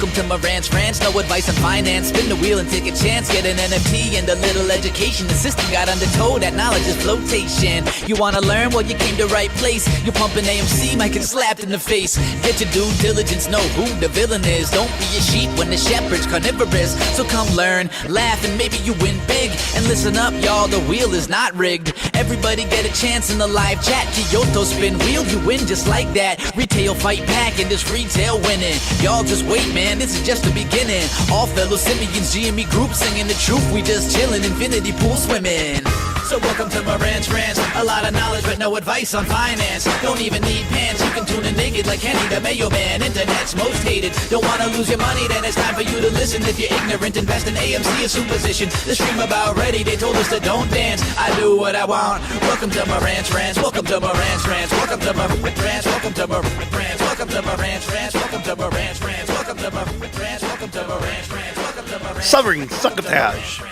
Welcome to Marantz Rantz, no advice on finance. Spin the wheel and take a chance. Get an NFT and a little education. The system got undertow, that knowledge is flotation. You wanna learn? Well, you came to right place. You're pumping AMC, might get slapped in the face. Get your due diligence, know who the villain is. Don't be a sheep when the shepherd's carnivorous. So come learn, laugh, and maybe you win big. And listen up, y'all, the wheel is not rigged. Everybody get a chance in the live chat. Kyoto spin wheel, you win just like that. Retail fight back and this retail winning. Y'all just wait, man, this is just the beginning. All fellow simians, GME group singing the truth. We just chillin', infinity pool swimming. So welcome to Marantz Rantz. A lot of knowledge but no advice on finance. Don't even need pants, you can tune in naked like Henny the Mayo Man. Internet's most hated. Don't wanna lose your money, then it's time for you to listen. If you're ignorant, invest in AMC, a superstition. The stream about ready, they told us to don't dance. I do what I want. Welcome to Marantz Rantz. Welcome to Marantz Rantz. Welcome to Marantz Rantz. Welcome to Marantz Rantz. Welcome to Marantz Rantz. Welcome to Marantz Rantz. Welcome to Marantz Rantz. Welcome to Marantz Rantz. Welcome to Marantz. Southern succotash.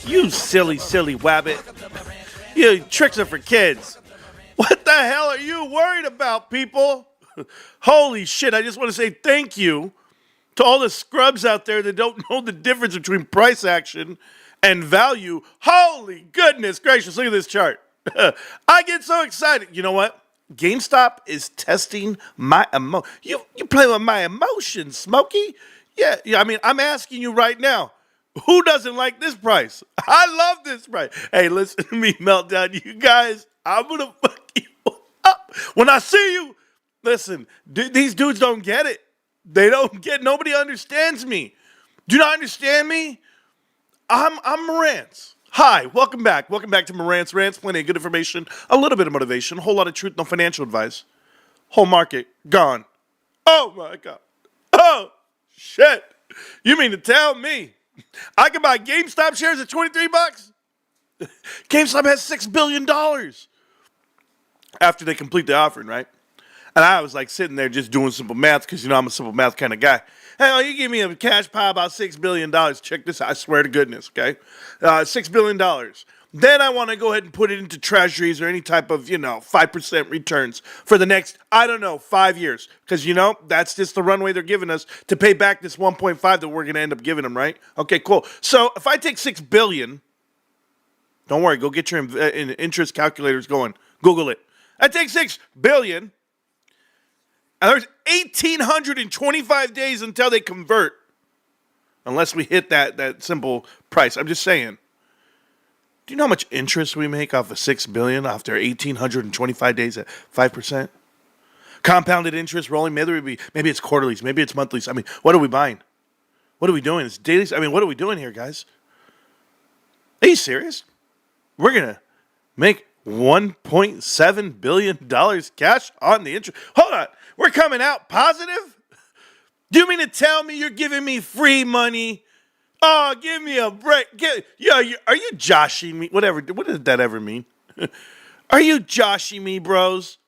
You silly wabbit. You tricks are for kids. What the hell are you worried about, people? Holy shit, I just want to say thank you to all the scrubs out there that don't know the difference between price action and value. Holy goodness gracious, look at this chart. I get so excited. You know what? GameStop is testing my You play with my emotions, Smokey. Yeah, I mean, I'm asking you right now. Who doesn't like this price? I love this price. Hey, listen to me, Meltdown. You guys, I'm going to fuck you up. When I see you, listen, these dudes don't get it. They don't get, nobody understands me. Do you not understand me? I'm Marantz. Hi, welcome back. Welcome back to Marantz Rantz. Plenty of good information, a little bit of motivation, a whole lot of truth, no financial advice. Whole market gone. Oh, my God. Oh, shit. You mean to tell me I can buy GameStop shares at $23? GameStop has $6 billion after they complete the offering, right? And I was like sitting there just doing simple math because, you know, I'm a simple math kind of guy. Hey, you give me a cash pile about $6 billion. Check this out. I swear to goodness, okay? $6 billion. Then I want to go ahead and put it into treasuries or any type of, 5% returns for the next, 5 years. Because, that's just the runway they're giving us to pay back this 1.5 that we're going to end up giving them, right? Okay, cool. So if I take $6 billion, don't worry, go get your interest calculators going. Google it. I take $6 billion, and there's 1,825 days until they convert. Unless we hit that simple price. I'm just saying. Do you know how much interest we make off of $6 billion after 1,825 days at 5%? Compounded interest rolling, maybe it's quarterlies, maybe it's monthlies. I mean, what are we buying? What are we doing? It's dailies. I mean, what are we doing here, guys? Are you serious? We're going to make $1.7 billion cash on the interest. Hold on. We're coming out positive? Do you mean to tell me you're giving me free money? Oh, give me a break. Are you joshing me? Whatever. What does that ever mean? Are you joshing me, bros?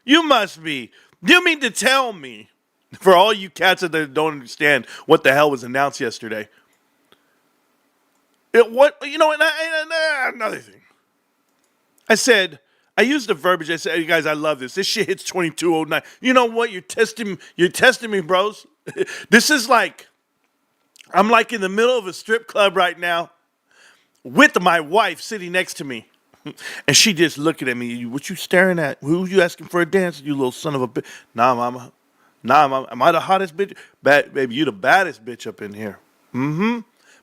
You must be. Do you mean to tell me, for all you cats that don't understand what the hell was announced yesterday? Another thing. I said, I used the verbiage. I said, hey, guys, I love this. This shit hits 2209. You know what? You're testing me, bros. This is like, I'm like in the middle of a strip club right now with my wife sitting next to me. And she just looking at me. What you staring at? Who you asking for a dance, you little son of a bitch? Nah, mama. Am I the hottest bitch? Baby, you the baddest bitch up in here. Mm-hmm.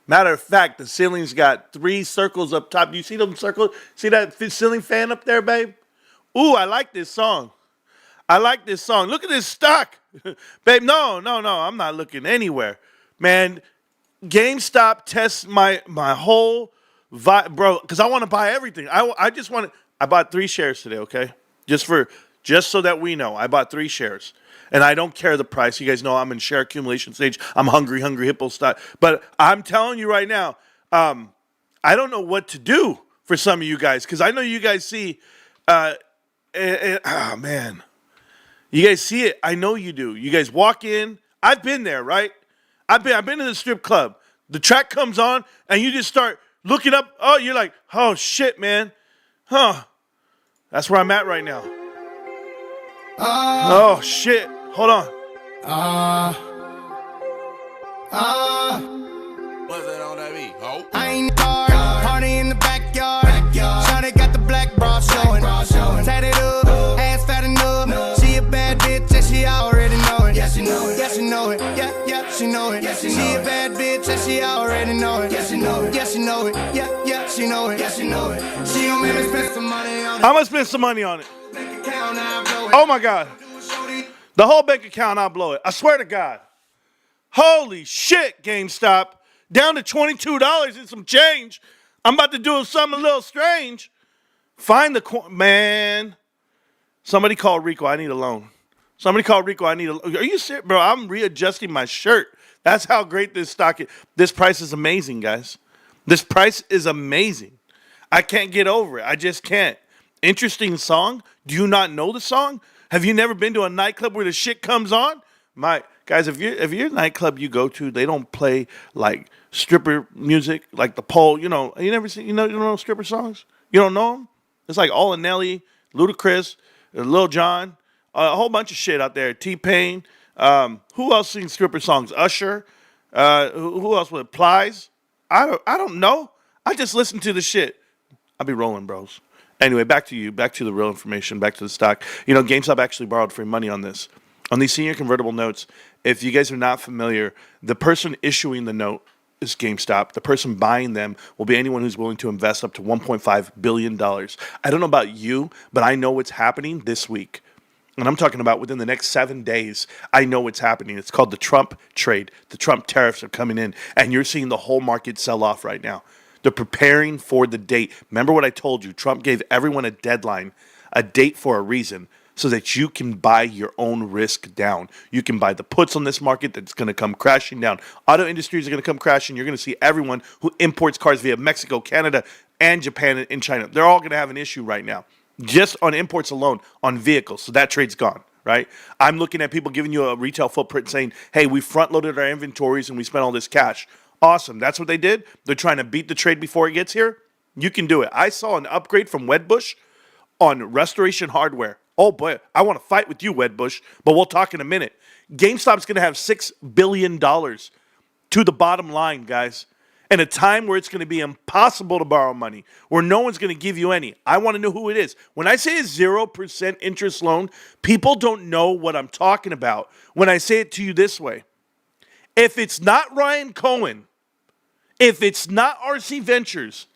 Matter of fact, the ceiling's got 3 circles up top. You see them circles? See that ceiling fan up there, babe? Ooh, I like this song. Look at this stock. Babe, no. I'm not looking anywhere. Man, GameStop tests my whole vibe, bro, because I want to buy everything. I bought 3 shares today, okay? Just so that we know, I bought 3 shares. And I don't care the price. You guys know I'm in share accumulation stage. I'm hungry hippo stock. But I'm telling you right now, I don't know what to do for some of you guys, because I know you guys see, man. You guys see it. I know you do. You guys walk in. I've been there, right? I've been in the strip club. The track comes on, and you just start looking up. Oh, you're like, oh, shit, man. Huh. That's where I'm at right now. Oh, shit. Hold on. What's that on that beat? Oh. I ain't car, party in the backyard. Shawty got the black bra showing. Tatted up, ass fat enough. She a bad bitch and she already know it. Yeah, she know it. Yeah, she know it. Yeah, she know it. She a bad bitch and she already know it. Yeah, she know it. Yeah, she know it. Yeah, she know it. Yeah, she know it. She gon' make me spend some money on it. I'm gonna spend some money on it. Bank account, I'll blow it. Oh my God. The whole bank account, I'll blow it. I swear to God. Holy shit, GameStop. Down to $22 and some change. I'm about to do something a little strange. Find the man. Somebody call Rico. I need a loan. Somebody call Rico. I need a loan. Are you serious? Bro, I'm readjusting my shirt. That's how great this stock is. This price is amazing, guys. This price is amazing. I can't get over it. I just can't. Interesting song. Do you not know the song? Have you never been to a nightclub where the shit comes on? Guys, if you're a nightclub you go to, they don't play like stripper music, like the pole. You know, you don't know stripper songs. You don't know them. It's like all of Nelly, Ludacris, Lil Jon, a whole bunch of shit out there. T-Pain. Who else sings stripper songs? Usher. Who else with Plies? I don't know. I just listen to the shit. I'll be rolling, bros. Anyway, back to you. Back to the real information. Back to the stock. You know, GameStop actually borrowed free money on this. On these senior convertible notes, if you guys are not familiar, the person issuing the note is GameStop. The person buying them will be anyone who's willing to invest up to $1.5 billion. I don't know about you, but I know what's happening this week. And I'm talking about within the next 7 days, I know what's happening. It's called the Trump trade. The Trump tariffs are coming in, and you're seeing the whole market sell off right now. They're preparing for the date. Remember what I told you. Trump gave everyone a deadline, a date for a reason, so that you can buy your own risk down. You can buy the puts on this market that's going to come crashing down. Auto industries are going to come crashing. You're going to see everyone who imports cars via Mexico, Canada, and Japan and China. They're all going to have an issue right now. Just on imports alone, on vehicles. So that trade's gone, right? I'm looking at people giving you a retail footprint saying, hey, we front-loaded our inventories and we spent all this cash. Awesome. That's what they did. They're trying to beat the trade before it gets here. You can do it. I saw an upgrade from Wedbush on restoration hardware. Oh, boy, I want to fight with you, Wedbush, but we'll talk in a minute. GameStop's going to have $6 billion to the bottom line, guys. In a time where it's going to be impossible to borrow money, where no one's going to give you any. I want to know who it is. When I say a 0% interest loan, people don't know what I'm talking about when I say it to you this way. If it's not Ryan Cohen, if it's not RC Ventures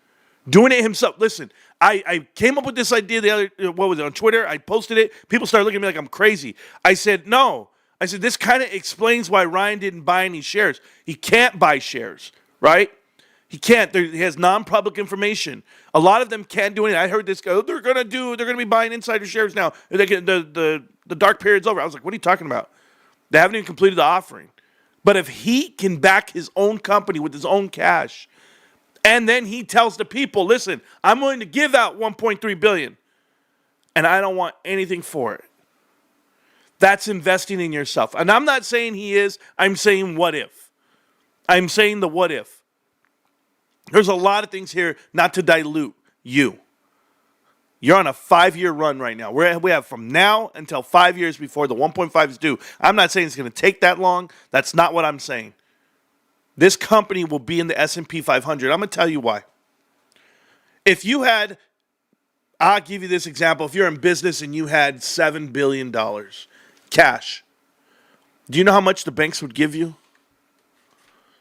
doing it himself, listen, I came up with this idea the other, on Twitter? I posted it. People started looking at me like I'm crazy. I said, no. I said, this kind of explains why Ryan didn't buy any shares. He can't buy shares, right? He can't. He has non-public information. A lot of them can't do anything. I heard this go, they're going to be buying insider shares now. The dark period's over. I was like, what are you talking about? They haven't even completed the offering. But if he can back his own company with his own cash, and then he tells the people, listen, I'm willing to give out $1.3 billion, and I don't want anything for it. That's investing in yourself. And I'm not saying he is. I'm saying what if. I'm saying the what if. There's a lot of things here not to dilute you. You're on a 5-year run right now. We have from now until 5 years before the 1.5 is due. I'm not saying it's going to take that long. That's not what I'm saying. This company will be in the S&P 500. I'm going to tell you why. If you had, I'll give you this example. If you're in business and you had $7 billion cash, do you know how much the banks would give you?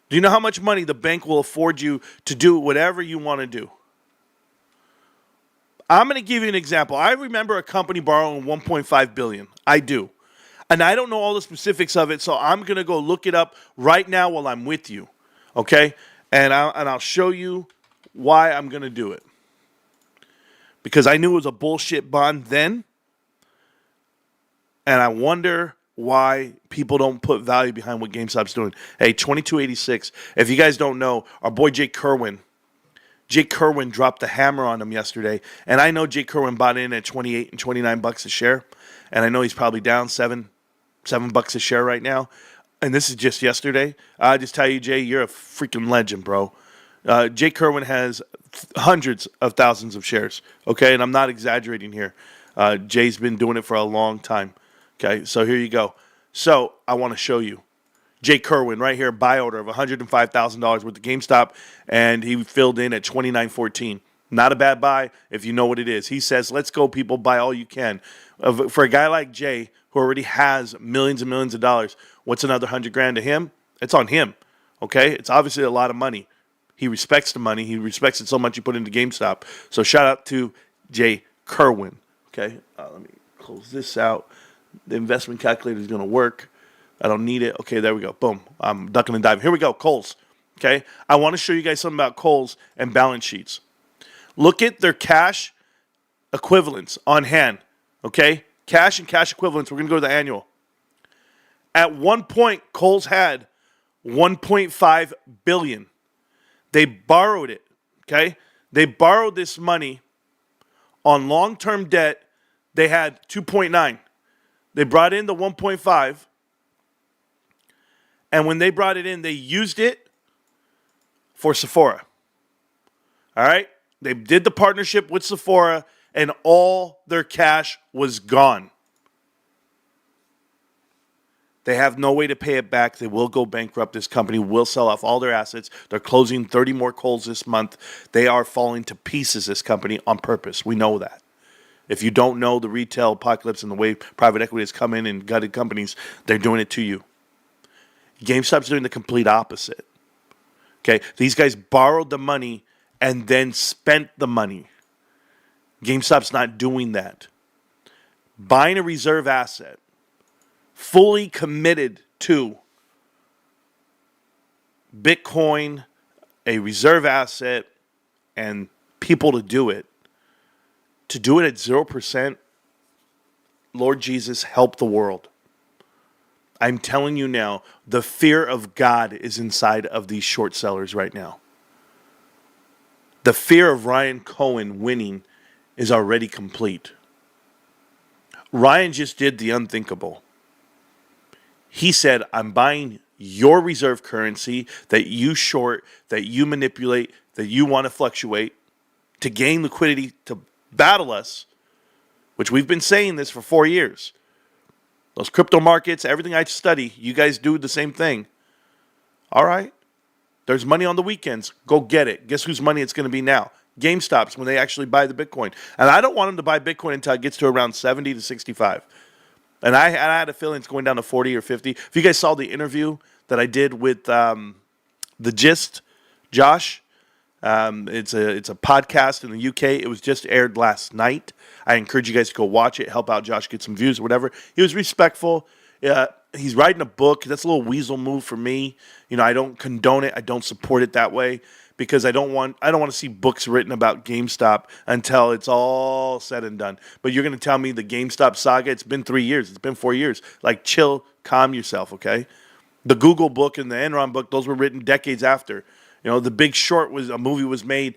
Do you know how much money the bank will afford you to do whatever you want to do? I'm going to give you an example. I remember a company borrowing $1.5 billion. I do. And I don't know all the specifics of it, so I'm going to go look it up right now while I'm with you. Okay? And I'll show you why I'm going to do it. Because I knew it was a bullshit bond then. And I wonder why people don't put value behind what GameStop's doing. Hey, 2286. If you guys don't know, our boy Jake Kerwin dropped the hammer on him yesterday. And I know Jake Kerwin bought in at 28 and 29 bucks a share. And I know he's probably down $7 a share right now. And this is just yesterday. I just tell you, Jay, you're a freaking legend, bro. Jake Kerwin has hundreds of thousands of shares. Okay, and I'm not exaggerating here. Jay's been doing it for a long time. Okay, so here you go. So I want to show you. Jay Kerwin right here, buy order of $105,000 worth of GameStop, and he filled in at $29.14. Not a bad buy if you know what it is. He says, let's go, people, buy all you can. For a guy like Jay, who already has millions and millions of dollars, what's another $100,000 to him? It's on him, okay? It's obviously a lot of money. He respects the money. He respects it so much he put into GameStop. So shout out to Jay Kerwin, okay? Let me close this out. The investment calculator is going to work. I don't need it. Okay, there we go. Boom. I'm ducking and diving. Here we go. Kohl's. Okay. I want to show you guys something about Kohl's and balance sheets. Look at their cash equivalents on hand. Okay. Cash and cash equivalents. We're going to go to the annual. At one point, Kohl's had $1.5 billion. They borrowed it. Okay. They borrowed this money on long-term debt. They had 2.9. They brought in the 1.5. And when they brought it in, they used it for Sephora. All right? They did the partnership with Sephora, and all their cash was gone. They have no way to pay it back. They will go bankrupt. This company will sell off all their assets. They're closing 30 more Kohl's this month. They are falling to pieces, this company, on purpose. We know that. If you don't know the retail apocalypse and the way private equity has come in and gutted companies, they're doing it to you. GameStop's doing the complete opposite. Okay, these guys borrowed the money and then spent the money. GameStop's not doing that. Buying a reserve asset, fully committed to Bitcoin, a reserve asset, and people to do it at 0%, Lord Jesus, help the world. I'm telling you now, the fear of God is inside of these short sellers right now. The fear of Ryan Cohen winning is already complete. Ryan just did the unthinkable. He said, I'm buying your reserve currency that you short, that you manipulate, that you want to fluctuate to gain liquidity to battle us, which we've been saying this for 4 years. Those crypto markets, everything I study, you guys do the same thing. All right. There's money on the weekends. Go get it. Guess whose money it's going to be now? GameStop's, when they actually buy the Bitcoin. And I don't want them to buy Bitcoin until it gets to around 70 to 65. And I had a feeling it's going down to 40 or 50. If you guys saw the interview that I did with The Gist, Josh, it's a podcast in the UK. It was just aired last night. I encourage you guys to go watch it, help out Josh, get some views or whatever. He was respectful. He's writing a book. That's a little weasel move for me. You know, I don't condone it. I don't support it that way because I don't want to see books written about GameStop until it's all said and done. But you're going to tell me the GameStop saga, it's been 3 years. It's been 4 years. Like, chill, calm yourself, okay? The Google book and the Enron book, those were written decades after. You know, The Big Short a movie was made,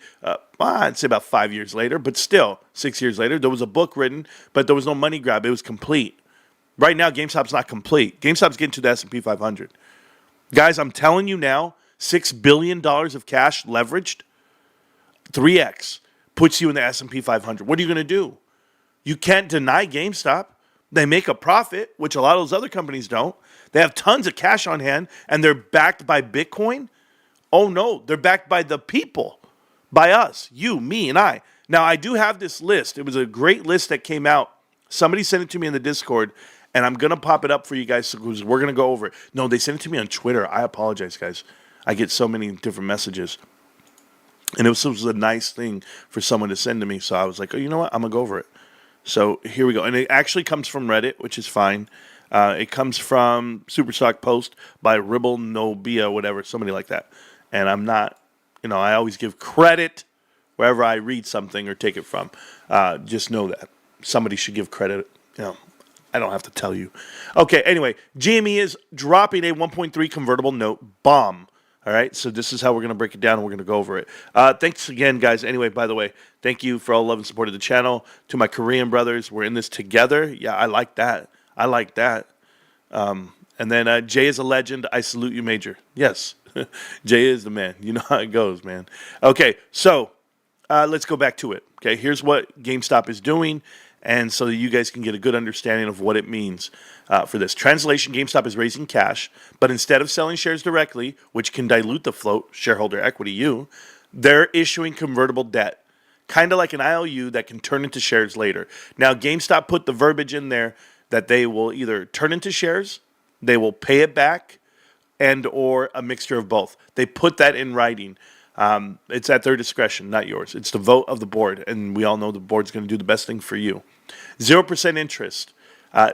I'd say about 5 years later, but still 6 years later. There was a book written, but there was no money grab. It was complete. Right now, GameStop's not complete. GameStop's getting to the S&P 500. Guys, I'm telling you now, $6 billion of cash leveraged, 3x, puts you in the S&P 500. What are you going to do? You can't deny GameStop. They make a profit, which a lot of those other companies don't. They have tons of cash on hand, and they're backed by Bitcoin. Oh, no, they're backed by the people, by us, you, me, and I. Now, I do have this list. It was a great list that came out. Somebody sent it to me in the Discord, and I'm going to pop it up for you guys because we're going to go over it. No, they sent it to me on Twitter. I apologize, guys. I get so many different messages. And it was a nice thing for someone to send to me. So I was like, oh, you know what? I'm going to go over it. So here we go. And it actually comes from Reddit, which is fine. It comes from Superstock Post by Ribble Nobia, whatever, somebody like that. And I'm not, I always give credit wherever I read something or take it from. Just know that. Somebody should give credit. I don't have to tell you. Okay, anyway, GME is dropping a 1.3 convertible note bomb. All right, so this is how we're going to break it down, and we're going to go over it. Thanks again, guys. Anyway, by the way, thank you for all love and support of the channel. To my Korean brothers, we're in this together. Yeah, I like that. And then Jay is a legend. I salute you, Major. Yes, Jay is the man. You know how it goes, man. Okay, so let's go back to it. Okay, here's what GameStop is doing. and so that you guys can get a good understanding of what it means for this. Translation, GameStop is raising cash, but instead of selling shares directly, which can dilute the float, shareholder equity, they're issuing convertible debt, kind of like an IOU that can turn into shares later. Now, GameStop put the verbiage in there that they will either turn into shares, they will pay it back, and or a mixture of both. They put that in writing. It's at their discretion, not yours. It's the vote of the board, and we all know the board's going to do the best thing for you. 0% interest.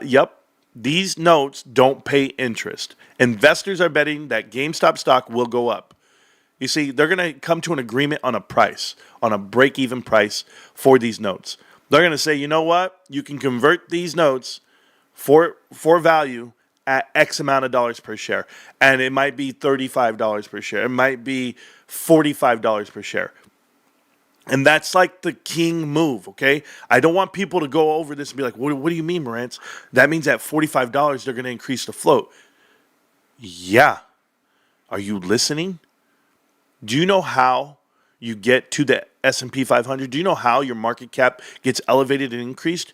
Yep, these notes don't pay interest. Investors are betting that GameStop stock will go up. You see, they're going to come to an agreement on a price, on a break-even price for these notes. They're going to say, you know what? You can convert these notes for value at X amount of dollars per share. And it might be $35 per share. It might be $45 per share. And that's like the king move, okay? I don't want people to go over this and be like, what do you mean, Marantz? That means at $45, they're going to increase the float. Yeah. Are you listening? Do you know how you get to the S&P 500? Do you know how your market cap gets elevated and increased?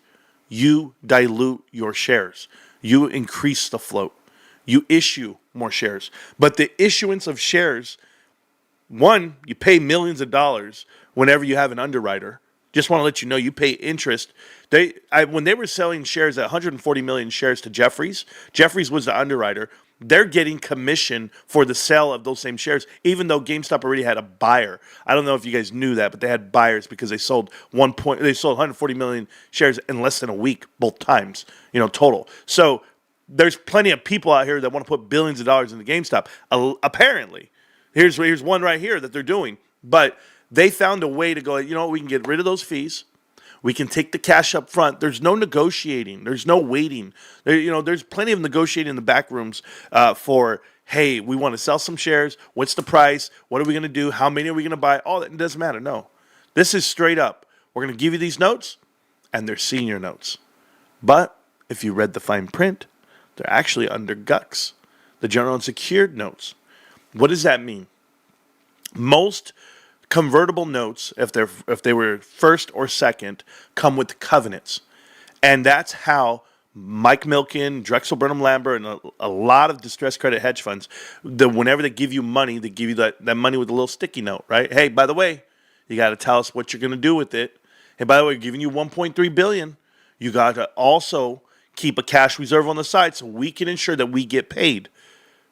You dilute your shares. You increase the float. You issue more shares. But the issuance of shares, one, you pay millions of dollars whenever you have an underwriter. Just want to let you know you pay interest. When they were selling shares at 140 million shares to Jefferies was the underwriter. They're getting commission for the sale of those same shares, even though GameStop already had a buyer. I don't know if you guys knew that, but they had buyers because they sold 140 million shares in less than a week, both times, total. So there's plenty of people out here that want to put billions of dollars into GameStop. Apparently, here's one right here that they're doing, but they found a way to go. We can get rid of those fees. We can take the cash up front. There's no negotiating. There's no waiting. There's plenty of negotiating in the back rooms for, hey, we want to sell some shares. What's the price? What are we going to do? How many are we going to buy? All that, it doesn't matter. No. This is straight up. We're going to give you these notes, and they're senior notes. But if you read the fine print, they're actually under GUCs, the general unsecured notes. What does that mean? Most convertible notes, if they were first or second, come with covenants. And that's how Mike Milken, Drexel Burnham Lambert, and a lot of distressed credit hedge funds, whenever they give you money, they give you that money with a little sticky note, right? Hey, by the way, you got to tell us what you're going to do with it. Hey, by the way, we're giving you $1.3 billion. You got to also keep a cash reserve on the side so we can ensure that we get paid.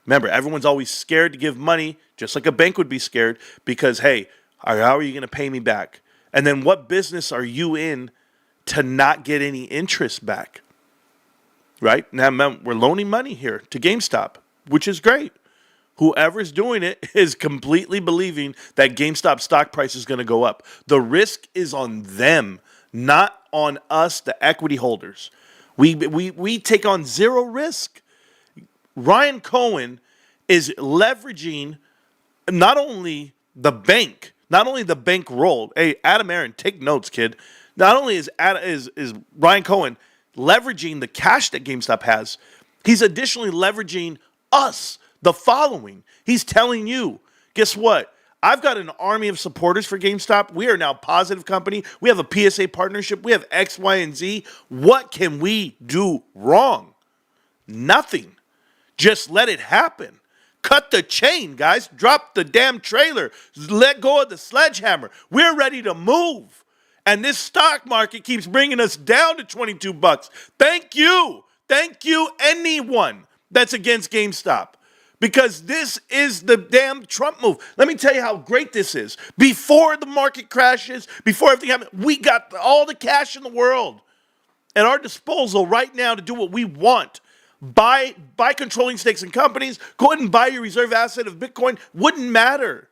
Remember, everyone's always scared to give money, just like a bank would be scared, because, hey, how are you going to pay me back? And then what business are you in to not get any interest back? Right? Now, we're loaning money here to GameStop, which is great. Whoever's doing it is completely believing that GameStop stock price is going to go up. The risk is on them, not on us, the equity holders. We take on zero risk. Ryan Cohen is leveraging not only the bank roll. Hey, Adam Aaron, take notes, kid. Not only is Ryan Cohen leveraging the cash that GameStop has, he's additionally leveraging us, the following. He's telling you, guess what? I've got an army of supporters for GameStop. We are now a positive company. We have a PSA partnership. We have X, Y, and Z. What can we do wrong? Nothing. Just let it happen. Cut the chain, guys. Drop the damn trailer. Let go of the sledgehammer. We're ready to move. And this stock market keeps bringing us down to $22. Thank you. Thank you, anyone that's against GameStop. Because this is the damn Trump move. Let me tell you how great this is. Before the market crashes, before everything happens, we got all the cash in the world at our disposal right now to do what we want. Buy controlling stakes in companies. Go ahead and buy your reserve asset of Bitcoin. Wouldn't matter.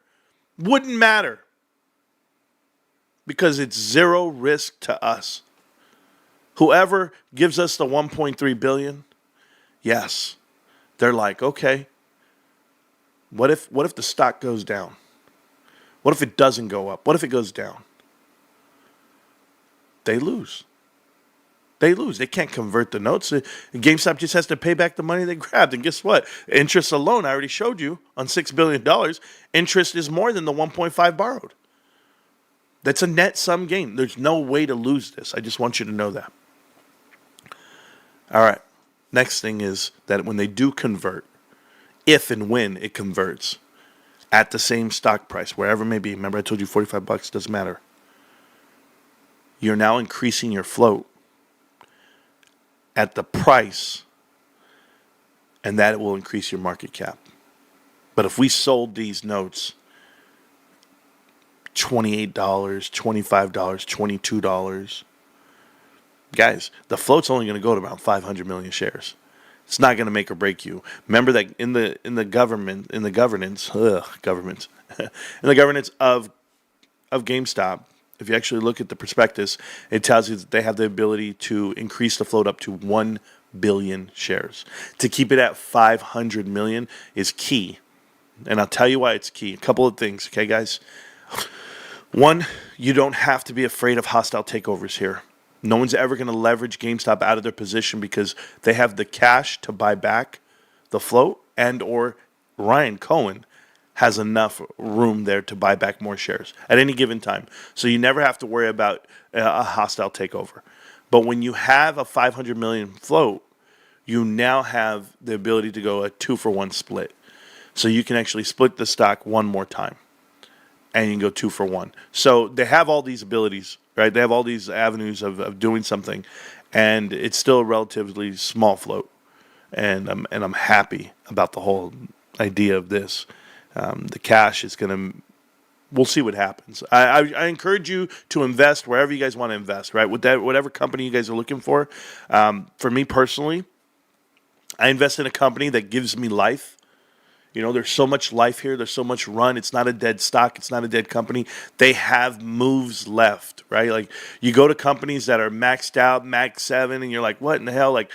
Because it's zero risk to us. Whoever gives us the $1.3 billion, yes, they're like, okay, what if the stock goes down? What if it doesn't go up? What if it goes down? They lose. They can't convert the notes. GameStop just has to pay back the money they grabbed. And guess what? Interest alone, I already showed you, on $6 billion, interest is more than the 1.5 borrowed. That's a net sum gain. There's no way to lose this. I just want you to know that. All right. Next thing is that when they do convert, if and when it converts at the same stock price, wherever it may be, remember I told you $45, doesn't matter. You're now increasing your float at the price, and that will increase your market cap. But if we sold these notes $28, $25, $22, guys, the float's only going to go to around 500 million shares. It's not going to make or break you. Remember that in the governance in the governance of GameStop, if you actually look at the prospectus, it tells you that they have the ability to increase the float up to 1 billion shares. To keep it at 500 million is key. And I'll tell you why it's key. A couple of things, okay, guys? One, you don't have to be afraid of hostile takeovers here. No one's ever going to leverage GameStop out of their position because they have the cash to buy back the float, and or Ryan Cohen has enough room there to buy back more shares at any given time. So you never have to worry about a hostile takeover. But when you have a 500 million float, you now have the ability to go a 2-for-1 split. So you can actually split the stock one more time, and you can go 2-for-1. So they have all these abilities, right? They have all these avenues of doing something, and it's still a relatively small float. And I'm happy about the whole idea of this. The cash is going to, we'll see what happens. I encourage you to invest wherever you guys want to invest, right? With that, whatever company you guys are looking for. For me personally, I invest in a company that gives me life. You know, there's so much life here. There's so much run. It's not a dead stock. It's not a dead company. They have moves left, right? Like, you go to companies that are maxed out, max 7, and you're like, what in the hell? Like,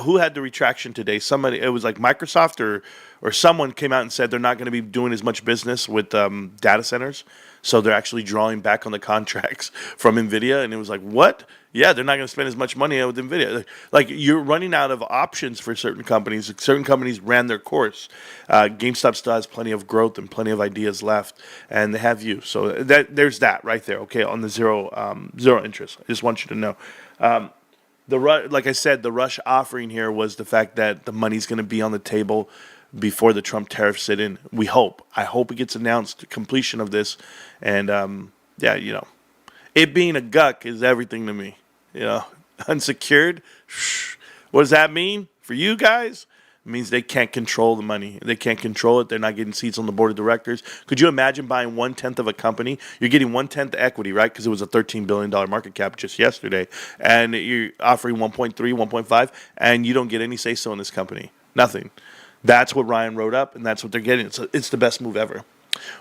who had the retraction today? Somebody, it was like Microsoft or someone came out and said they're not going to be doing as much business with data centers. So they're actually drawing back on the contracts from NVIDIA. And it was like, what? Yeah, they're not going to spend as much money with NVIDIA. Like, you're running out of options for certain companies. Certain companies ran their course. GameStop still has plenty of growth and plenty of ideas left, and they have you. So there's that right there, okay, on the zero interest. I just want you to know. Like I said, the rush offering here was the fact that the money's going to be on the table before the Trump tariffs sit in. We hope. I hope it gets announced, the completion of this. And, yeah, you know, it being a guck is everything to me. You know, unsecured. What does that mean for you guys? It means they can't control the money. They can't control it. They're not getting seats on the board of directors. Could you imagine buying 1/10 of a company? You're getting 1/10 equity, right? Because it was a $13 billion market cap just yesterday. And you're offering 1.3, 1.5, and you don't get any say-so in this company. Nothing. That's what Ryan wrote up, and that's what they're getting. It's the best move ever.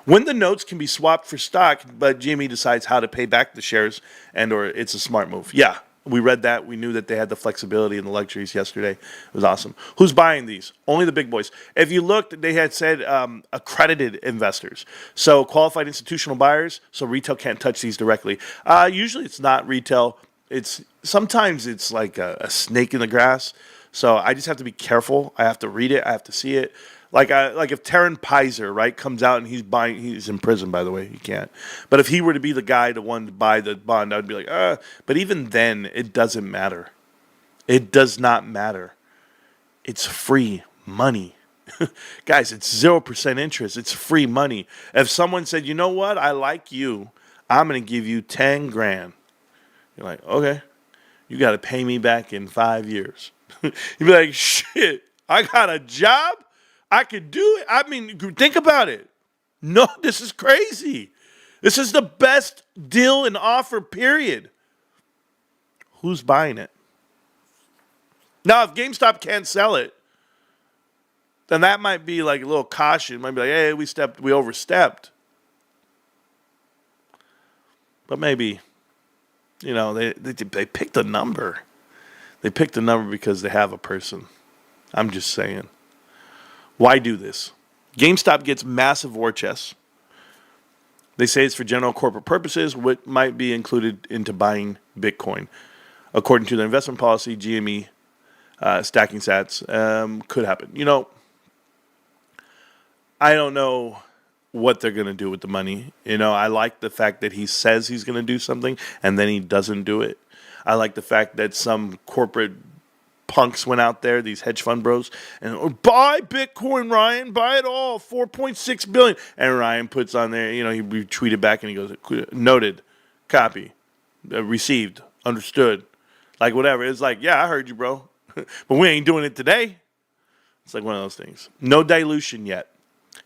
When the notes can be swapped for stock, but GME decides how to pay back the shares, and or it's a smart move. Yeah, we read that. We knew that they had the flexibility and the luxuries yesterday. It was awesome. Who's buying these? Only the big boys. If you looked, they had said accredited investors. So qualified institutional buyers, so retail can't touch these directly. Usually it's not retail. Sometimes it's like a snake in the grass. So I just have to be careful. I have to read it. I have to see it. Like if Taryn Pizer, right, comes out and he's in prison, by the way, he can't. But if he were to be the one to buy the bond, I'd be like, But even then, it doesn't matter. It does not matter. It's free money. Guys, it's 0% interest. It's free money. If someone said, you know what, I like you, I'm going to give you 10 grand. You're like, okay, you got to pay me back in 5 years. You'd be like, shit, I got a job? I could do it. I mean, think about it. No, this is crazy. This is the best deal and offer, period. Who's buying it? Now, if GameStop can't sell it, then that might be like a little caution. It might be like, hey, we overstepped. But maybe, you know, they picked a number. They picked a number because they have a person. I'm just saying. Why do this? GameStop gets massive war chests. They say it's for general corporate purposes, what might be included into buying Bitcoin. According to their investment policy, GME stacking sats could happen. You know, I don't know what they're going to do with the money. You know, I like the fact that he says he's going to do something and then he doesn't do it. I like the fact that some corporate punks went out there, these hedge fund bros, and buy Bitcoin, Ryan, buy it all, 4.6 billion. And Ryan puts on there, he retweeted back and he goes, noted, copy, received, understood, like whatever. It's like, yeah, I heard you, bro, but we ain't doing it today. It's like one of those things. No dilution yet.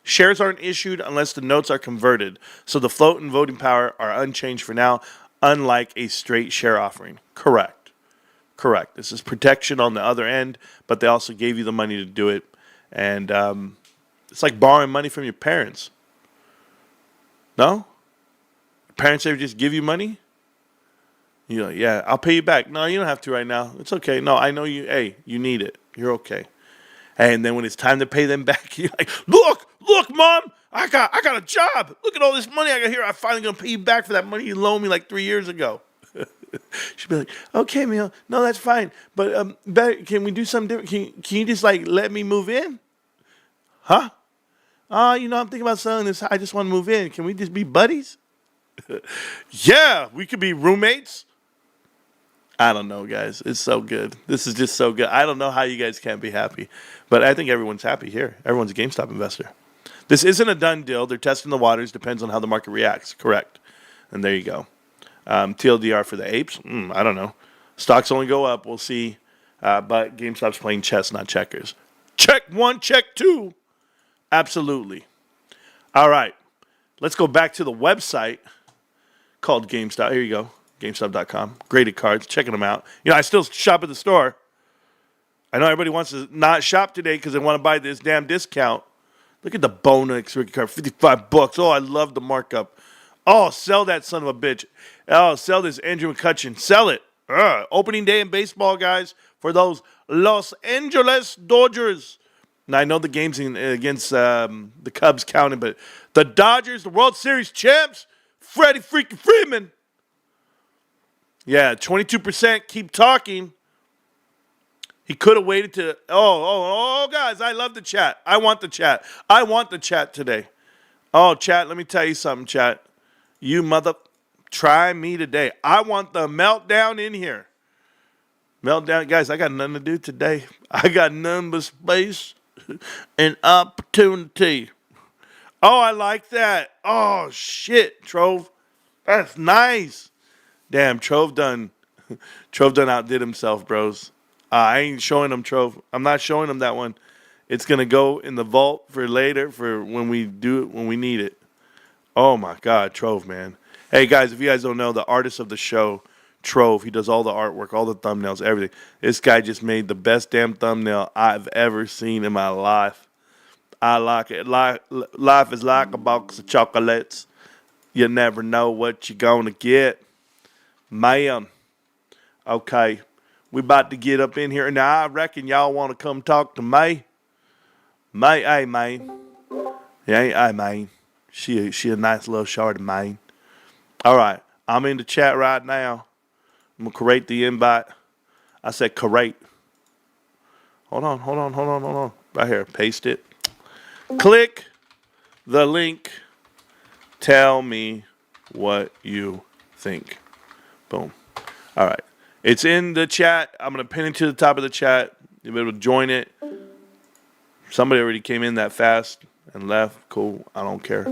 Shares aren't issued unless the notes are converted, so the float and voting power are unchanged for now, unlike a straight share offering. Correct. This is protection on the other end, but they also gave you the money to do it. And it's like borrowing money from your parents. No? Your parents ever just give you money? You're like, yeah, I'll pay you back. No, you don't have to right now. It's okay. No, I know you. Hey, you need it. You're okay. And then when it's time to pay them back, you're like, look, Mom, I got a job. Look at all this money I got here. I'm finally going to pay you back for that money you loaned me like 3 years ago. She'd be like, okay, Mel, no, that's fine. But can we do something different? Can you just let me move in? Huh? I'm thinking about selling this. I just want to move in. Can we just be buddies? Yeah, we could be roommates. I don't know, guys. It's so good. This is just so good. I don't know how you guys can't be happy. But I think everyone's happy here. Everyone's a GameStop investor. This isn't a done deal. They're testing the waters. Depends on how the market reacts. Correct. And there you go. TLDR for the apes? I don't know. Stocks only go up. We'll see. But GameStop's playing chess, not checkers. Check one, check two. Absolutely. All right. Let's go back to the website called GameStop. Here you go. GameStop.com. Graded cards. Checking them out. I still shop at the store. I know everybody wants to not shop today because they want to buy this damn discount. Look at the bonus rookie card. $55. Oh, I love the markup. Oh, sell that son of a bitch. Oh, sell this Andrew McCutcheon. Sell it. Opening day in baseball, guys, for those Los Angeles Dodgers. Now, I know the game's against the Cubs counted, but the Dodgers, the World Series champs, Freddie freaking Freeman. Yeah, 22%. Keep talking. He could have waited to... Oh, guys, I love the chat. I want the chat. I want the chat today. Oh, chat, let me tell you something, chat. You mother... Try me today. I want the meltdown in here. Meltdown. Guys, I got nothing to do today. I got none but space and opportunity. Oh, I like that. Oh, shit, Trove. That's nice. Damn, Trove done outdid himself, bros. I ain't showing him Trove. I'm not showing him that one. It's going to go in the vault for later, for when we do it, when we need it. Oh, my God, Trove, man. Hey, guys, if you guys don't know, the artist of the show, Trove, he does all the artwork, all the thumbnails, everything. This guy just made the best damn thumbnail I've ever seen in my life. I like it. Life is like a box of chocolates. You never know what you're going to get. Man. Okay. We about to get up in here. Now, I reckon y'all want to come talk to May. May, hey, man. Yeah, hey, man. She a nice little short of mine. All right, I'm in the chat right now. I'm going to create the invite. I said create. Hold on. Right here, paste it. Click the link. Tell me what you think. Boom. All right, it's in the chat. I'm going to pin it to the top of the chat. You'll be able to join it. Somebody already came in that fast and left. Cool, I don't care.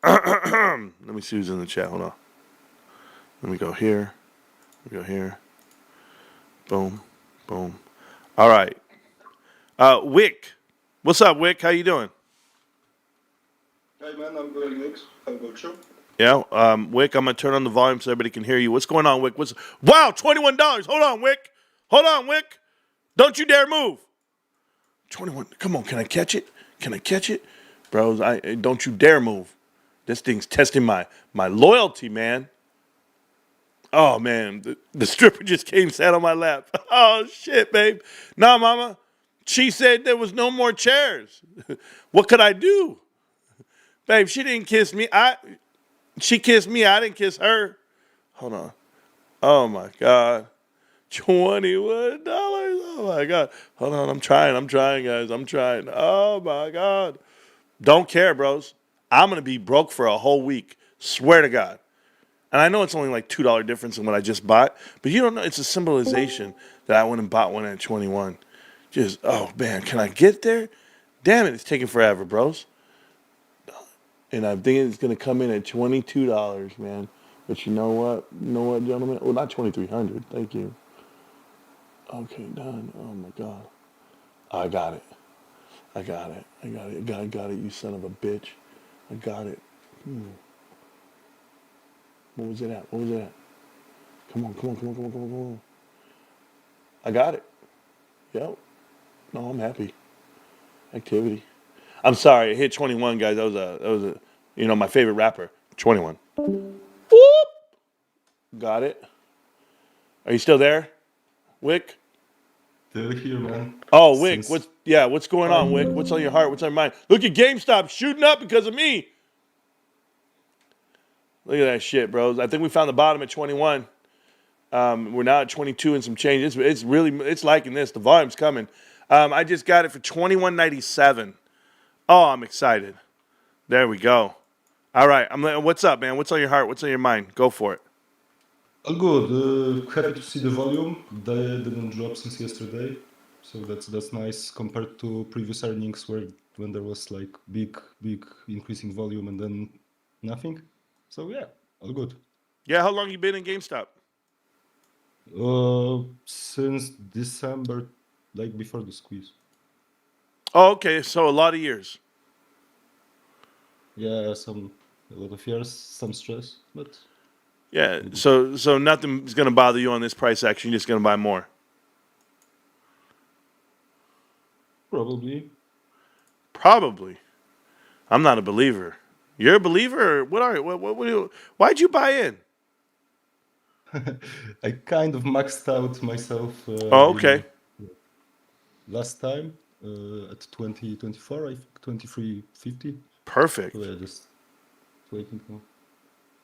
Let me see who's in the chat. Hold on. Let me go here. Boom. All right. Wick. What's up, Wick? How you doing? Hey, man. I'm good, Wick. How about you? Yeah. Wick, I'm going to turn on the volume so everybody can hear you. What's going on, Wick? Wow, $21. Hold on, Wick. Don't you dare move. 21. Come on. Can I catch it? Bros, don't you dare move. This thing's testing my loyalty, man. Oh, man. The stripper just came, sat on my lap. Oh, shit, babe. Nah, mama. She said there was no more chairs. What could I do? Babe, she didn't kiss me. She kissed me. I didn't kiss her. Hold on. Oh, my God. $21. Oh, my God. Hold on. I'm trying, guys. Oh, my God. Don't care, bros. I'm going to be broke for a whole week. Swear to God. And I know it's only like $2 difference in what I just bought, but you don't know. It's a symbolization that I went and bought one at 21. Just, oh man, can I get there? Damn it, it's taking forever, bros. And I'm thinking it's gonna come in at $22, man. But you know what? Gentlemen? Well, not 2,300. Thank you. Okay, done. Oh my God. I got it. I got it. I got it. You son of a bitch. I got it. What was it at? Come on. I got it. Yep. No, I'm happy. Activity. I'm sorry. It hit 21, guys. That was a, my favorite rapper. 21. Whoop. Got it. Are you still there, Wick? Still here, man. Oh, Wick. What's going on, Wick? What's on your heart? What's on your mind? Look at GameStop shooting up because of me. Look at that shit, bros. I think we found the bottom at 21. We're now at 22 and some change. It's liking this. The volume's coming. I just got it for $21.97. Oh, I'm excited. There we go. All right. What's up, man? What's on your heart? What's on your mind? Go for it. All good. Happy to see the volume. They didn't drop since yesterday, so that's nice compared to previous earnings when there was like big increase in volume and then nothing. So yeah, all good. Yeah, how long you been in GameStop? Since December, like before the squeeze. Oh, okay. So a lot of years. Yeah, a lot of years, some stress, but Yeah. So nothing's gonna bother you on this price action. You're just gonna buy more. probably. Probably. I'm not a believer. You're a believer, or what are you? Why'd you buy in? I kind of maxed out myself. Oh, okay. Last time at 2024, I think 23.50. Perfect. So yeah, just waiting now.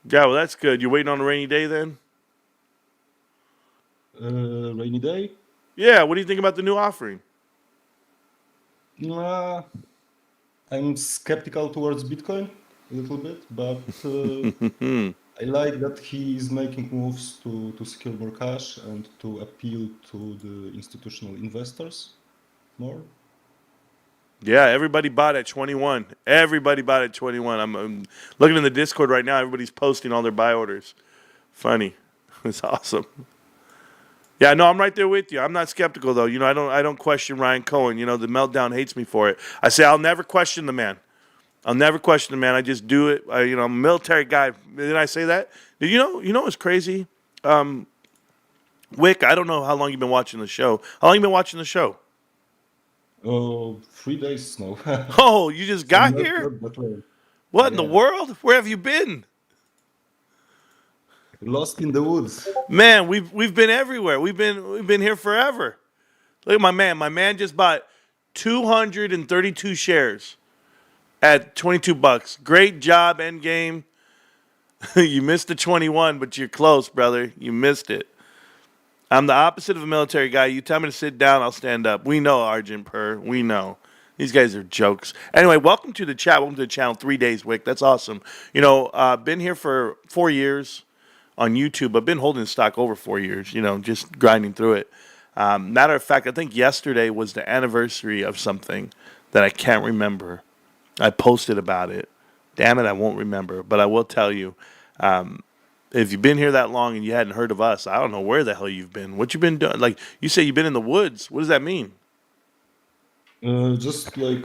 Yeah, well, that's good. You're waiting on a rainy day then? Rainy day. Yeah. What do you think about the new offering? I'm skeptical towards Bitcoin a little bit, but I like that he is making moves to secure more cash and to appeal to the institutional investors more. Yeah, everybody bought at 21. Everybody bought at 21. I'm looking in the Discord right now. Everybody's posting all their buy orders. Funny. It's awesome. Yeah, no, I'm right there with you. I'm not skeptical though. I don't question Ryan Cohen. The Meltdown hates me for it. I say I'll never question the man. I'll never question the man. I just do it. I'm a military guy. Didn't I say that? You know what's crazy? Wick, I don't know how long you've been watching the show. How long you been watching the show? Oh, 3 days now. Oh, you just got here? Not well. What in the Yeah. world? Where have you been? Lost in the woods. Man, we've been everywhere. We've been here forever. Look at my man. My man just bought 232 shares at $22. Great job, Endgame. You missed the 21, but you're close, brother. You missed it. I'm the opposite of a military guy. You tell me to sit down, I'll stand up. We know, Argent Per. We know. These guys are jokes. Anyway, welcome to the chat. Welcome to the channel. 3 days, Wick. That's awesome. Been here for 4 years on YouTube. I've been holding stock over 4 years, just grinding through it. Matter of fact, I think yesterday was the anniversary of something that I can't remember. I posted about it. Damn it, I won't remember. But I will tell you, if you've been here that long and you hadn't heard of us, I don't know where the hell you've been. What you been doing? Like, you say you've been in the woods. What does that mean? Just like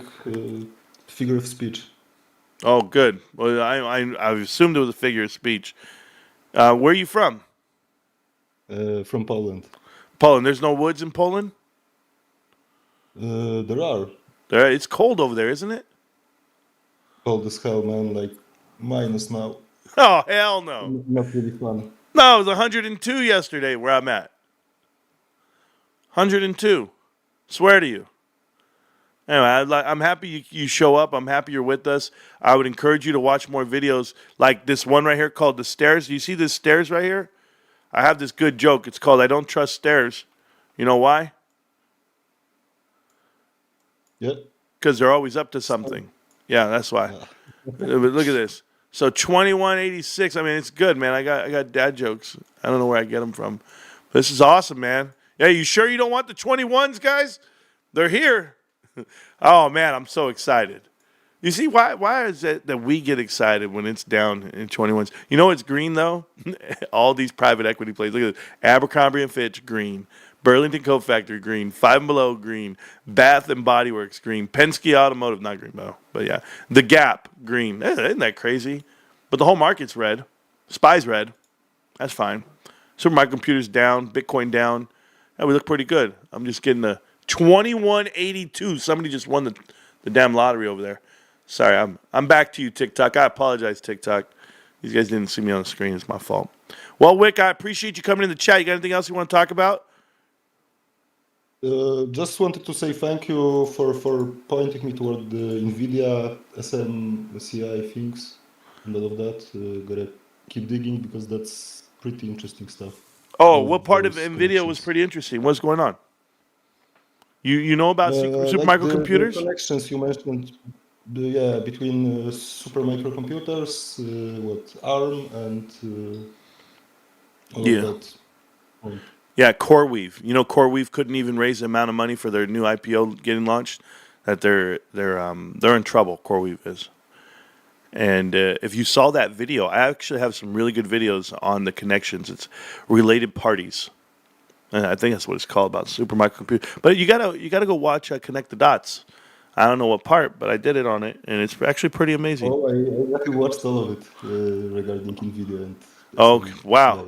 figure of speech. Oh, good. Well, I assumed it was a figure of speech. Where are you from? From Poland. Poland. There's no woods in Poland? There are. It's cold over there, isn't it? Cold as hell, man. Like minus now. Oh, hell no. Not really fun. No, it was 102 yesterday where I'm at. 102. Swear to you. Anyway, I'm happy you show up. I'm happy you're with us. I would encourage you to watch more videos like this one right here called The Stairs. Do you see this stairs right here? I have this good joke. It's called I Don't Trust Stairs. You know why? Yeah. Because they're always up to something. Yeah, that's why. Look at this. So 2186. I mean, it's good, man. I got dad jokes. I don't know where I get them from. This is awesome, man. Yeah, you sure you don't want the 21s, guys? They're here. Oh man, I'm so excited. You see why is it that we get excited when it's down in 21s? You know it's green though? All these private equity plays. Look at this. Abercrombie and Fitch green. Burlington Coat Factory green. Five and Below green. Bath and Body Works green. Penske Automotive not green though, but yeah. The Gap green. Isn't that crazy? But the whole market's red. SPY's red. That's fine. Supermicrocomputers down. Bitcoin down. Yeah, we look pretty good. I'm just getting the 2182. Somebody just won the damn lottery over there. Sorry, I'm back to you, TikTok. I apologize, TikTok. These guys didn't see me on the screen. It's my fault. Well, Wick, I appreciate you coming in the chat. You got anything else you want to talk about? Just wanted to say thank you for pointing me toward the NVIDIA SMCI things and all of that. Gotta keep digging because that's pretty interesting stuff. Oh, what part of NVIDIA was pretty interesting? What's going on? You know about supermicrocomputers? The connections you mentioned, between supermicrocomputers, ARM and all of that. Yeah, CoreWeave. You know, CoreWeave couldn't even raise the amount of money for their new IPO getting launched. That they're in trouble. CoreWeave is. And if you saw that video, I actually have some really good videos on the connections. It's related parties. And I think that's what it's called, about supermicrocomputer. But you gotta go watch Connect the Dots. I don't know what part, but I did it on it, and it's actually pretty amazing. Oh, I actually watched all of it regarding NVIDIA. And oh, wow.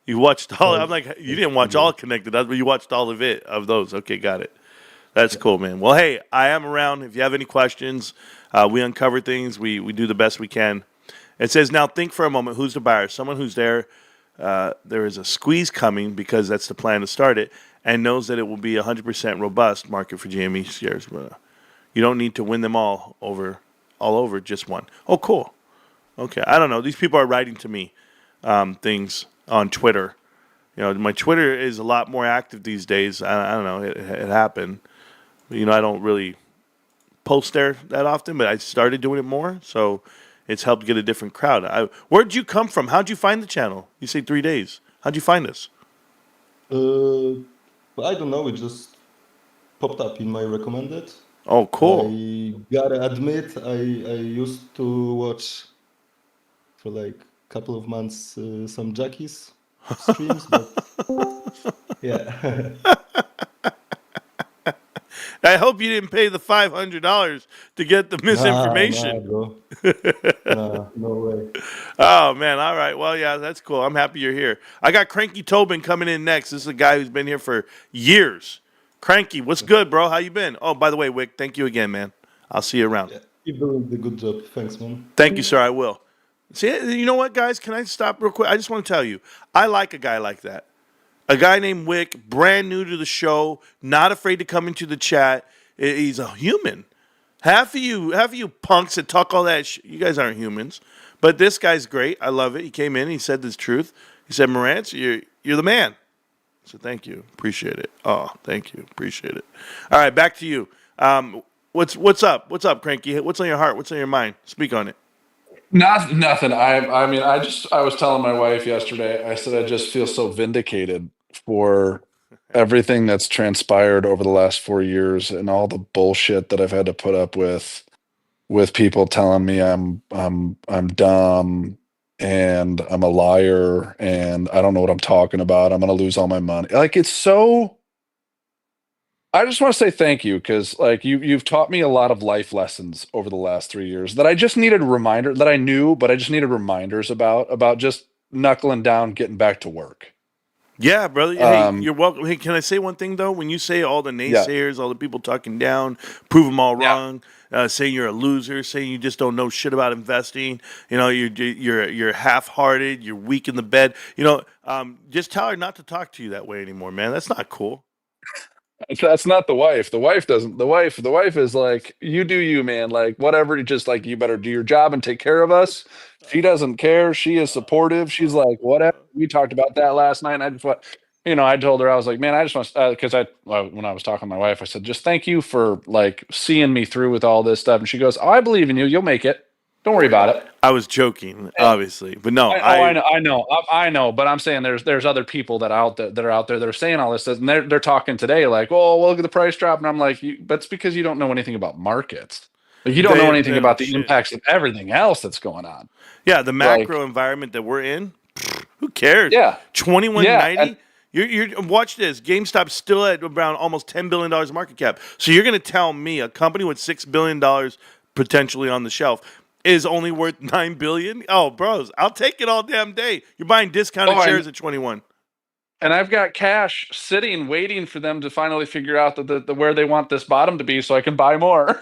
You watched all. I'm like, you didn't watch all Connected Dots, but you watched all of it, of those. Okay, got it. That's cool, man. Well, hey, I am around. If you have any questions, we uncover things. We do the best we can. It says, now think for a moment, who's the buyer? Someone who's there. There is a squeeze coming because that's the plan to start it, and knows that it will be 100% robust market for GME shares. You don't need to win them all over just one. Oh, cool. Okay, I don't know. These people are writing to me things on Twitter. You know, my Twitter is a lot more active these days. I don't know. It happened. You know, I don't really post there that often, but I started doing it more, so it's helped get a different crowd. Where'd you come from? How'd you find the channel? You say 3 days. How'd you find us? I don't know. It just popped up in my recommended. Oh, cool. I gotta admit, I used to watch for like a couple of months some Jackie's streams, but yeah. I hope you didn't pay the $500 to get the misinformation. No way. Oh, man. All right. Well, yeah, that's cool. I'm happy you're here. I got Cranky Tobin coming in next. This is a guy who's been here for years. Cranky, what's good, bro? How you been? Oh, by the way, Wick, thank you again, man. I'll see you around. Yeah, keep doing the good job. Thanks, man. Thank you, sir. I will. See, you know what, guys? Can I stop real quick? I just want to tell you, I like a guy like that. A guy named Wick, brand new to the show, not afraid to come into the chat. He's a human. Half of you punks that talk all that you guys aren't humans. But this guy's great. I love it. He came in. He said the truth. He said, Marantz, you're the man. So thank you. Appreciate it. Oh, thank you. Appreciate it. All right, back to you. What's up? What's up, Cranky? What's on your heart? What's on your mind? Speak on it. Nothing. I mean, I was telling my wife yesterday, I said I just feel so vindicated for everything that's transpired over the last 4 years and all the bullshit that I've had to put up with people telling me I'm dumb and I'm a liar and I don't know what I'm talking about. I'm going to lose all my money. Like, it's so, I just want to say thank you, because like you've taught me a lot of life lessons over the last 3 years that I just needed a reminder, that I knew, but I just needed reminders about just knuckling down, getting back to work. Yeah, brother. Hey, you're welcome. Hey, can I say one thing though? When you say all the naysayers, all the people talking down, prove them all wrong, saying you're a loser, saying you just don't know shit about investing, you know, you're half-hearted, you're weak in the bed, you know, just tell her not to talk to you that way anymore, man. That's not cool. That's not the wife. The wife doesn't. The wife is like, you do you, man. Like, whatever. Just like, you better do your job and take care of us. She doesn't care. She is supportive. She's like, whatever. We talked about that last night. And I just I told her, I was like, man, I just want, because when I was talking to my wife, I said, just thank you for like seeing me through with all this stuff. And she goes, oh, I believe in you. You'll make it. Don't worry about it. I was joking, obviously, but no, I know. But I'm saying there's other people that are out there that are saying all this, and they're talking today like, oh, well, look at the price drop, and I'm like, that's because you don't know anything about markets. Like, you don't know anything they about don't the shit. impacts of everything else that's going on. Yeah, the macro environment that we're in, who cares? Yeah. 2190. You're watch this. GameStop's still at around almost $10 billion market cap. So you're going to tell me a company with $6 billion potentially on the shelf is only worth $9 billion? Oh, bros, I'll take it all damn day. You're buying discounted shares at 21. And I've got cash sitting, waiting for them to finally figure out the where they want this bottom to be, so I can buy more.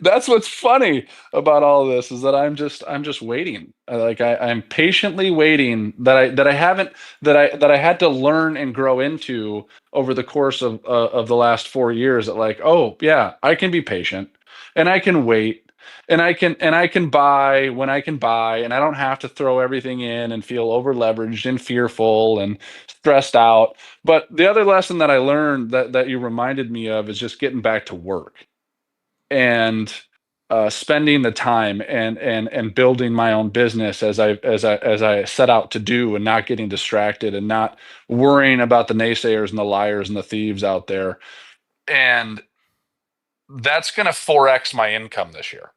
That's what's funny about all this, is that I'm just waiting. I'm patiently waiting that I had to learn and grow into over the course of the last 4 years. That, like, oh yeah, I can be patient, and I can wait, and I can buy when I can buy, and I don't have to throw everything in and feel over leveraged and fearful and stressed out. But the other lesson that I learned that you reminded me of is just getting back to work and spending the time and building my own business as I set out to do, and not getting distracted and not worrying about the naysayers and the liars and the thieves out there. And that's going to 4x my income this year.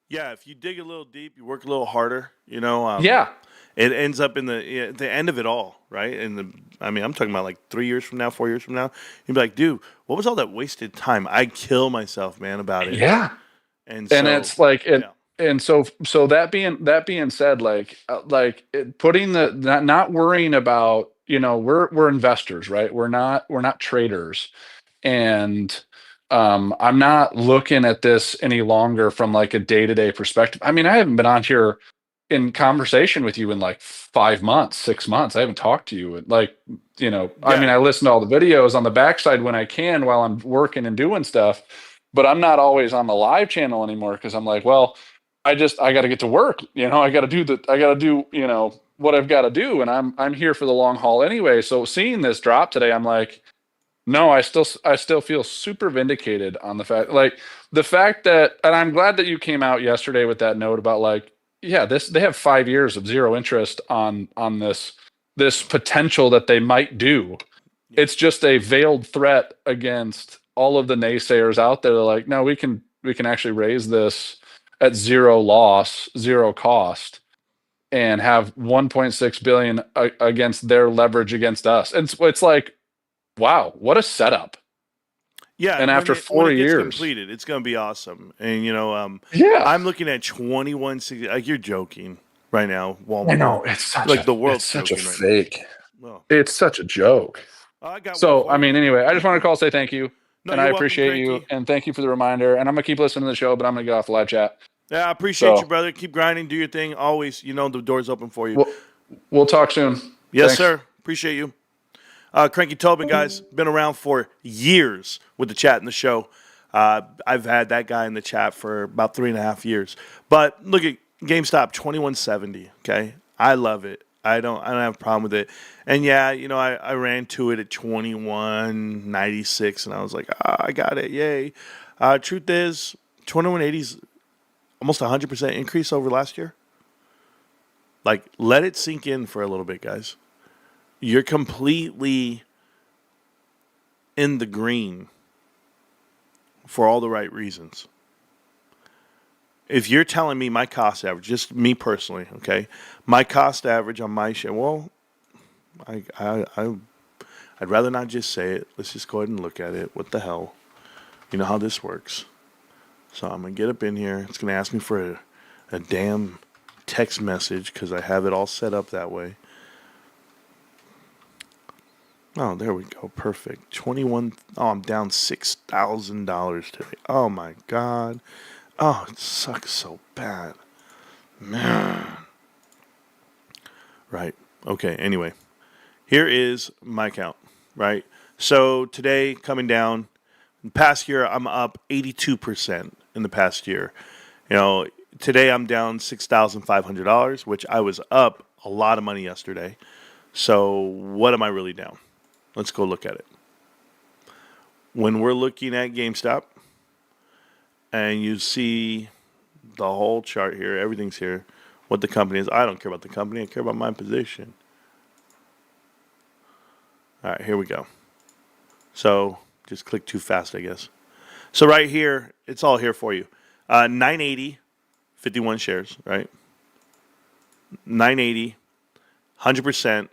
Yeah, if you dig a little deep, you work a little harder, Yeah. it ends up in the end of it all, right? I'm talking about like 3 years from now, 4 years from now. You'd be like, dude, what was all that wasted time? I kill myself, man, about it. Yeah. And It's like it. Yeah. And so that being said, putting not worrying about, we're investors, right? We're not traders. And I'm not looking at this any longer from like a day-to-day perspective. I mean, I haven't been on here in conversation with you in like 5 months, 6 months. I haven't talked to you. I mean, I listen to all the videos on the backside when I can while I'm working and doing stuff, but I'm not always on the live channel anymore, because I'm like, well, I got to get to work. I got to do, what I've got to do. And I'm here for the long haul anyway. So seeing this drop today, I'm like, no, I still feel super vindicated on the fact that, and I'm glad that you came out yesterday with that note about like, yeah, they have 5 years of zero interest on this potential that they might do. It's just a veiled threat against all of the naysayers out there. They're like, no, we can actually raise this at zero loss, zero cost, and have 1.6 billion against their leverage against us. And it's like, wow, what a setup. Yeah, and after 4 years completed, it's going to be awesome. And yeah, I'm looking at 2160. Like, you're joking right now, Walmart. I know, it's such like the world's such a right fake. Well, it's such a joke. I mean, anyway, I just want to call, say thank you, and I appreciate you, and thank you for the reminder. And I'm gonna keep listening to the show, but I'm gonna get off the live chat. Yeah, I appreciate you, brother. Keep grinding, do your thing. Always, the door's open for you. We'll talk soon. Yes, Thanks. sir. Appreciate you. Cranky Tobin, guys, been around for years with the chat and the show. I've had that guy in the chat for about 3.5 years. But look at GameStop, 2170. Okay, I love it. I don't have a problem with it. And yeah, I ran to it at 2196, and I was like, I got it, yay. Truth is, 2180 is almost 100% increase over last year. Like, let it sink in for a little bit, guys. You're completely in the green for all the right reasons. If you're telling me my cost average, just me personally, okay, my cost average on my share, well, I'd rather not just say it. Let's just go ahead and look at it. What the hell? You know how this works. So I'm going to get up in here. It's going to ask me for a damn text message because I have it all set up that way. Oh, there we go. Perfect. 21. Oh, I'm down $6,000 today. Oh, my God. Oh, it sucks so bad. Man. Right. Okay. Anyway, here is my count. Right. So today, coming down, in the past year, I'm up 82% in the past year. Today I'm down $6,500, which I was up a lot of money yesterday. So what am I really down? Let's go look at it. When we're looking at GameStop, and you see the whole chart here. Everything's here. What the company is. I don't care about the company. I care about my position. All right, here we go. So just click too fast, I guess. So right here, it's all here for you. 980, 51 shares, right? 980, 100%,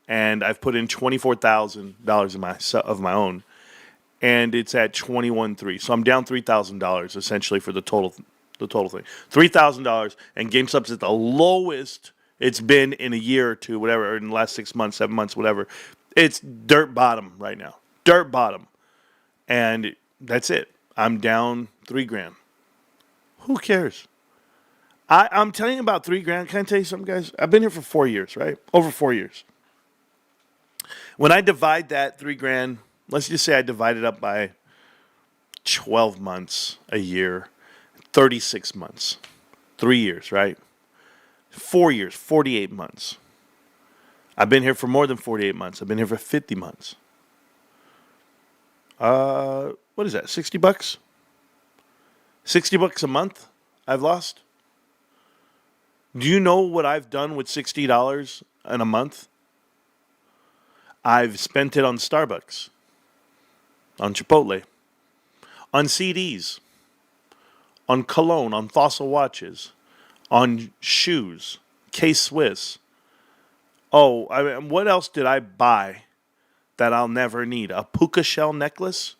and I've put in $24,000 of my own, and it's at 21.3. So I'm down $3,000 essentially for the total thing. $3,000, and GameStop's at the lowest it's been in a year or two, whatever, or in the last 6 months, 7 months, whatever. It's dirt bottom right now. Dirt bottom. And that's it. I'm down $3,000. Who cares? I'm telling you about $3,000. Can I tell you something, guys? I've been here for 4 years, right? Over 4 years. When I divide that $3,000, let's just say I divide it up by 12 months, a year, 36 months, 3 years, right? 4 years, 48 months. I've been here for more than 48 months. I've been here for 50 months. What is that? $60? $60 a month I've lost? Do you know what I've done with $60 in a month? I've spent it on Starbucks, on Chipotle, on CDs, on cologne, on Fossil watches, on shoes, K-Swiss. Oh, I mean, what else did I buy that I'll never need? A puka shell necklace?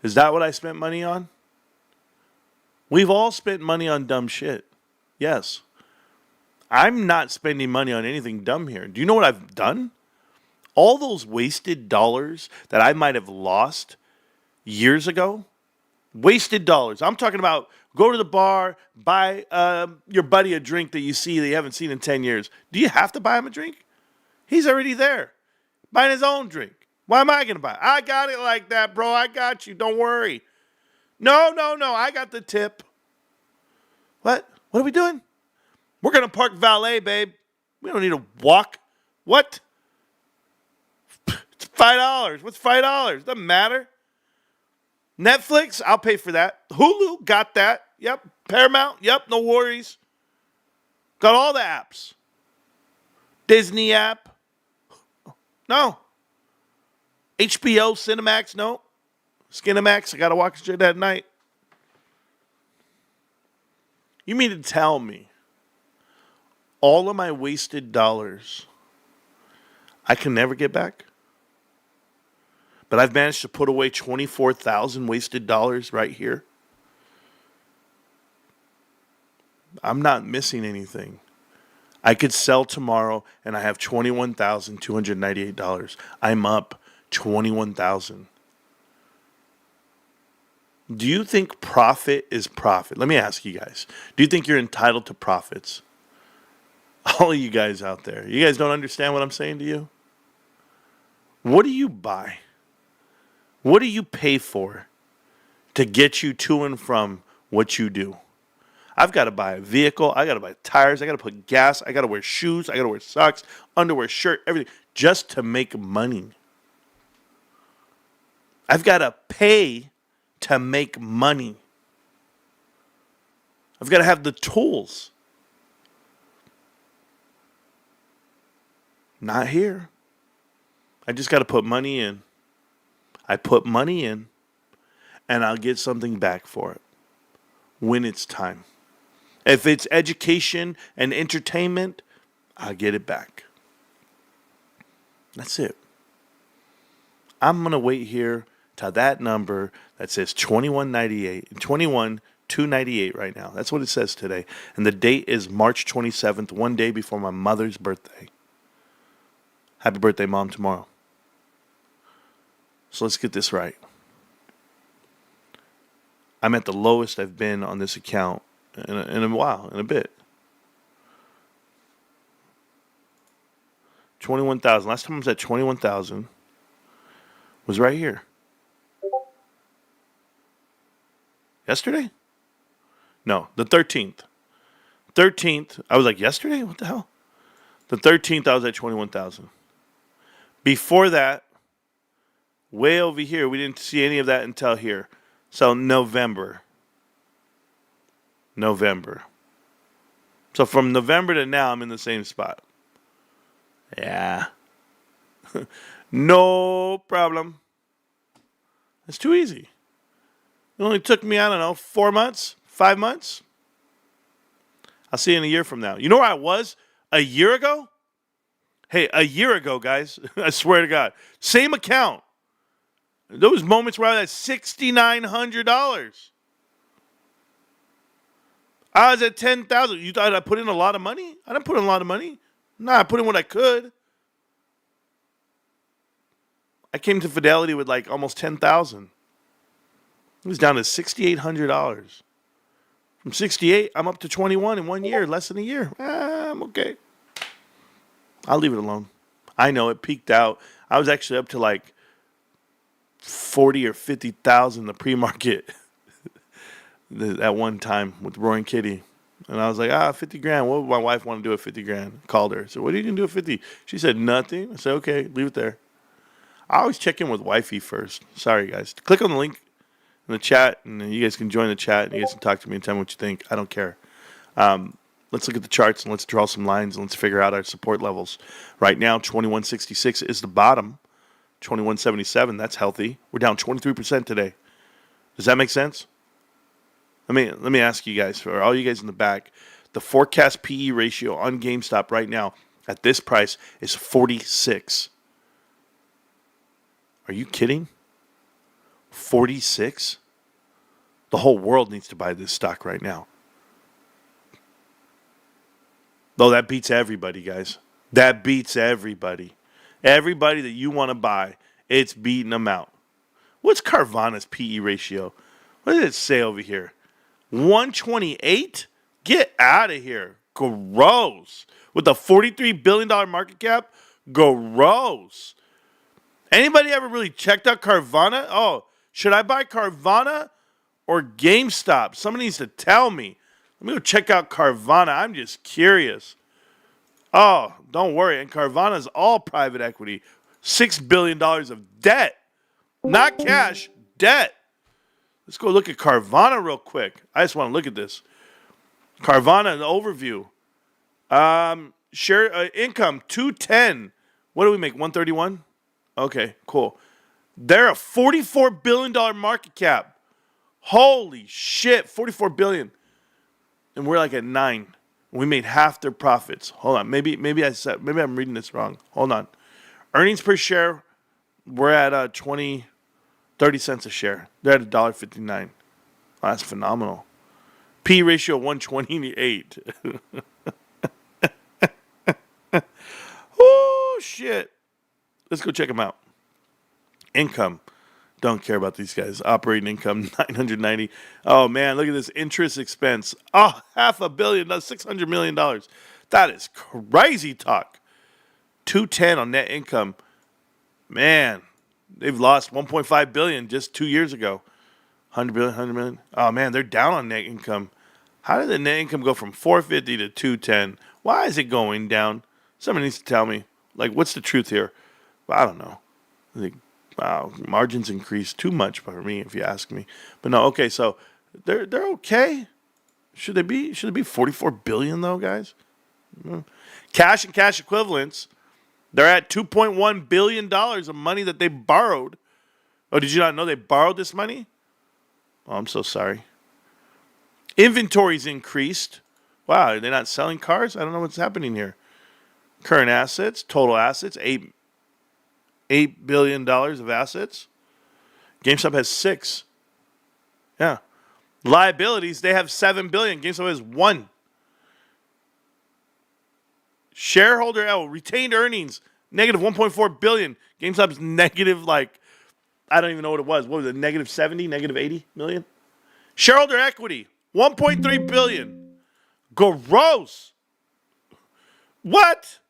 Is that what I spent money on? We've all spent money on dumb shit. Yes. I'm not spending money on anything dumb here. Do you know what I've done? All those wasted dollars that I might have lost years ago, wasted dollars. I'm talking about go to the bar, buy your buddy a drink that you see that you haven't seen in 10 years. Do you have to buy him a drink? He's already there, buying his own drink. Why am I going to buy it? I got it like that, bro. I got you. Don't worry. No. I got the tip. What? What are we doing? We're going to park valet, babe. We don't need to walk. What? It's $5. What's $5? Doesn't matter. Netflix, I'll pay for that. Hulu, got that. Yep. Paramount, yep, no worries. Got all the apps. Disney app. No. HBO, Cinemax, no. Skinemax, I got to watch it at night. You mean to tell me all of my wasted dollars I can never get back? But I've managed to put away 24,000 wasted dollars right here. I'm not missing anything. I could sell tomorrow and I have $21,298. I'm up 21,000. Do you think profit is profit? Let me ask you guys. Do you think you're entitled to profits? All of you guys out there. You guys don't understand what I'm saying to you? What do you buy? What do you pay for to get you to and from what you do? I've got to buy a vehicle. I got to buy tires. I got to put gas. I got to wear shoes. I got to wear socks, underwear, shirt, everything just to make money. I've got to pay to make money. I've got to have the tools. Not here. I just got to put money in. I put money in, and I'll get something back for it when it's time. If it's education and entertainment, I'll get it back. That's it. I'm going to wait here till that number that says 2198, 21,298 right now. That's what it says today. And the date is March 27th, one day before my mother's birthday. Happy birthday, Mom, tomorrow. So let's get this right. I'm at the lowest I've been on this account in a while, in a bit. 21,000. Last time I was at 21,000 was right here. Yesterday? No, the 13th. 13th, I was like, yesterday? What the hell? The 13th, I was at 21,000. Before that, way over here, we didn't see any of that until here. So November. November. So from November to now, I'm in the same spot. Yeah. No problem. It's too easy. It only took me, 4 months, 5 months. I'll see you in a year from now. You know where I was a year ago? Hey, a year ago, guys. I swear to God. Same account. Those moments where I was at $6,900. I was at $10,000. You thought I put in a lot of money? I didn't put in a lot of money. Nah, I put in what I could. I came to Fidelity with like almost $10,000. It was down to $6,800. From 68, I'm up to 21 in 1 year, less than a year. I'm okay. I'll leave it alone. I know it peaked out. I was actually up to like 40 or 50,000 the pre-market at one time with Roaring Kitty. And I was like, 50 grand. What would my wife want to do at 50 grand? Called her. So what are you going to do at 50? She said, nothing. I said, okay, leave it there. I always check in with wifey first. Sorry, guys. Click on the link in the chat, and then you guys can join the chat, and you guys can talk to me and tell me what you think. I don't care. Let's look at the charts, and let's draw some lines, and let's figure out our support levels. Right now, 2166 is the bottom. 2177, that's healthy. We're down 23% today. Does that make sense? Let me ask you guys, for all you guys in the back, the forecast PE ratio on GameStop right now at this price is 46. Are you kidding? 46? The whole world needs to buy this stock right now. Though that beats everybody, guys. That beats everybody. Everybody that you want to buy, it's beating them out. What's Carvana's PE ratio? What did it say over here? 128? Get out of here. Gross. With a $43 billion market cap? Gross. Anybody ever really checked out Carvana? Oh, should I buy Carvana or GameStop? Somebody needs to tell me. Let me go check out Carvana. I'm just curious. Oh, don't worry. And Carvana's all private equity. $6 billion of debt. Not cash, debt. Let's go look at Carvana real quick. I just want to look at this. Carvana, the overview. Share income, 210. What do we make, 131? Okay, cool. They're a $44 billion market cap. Holy shit, $44 billion. And we're like at 9. We made half their profits. Hold on, maybe I'm reading this wrong. Hold on. Earnings per share, we're at 30 cents a share. They're at $1.59. Oh, that's phenomenal. P ratio 128. Oh shit. Let's go check them out. Income. Don't care about these guys. Operating income, 990. Oh, man, look at this interest expense. Oh, $500 million, $600 million. That is crazy talk. 210 on net income. Man, they've lost $1.5 billion just 2 years ago. 100 billion, 100 million. Oh, man, they're down on net income. How did the net income go from 450 to 210? Why is it going down? Somebody needs to tell me. Like, what's the truth here? Well, I don't know. I think, wow, margins increased too much for me, if you ask me. But no, okay, so they're okay. Should they be 44 billion though, guys? Cash and cash equivalents, they're at $2.1 billion of money that they borrowed. Oh, did you not know they borrowed this money? Oh, I'm so sorry. Inventories increased. Wow, are they not selling cars? I don't know what's happening here. Current assets, total assets, $8 billion of assets. GameStop has 6. Yeah. Liabilities, they have $7 billion. GameStop has 1. Shareholder retained earnings, negative $1.4 billion. GameStop's negative, I don't even know what it was. What was it? Negative 70, negative 80 million? Shareholder equity, $1.3 billion. Gross. What?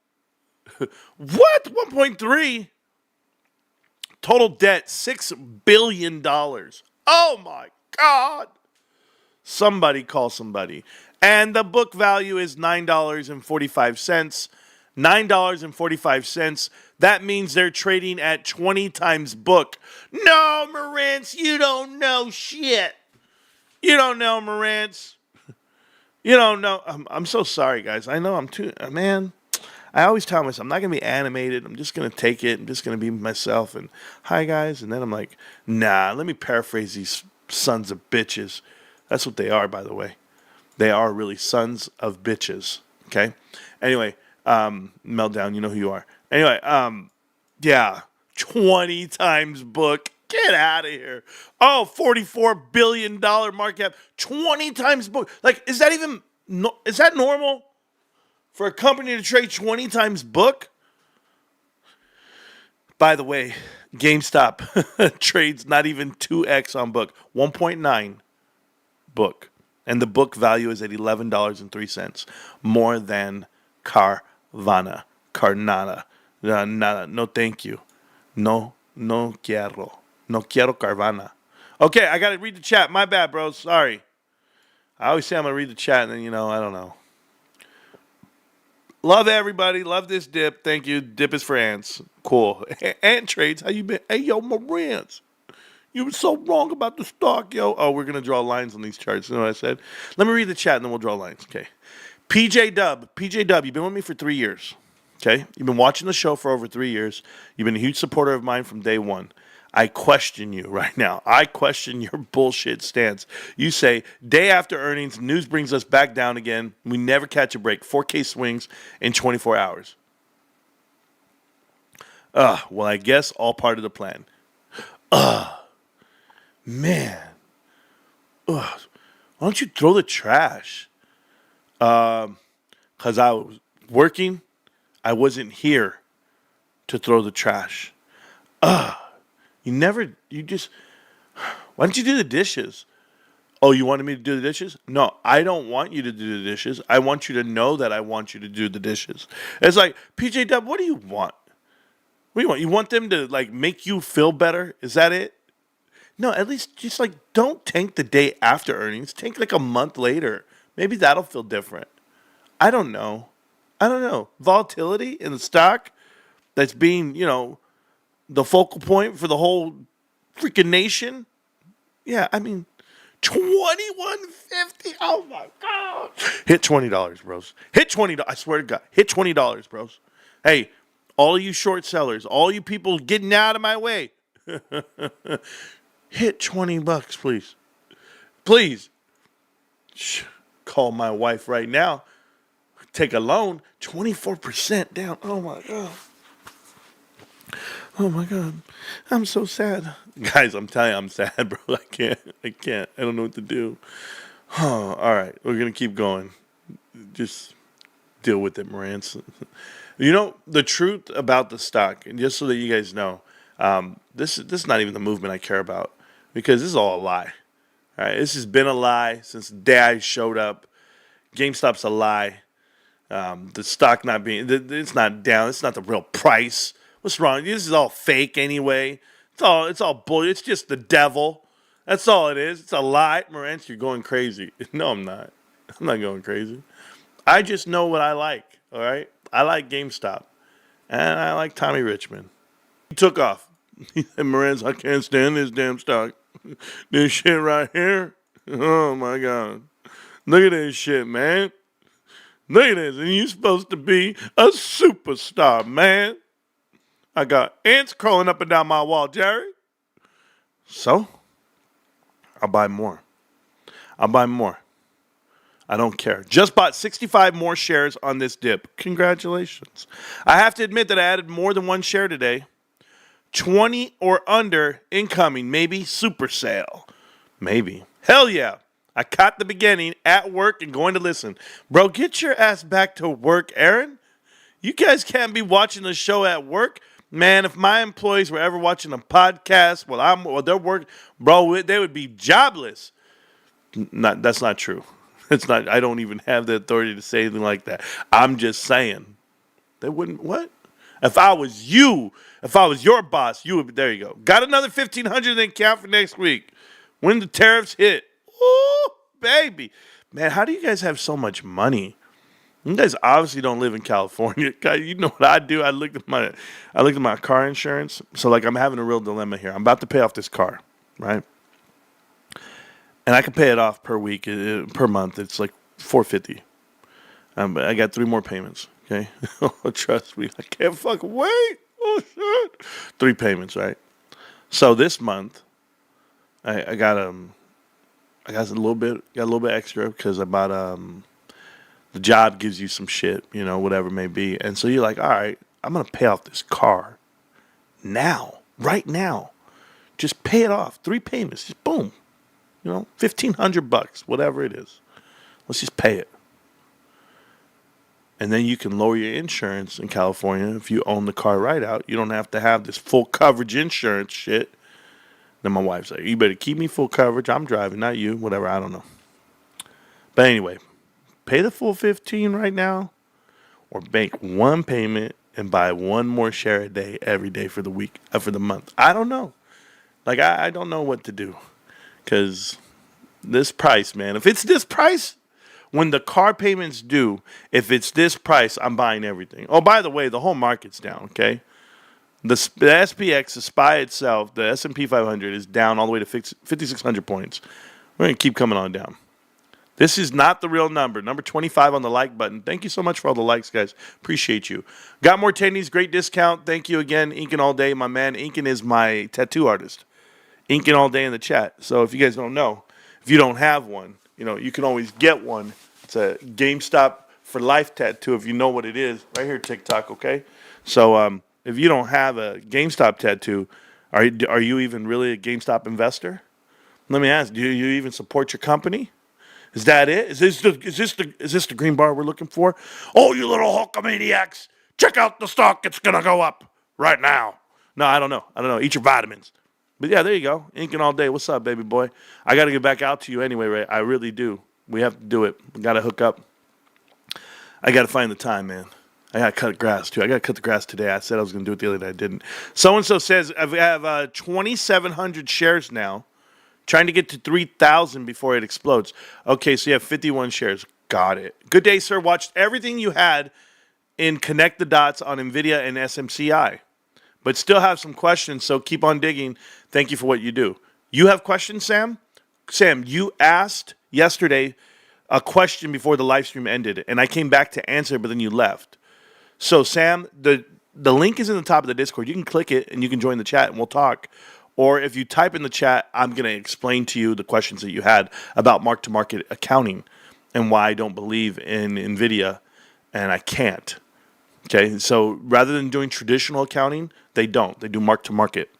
What? 1.3? Total debt, $6 billion. Oh my God. Somebody call somebody. And the book value is $9.45. $9.45. That means they're trading at 20 times book. No, Marantz, you don't know shit. You don't know, Marantz. No, I'm so sorry, guys. I know I'm too, man. I always tell myself I'm not gonna be animated. I'm just gonna take it. I'm just gonna be myself. And hi, guys. And then I'm like, nah. Let me paraphrase these sons of bitches. That's what they are, by the way. They are really sons of bitches. Okay. Anyway, Meltdown. You know who you are. Anyway, yeah, 20 times book. Get out of here. Oh, $44 billion market cap. 20 times book. Like, is that even, is that normal? For a company to trade 20 times book? By the way, GameStop trades not even 2x on book, 1.9 book. And the book value is at $11.03, more than Carnada. Nada. No, thank you. No quiero. No quiero Carvana. Okay, I got to read the chat. My bad, bro. Sorry. I always say I'm going to read the chat, and then, I don't know. Love everybody. Love this dip. Thank you. Dip is for ants. Cool. Ant trades. How you been? Hey, yo, Marantz. You were so wrong about the stock, yo. Oh, we're going to draw lines on these charts. You know what I said? Let me read the chat, and then we'll draw lines. Okay. PJ Dub, you've been with me for 3 years. Okay? You've been watching the show for over 3 years. You've been a huge supporter of mine from day one. I question you right now. I question your bullshit stance. You say, day after earnings, news brings us back down again. We never catch a break. 4K swings in 24 hours. Well, I guess all part of the plan. Man. Why don't you throw the trash? Because I was working. I wasn't here to throw the trash. Why don't you do the dishes? Oh, you wanted me to do the dishes? No, I don't want you to do the dishes. I want you to know that I want you to do the dishes. It's like, PJ Dub, what do you want? What do you want? You want them to, make you feel better? Is that it? No, at least just, don't tank the day after earnings. Tank, a month later. Maybe that'll feel different. I don't know. Volatility in the stock that's being, the focal point for the whole freaking nation. Yeah, I mean, $21.50. Oh my God! Hit $20, bros. Hit $20. I swear to God, hit $20, bros. Hey, all you short sellers, all you people getting out of my way, hit $20, please. Please. Call my wife right now. Take a loan. 24% down. Oh my God. Oh my God. I'm so sad. Guys, I'm telling you, I'm sad, bro. I can't. I don't know what to do. Oh, all right. We're going to keep going. Just deal with it, Marantz. The truth about the stock, and just so that you guys know, this is not even the movement I care about, because this is all a lie. All right. This has been a lie since the day I showed up. GameStop's a lie. The stock not being, it's not down. It's not the real price. What's wrong? This is all fake anyway. It's all bullshit. It's just the devil. That's all it is. It's a lie. Marantz, you're going crazy. No, I'm not. I'm not going crazy. I just know what I like. All right. I like GameStop, and I like Tommy Richmond. He took off. He said, Marantz, I can't stand this damn stock. This shit right here. Oh my God. Look at this shit, man. Look at this. And you're supposed to be a superstar, man. I got ants crawling up and down my wall, Jerry. So, I'll buy more. I don't care. Just bought 65 more shares on this dip. Congratulations. I have to admit that I added more than one share today. 20 or under incoming. Maybe super sale. Maybe. Hell yeah. I caught the beginning at work and going to listen. Bro, get your ass back to work, Aaron. You guys can't be watching the show at work. Man, if my employees were ever watching a podcast while they're working, bro, they would be jobless. That's not true. It's not. I don't even have the authority to say anything like that. I'm just saying. They wouldn't. What? If I was you, if I was your boss, you would be. There you go. Got another 1,500 in count for next week. When the tariffs hit. Ooh, baby. Man, how do you guys have so much money? You guys obviously don't live in California. You know what I do? I looked at my car insurance. So I'm having a real dilemma here. I'm about to pay off this car, right? And I can pay it off per week, per month. It's like $450. But I got 3 more payments. Okay, trust me, I can't fucking wait. Oh shit, 3 payments, right? So this month, I got a little bit extra because I bought the job gives you some shit, whatever it may be, and so you're like, all right, I'm gonna pay off this car now, right now, just pay it off, 3 payments, just boom, $1,500, whatever it is, let's just pay it. And then you can lower your insurance in California if you own the car right out. You don't have to have this full coverage insurance shit. Then my wife's like, you better keep me full coverage. I'm driving, not you. Whatever, I don't know. But anyway, pay the full 15 right now or make 1 payment and buy 1 more share a day every day for the week, for the month. I don't know. Like, I don't know what to do. Because this price, man, if it's this price, when the car payments due, if it's this price, I'm buying everything. Oh, by the way, the whole market's down, okay? The SPX, the SPY itself, the S&P 500 is down all the way to 5,600 points. We're going to keep coming on down. This is not the real number. Number 25 on the like button. Thank you so much for all the likes, guys. Appreciate you. Got more attendees, great discount. Thank you again, Inkin All Day. My man, Inkin is my tattoo artist. Inkin All Day in the chat. So if you guys don't know, if you don't have one, you can always get one. It's a GameStop for life tattoo if you know what it is. Right here, TikTok, okay? So if you don't have a GameStop tattoo, are you even really a GameStop investor? Let me ask, do you even support your company? Is that it? Is this the green bar we're looking for? Oh, you little Hulkamaniacs. Check out the stock. It's going to go up right now. No, I don't know. Eat your vitamins. But yeah, there you go. Inking all day. What's up, baby boy? I got to get back out to you anyway, Ray. I really do. We have to do it. We got to hook up. I got to find the time, man. I got to cut grass, too. I got to cut the grass today. I said I was going to do it the other day. I didn't. So-and-so says, I have 2,700 shares now. Trying to get to 3,000 before it explodes. Okay, so you have 51 shares. Got it. Good day, sir. Watched everything you had in Connect the Dots on NVIDIA and SMCI. But still have some questions, so keep on digging. Thank you for what you do. You have questions, Sam? Sam, you asked yesterday a question before the live stream ended, and I came back to answer, but then you left. So, Sam, the link is in the top of the Discord. You can click it, and you can join the chat, and we'll talk. Or if you type in the chat, I'm going to explain to you the questions that you had about mark-to-market accounting and why I don't believe in NVIDIA, and I can't. Okay, so rather than doing traditional accounting, they don't. They do mark-to-market.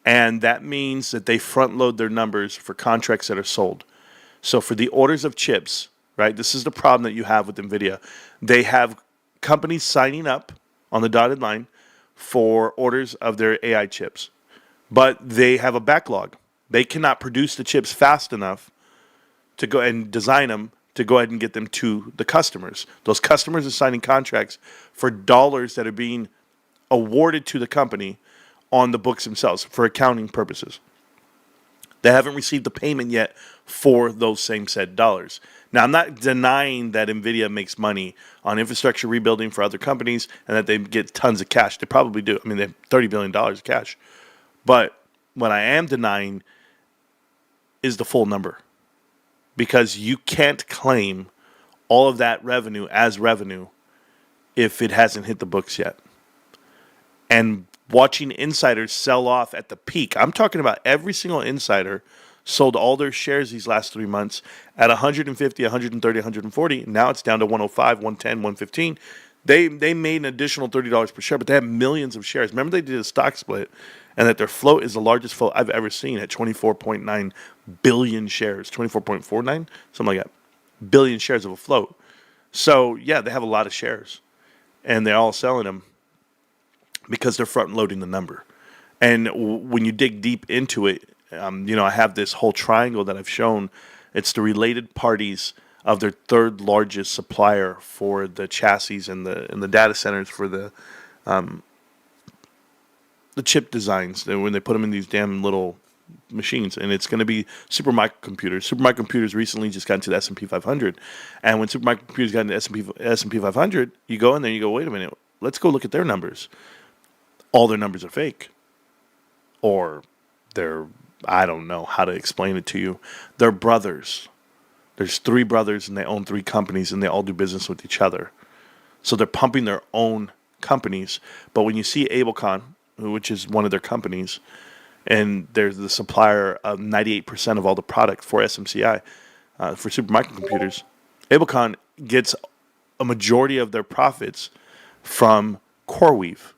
And that means that they front-load their numbers for contracts that are sold. So for the orders of chips, right, this is the problem that you have with NVIDIA. They have companies signing up on the dotted line for orders of their AI chips. But they have a backlog. They cannot produce the chips fast enough to go and design them to go ahead and get them to the customers. Those customers are signing contracts for dollars that are being awarded to the company on the books themselves for accounting purposes. They haven't received the payment yet for those same said dollars. Now, I'm not denying that NVIDIA makes money on infrastructure rebuilding for other companies and that they get tons of cash. They probably do. I mean, they have $30 billion of cash. But what I am denying is the full number. Because you can't claim all of that revenue as revenue if it hasn't hit the books yet. And watching insiders sell off at the peak, I'm talking about every single insider sold all their shares these last 3 months at 150, 130, 140. Now it's down to 105, 110, 115. They made an additional $30 per share, but they have millions of shares. Remember they did a stock split and that their float is the largest float I've ever seen at 24.9 billion shares, 24.49, something like that, billion shares of a float. So, yeah, they have a lot of shares, and they're all selling them because they're front-loading the number. And when you dig deep into it, I have this whole triangle that I've shown. It's the related parties of their third largest supplier for the chassis and the data centers for the chip designs when they put them in these damn little machines, and it's going to be supermicrocomputers. Supermicrocomputers recently just got into the S&P 500, and when supermicrocomputers got into S&P 500, you go in there and you go, wait a minute, let's go look at their numbers. All their numbers are fake, or I don't know how to explain it to you. They're brothers. There's three brothers and they own three companies and they all do business with each other. So they're pumping their own companies. But when you see Abelcon, which is one of their companies, and they're the supplier of 98% of all the product for SMCI, for supermicrocomputers, Abelcon gets a majority of their profits from CoreWeave.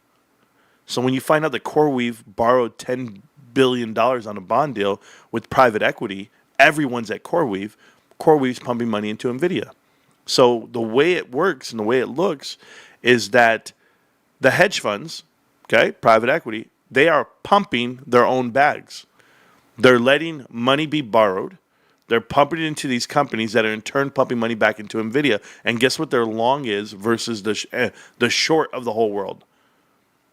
So when you find out that CoreWeave borrowed $10 billion on a bond deal with private equity, everyone's at CoreWeave. CoreWeave's pumping money into NVIDIA. So the way it works and the way it looks is that the hedge funds, okay, private equity, they are pumping their own bags. They're letting money be borrowed. They're pumping it into these companies that are in turn pumping money back into NVIDIA. And guess what their long is versus the short of the whole world?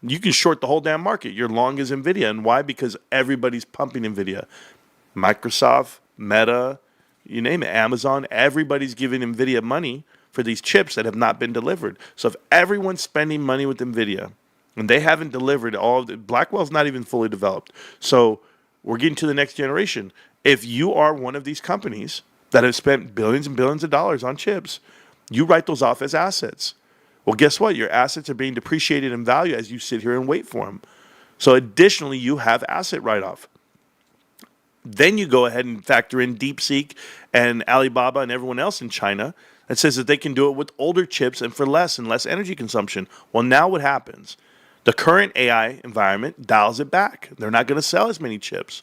You can short the whole damn market. Your long is NVIDIA. And why? Because everybody's pumping NVIDIA. Microsoft, Meta, you name it, Amazon, everybody's giving NVIDIA money for these chips that have not been delivered. So if everyone's spending money with NVIDIA and they haven't delivered all of it, Blackwell's not even fully developed. So we're getting to the next generation. If you are one of these companies that have spent billions and billions of dollars on chips, you write those off as assets. Well, guess what? Your assets are being depreciated in value as you sit here and wait for them. So additionally, you have asset write-off. Then you go ahead and factor in DeepSeek and Alibaba and everyone else in China that says that they can do it with older chips and for less and less energy consumption. Well, now what happens? The current AI environment dials it back. They're not going to sell as many chips.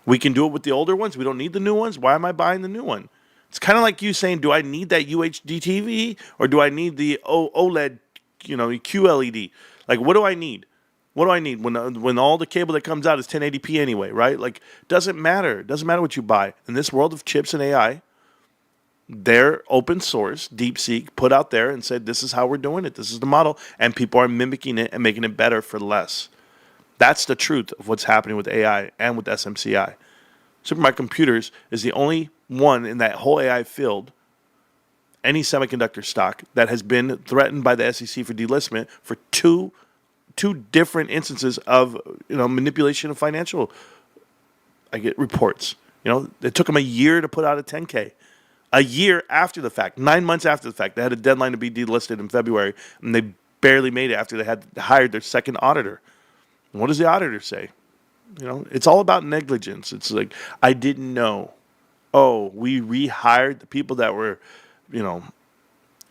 We can do it with the older ones. We don't need the new ones. Why am I buying the new one? It's kind of like you saying, do I need that UHD TV or do I need the OLED, QLED? Like, what do I need? What do I need when all the cable that comes out is 1080p anyway, right? Like, doesn't matter. It doesn't matter what you buy. In this world of chips and AI, they're open source, DeepSeek, put out there and said, this is how we're doing it. This is the model. And people are mimicking it and making it better for less. That's the truth of what's happening with AI and with SMCI. Supermicrocomputers is the only one in that whole AI field, any semiconductor stock, that has been threatened by the SEC for delistment for two different instances of manipulation of financial reports. It took them a year to put out a 10K. A year after the fact, 9 months after the fact, they had a deadline to be delisted in February, and they barely made it after they had hired their second auditor. And what does the auditor say? It's all about negligence. It's like, I didn't know. Oh, we rehired the people that were,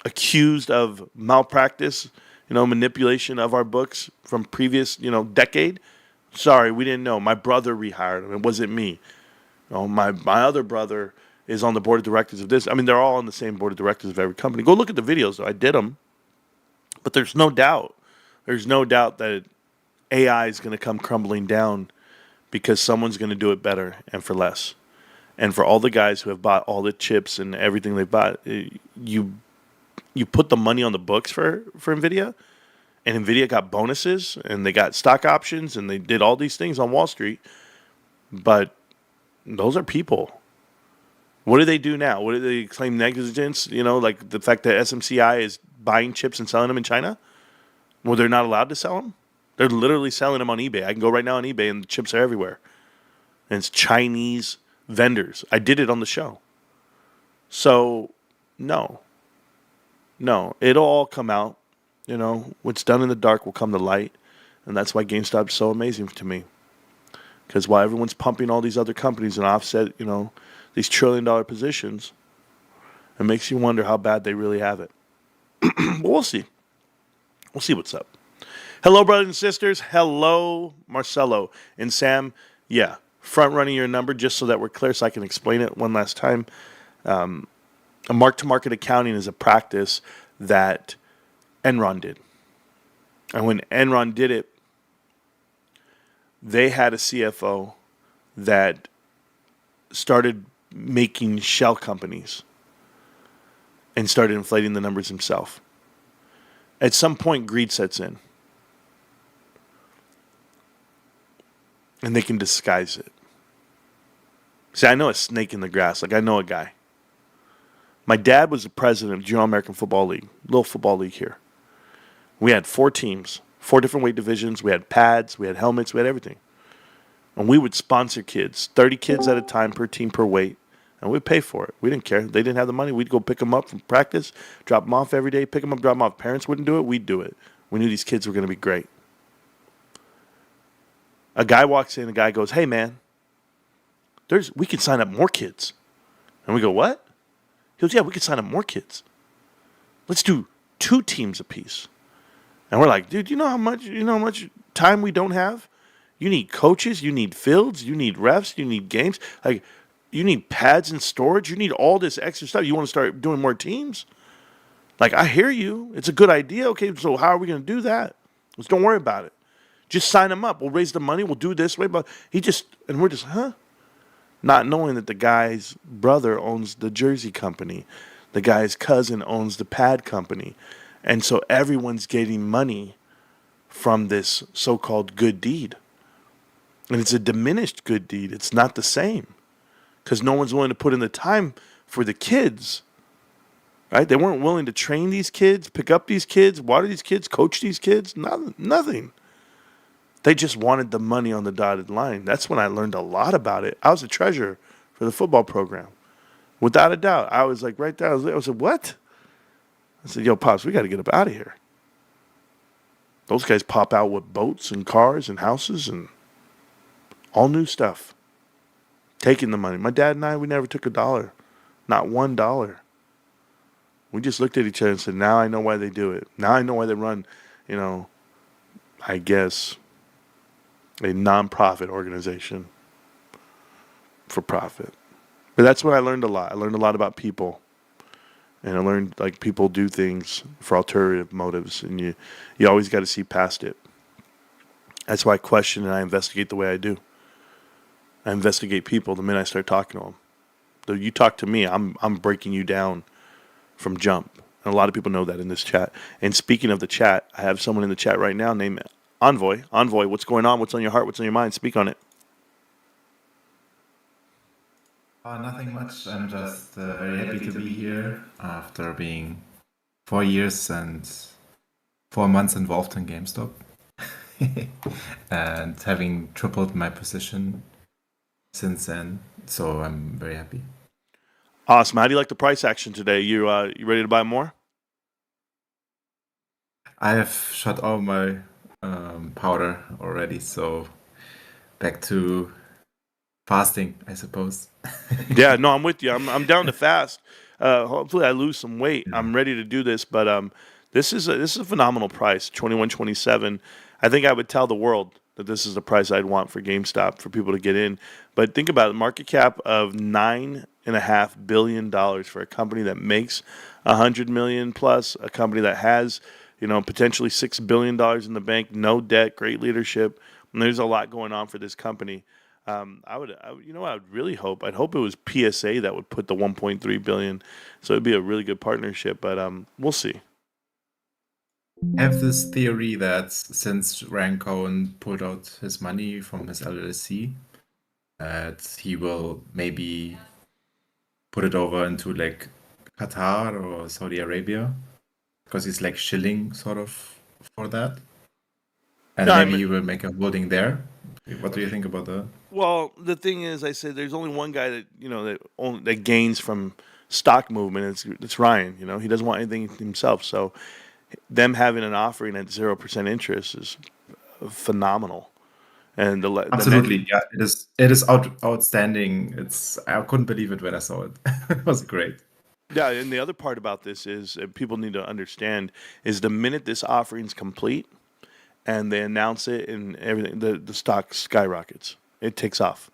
accused of malpractice, manipulation of our books from previous, decade. Sorry, we didn't know. My brother rehired them. It wasn't me. My other brother is on the board of directors of this. I mean, they're all on the same board of directors of every company. Go look at the videos, though. I did them. But there's no doubt. There's no doubt that AI is going to come crumbling down because someone's going to do it better and for less. And for all the guys who have bought all the chips and everything they've bought, you put the money on the books for NVIDIA, and NVIDIA got bonuses, and they got stock options, and they did all these things on Wall Street. But those are people. What do they do now? What do they claim negligence? Like the fact that SMCI is buying chips and selling them in China? Well, they're not allowed to sell them? They're literally selling them on eBay. I can go right now on eBay, and the chips are everywhere. And it's Chinese vendors. I did it on the show. So, no. It'll all come out. What's done in the dark will come to light. And that's why GameStop is so amazing to me. Because while everyone's pumping all these other companies and offset, these trillion-dollar positions, it makes you wonder how bad they really have it. But we'll see. We'll see what's up. Hello, brothers and sisters. Hello, Marcelo. And Sam, yeah, front-running your number just so that we're clear so I can explain it one last time. A mark-to-market accounting is a practice that Enron did. And when Enron did it, they had a CFO that started making shell companies and started inflating the numbers himself. At some point, greed sets in. And they can disguise it. See, I know a snake in the grass. Like, I know a guy. My dad was the president of Junior American Football League, little football league here. We had 4 teams, 4 different weight divisions. We had pads, we had helmets, we had everything. And we would sponsor kids, 30 kids at a time per team per weight. and we'd pay for it. We didn't care. They didn't have the money. We'd go pick them up from practice, drop them off every day, pick them up, drop them off. Parents wouldn't do it. We'd do it. We knew these kids were going to be great. A guy walks in, a guy goes, "Hey, man, we can sign up more kids." And we go, "What?" He goes, "Yeah, we can sign up more kids. Let's do 2 teams apiece." And we're like, "Dude, you know how much time we don't have? You need coaches, you need fields, you need refs, you need games. Like, you need pads and storage. You need all this extra stuff. You want to start doing more teams?" Like, I hear you. It's a good idea. Okay, so how are we going to do that? Let's don't worry about it. Just sign them up. We'll raise the money. We'll do it this way. But we're just, not knowing that the guy's brother owns the jersey company. The guy's cousin owns the pad company. And so everyone's getting money from this so-called good deed. And it's a diminished good deed. It's not the same. Because no one's willing to put in the time for the kids. Right? They weren't willing to train these kids, pick up these kids, water these kids, coach these kids. Nothing. They just wanted the money on the dotted line. That's when I learned a lot about it. I was a treasurer for the football program. Without a doubt. I was like right there. I said, "What?" I said, "Yo, Pops, we got to get up out of here." Those guys pop out with boats and cars and houses and all new stuff. Taking the money. My dad and I, we never took $1. Not $1. We just looked at each other and said, now I know why they do it. Now I know why they run, I guess, a non-profit organization for profit. But that's when I learned a lot. I learned a lot about people. And I learned, like, people do things for alternative motives. And you always got to see past it. That's why I question and I investigate the way I do. I investigate people the minute I start talking to them. Though you talk to me, I'm breaking you down from jump. And a lot of people know that in this chat. And speaking of the chat, I have someone in the chat right now named Envoy. Envoy, what's going on? What's on your heart? What's on your mind? Speak on it. Nothing much. I'm just very happy to be here after being 4 years and 4 months involved in GameStop and having tripled my position since then. So I'm very happy. Awesome. How do you like the price action today? You ready to buy more? I have shot all my powder already, so back to fasting, I suppose. Yeah, no, I'm with you. I'm down to fast. Hopefully, I lose some weight. I'm ready to do this, but this is a phenomenal price, $21.27. I think I would tell the world that this is the price I'd want for GameStop for people to get in. But think about it, market cap of $9.5 billion for a company that makes $100 million plus, a company that has potentially $6 billion in the bank, no debt, great leadership. And there's a lot going on for this company. I would really hope. I'd hope it was PSA that would put the 1.3 billion. So it'd be a really good partnership, but we'll see. I have this theory that since Rand Cohen pulled out his money from his LLC, that he will maybe put it over into like Qatar or Saudi Arabia, because he's like shilling sort of for that. And maybe he will make a holding there. What do you think about that? Well, the thing is, I said there's only one guy that that gains from stock movement. It's Ryan. He doesn't want anything himself. So them having an offering at 0% interest is phenomenal. And absolutely, yeah, it is outstanding. I couldn't believe it when I saw it. It was great. Yeah, and the other part about this is people need to understand is the minute this offering's complete and they announce it and everything, the stock skyrockets. It takes off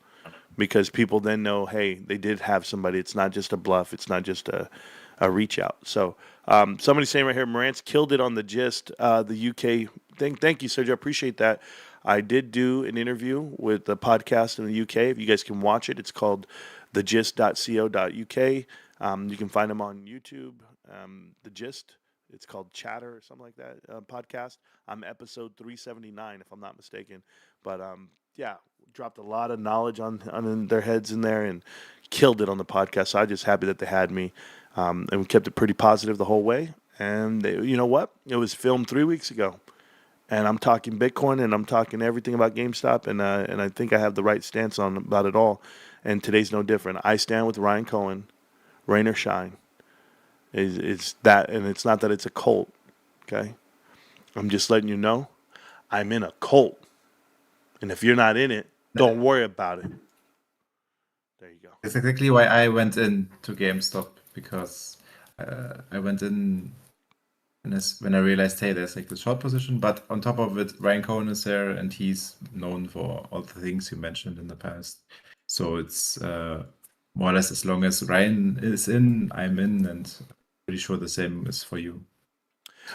because people then know, hey, they did have somebody. It's not just a bluff. It's not just a reach out. So somebody's saying right here, Marantz killed it on the gist. The UK thing. Thank you, Sergio. I appreciate that. I did do an interview with the podcast in the UK. If you guys can watch it, it's called thegist.co.uk. You can find them on YouTube. The Gist. It's called Chatter or something like that podcast. I'm episode 379, if I'm not mistaken. But dropped a lot of knowledge on their heads in there and killed it on the podcast. So I'm just happy that they had me. And we kept it pretty positive the whole way. And you know what? It was filmed 3 weeks ago. And I'm talking Bitcoin and I'm talking everything about GameStop. And I think I have the right stance on about it all. And today's no different. I stand with Ryan Cohen, rain or shine. It's that, and it's not that it's a cult, okay? I'm just letting you know I'm in a cult. And if you're not in it, don't worry about it. There you go. That's exactly why I went in to GameStop, because I went in when I realized, hey, there's like the short position, but on top of it, Ryan Cohen is there, and he's known for all the things you mentioned in the past. So it's more or less, as long as Ryan is in, I'm in, and I'm pretty sure the same is for you.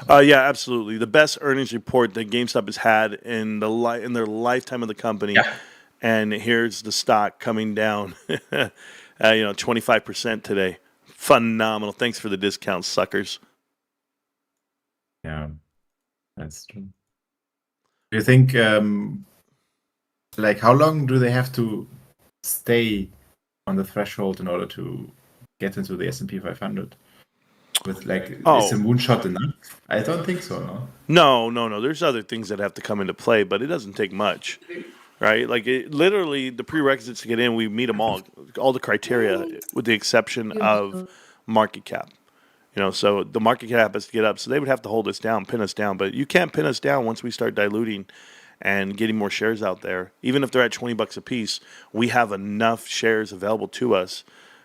Yeah, absolutely. The best earnings report that GameStop has had in in their lifetime of the company. Yeah. And here's the stock coming down, 25% today. Phenomenal. Thanks for the discount, suckers. Yeah, that's true. Do you think, like, how long do they have to stay on the threshold in order to get into the S&P 500? With like, is a moonshot enough? I don't think so. No. There's other things that have to come into play, but it doesn't take much, right? Like, literally, the prerequisites to get in, we meet them all the criteria, with the exception of market cap. So the market cap has to get up. So they would have to hold us down, pin us down. But you can't pin us down once we start diluting and getting more shares out there. Even if they're at $20 a piece, we have enough shares available to us,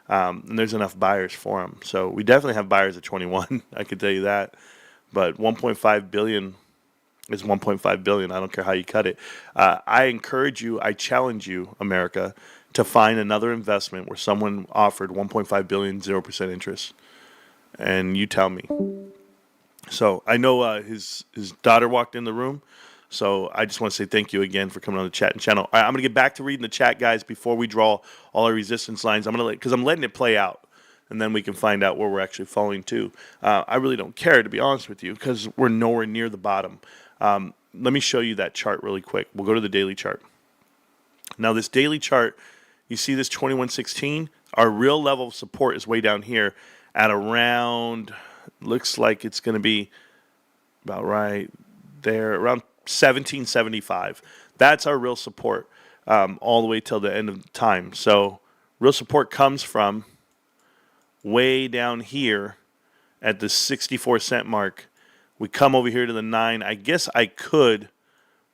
and there's enough buyers for them. So we definitely have buyers at 21. I can tell you that. But 1.5 billion is 1.5 billion. I don't care how you cut it. I encourage you, I challenge you, America, to find another investment where someone offered 1.5 billion, 0% interest. And you tell me. So I know his daughter walked in the room. So I just want to say thank you again for coming on the chat and channel. All right, I'm going to get back to reading the chat, guys, before we draw all our resistance lines. I'm letting it play out, and then we can find out where we're actually falling to. I really don't care, to be honest with you, because we're nowhere near the bottom. Let me show you that chart really quick. We'll go to the daily chart. Now, this daily chart, you see this 2116? Our real level of support is way down here at around, looks like it's going to be about right there, around 1775. That's our real support, all the way till the end of time. So real support comes from way down here at the 64-cent mark. We come over here to the 9. I guess I could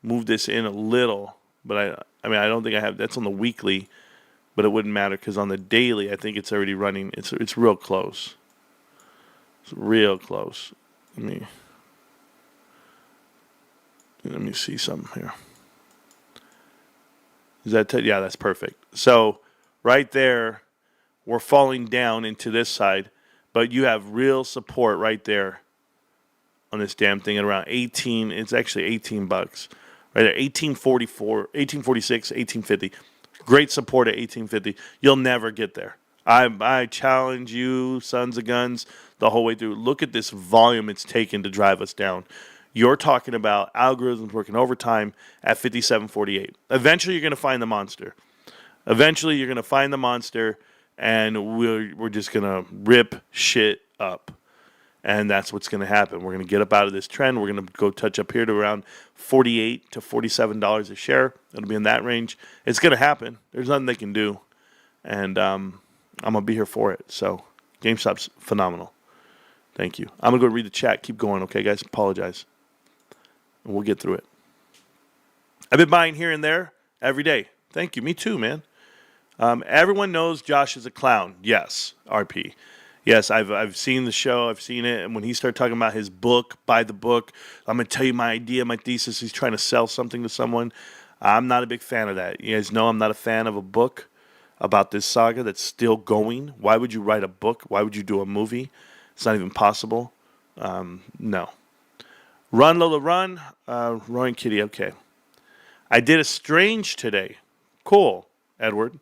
move this in a little, but I don't think I have. That's on the weekly, but it wouldn't matter because on the daily, I think it's already running. It's real close. It's real close. Let me see something here. Is that yeah, that's perfect. So right there, we're falling down into this side, but you have real support right there on this damn thing at around 18. It's actually $18. Right there, 1844, 1846, 1850. Great support at 1850. You'll never get there. I challenge you, sons of guns, the whole way through. Look at this volume it's taken to drive us down. You're talking about algorithms working overtime at 57.48. Eventually, you're going to find the monster. And we're just going to rip shit up. And that's what's going to happen. We're going to get up out of this trend. We're going to go touch up here to around $48 to $47 a share. It'll be in that range. It's going to happen. There's nothing they can do. And I'm going to be here for it. So GameStop's phenomenal. Thank you. I'm going to go read the chat. Keep going, okay, guys? Apologize. And we'll get through it. I've been buying here and there every day. Thank you. Me too, man. Everyone knows Josh is a clown. Yes, RP. Yes, I've seen the show. I've seen it. And when he started talking about his book, buy the book, I'm going to tell you my idea, my thesis. He's trying to sell something to someone. I'm not a big fan of that. You guys know I'm not a fan of a book about this saga that's still going. Why would you write a book? Why would you do a movie? It's not even possible. No. Run, Lola, run. Roy and Kitty, okay. I did a strange today. Cool, Edward.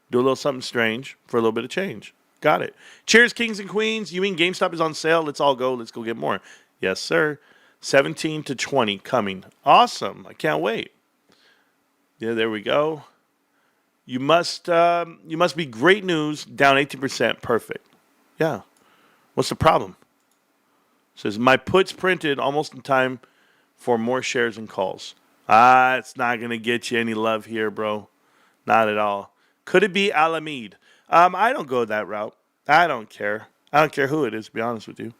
Do a little something strange for a little bit of change. Got it. Cheers, kings and queens. You mean GameStop is on sale? Let's all go. Let's go get more. Yes, sir. 17 to 20 coming. Awesome. I can't wait. Yeah, there we go. You must be great news. Down 18%. Perfect. Yeah. What's the problem? Says, my puts printed almost in time for more shares and calls. It's not going to get you any love here, bro. Not at all. Could it be Alameda? I don't go that route. I don't care. I don't care who it is, to be honest with you.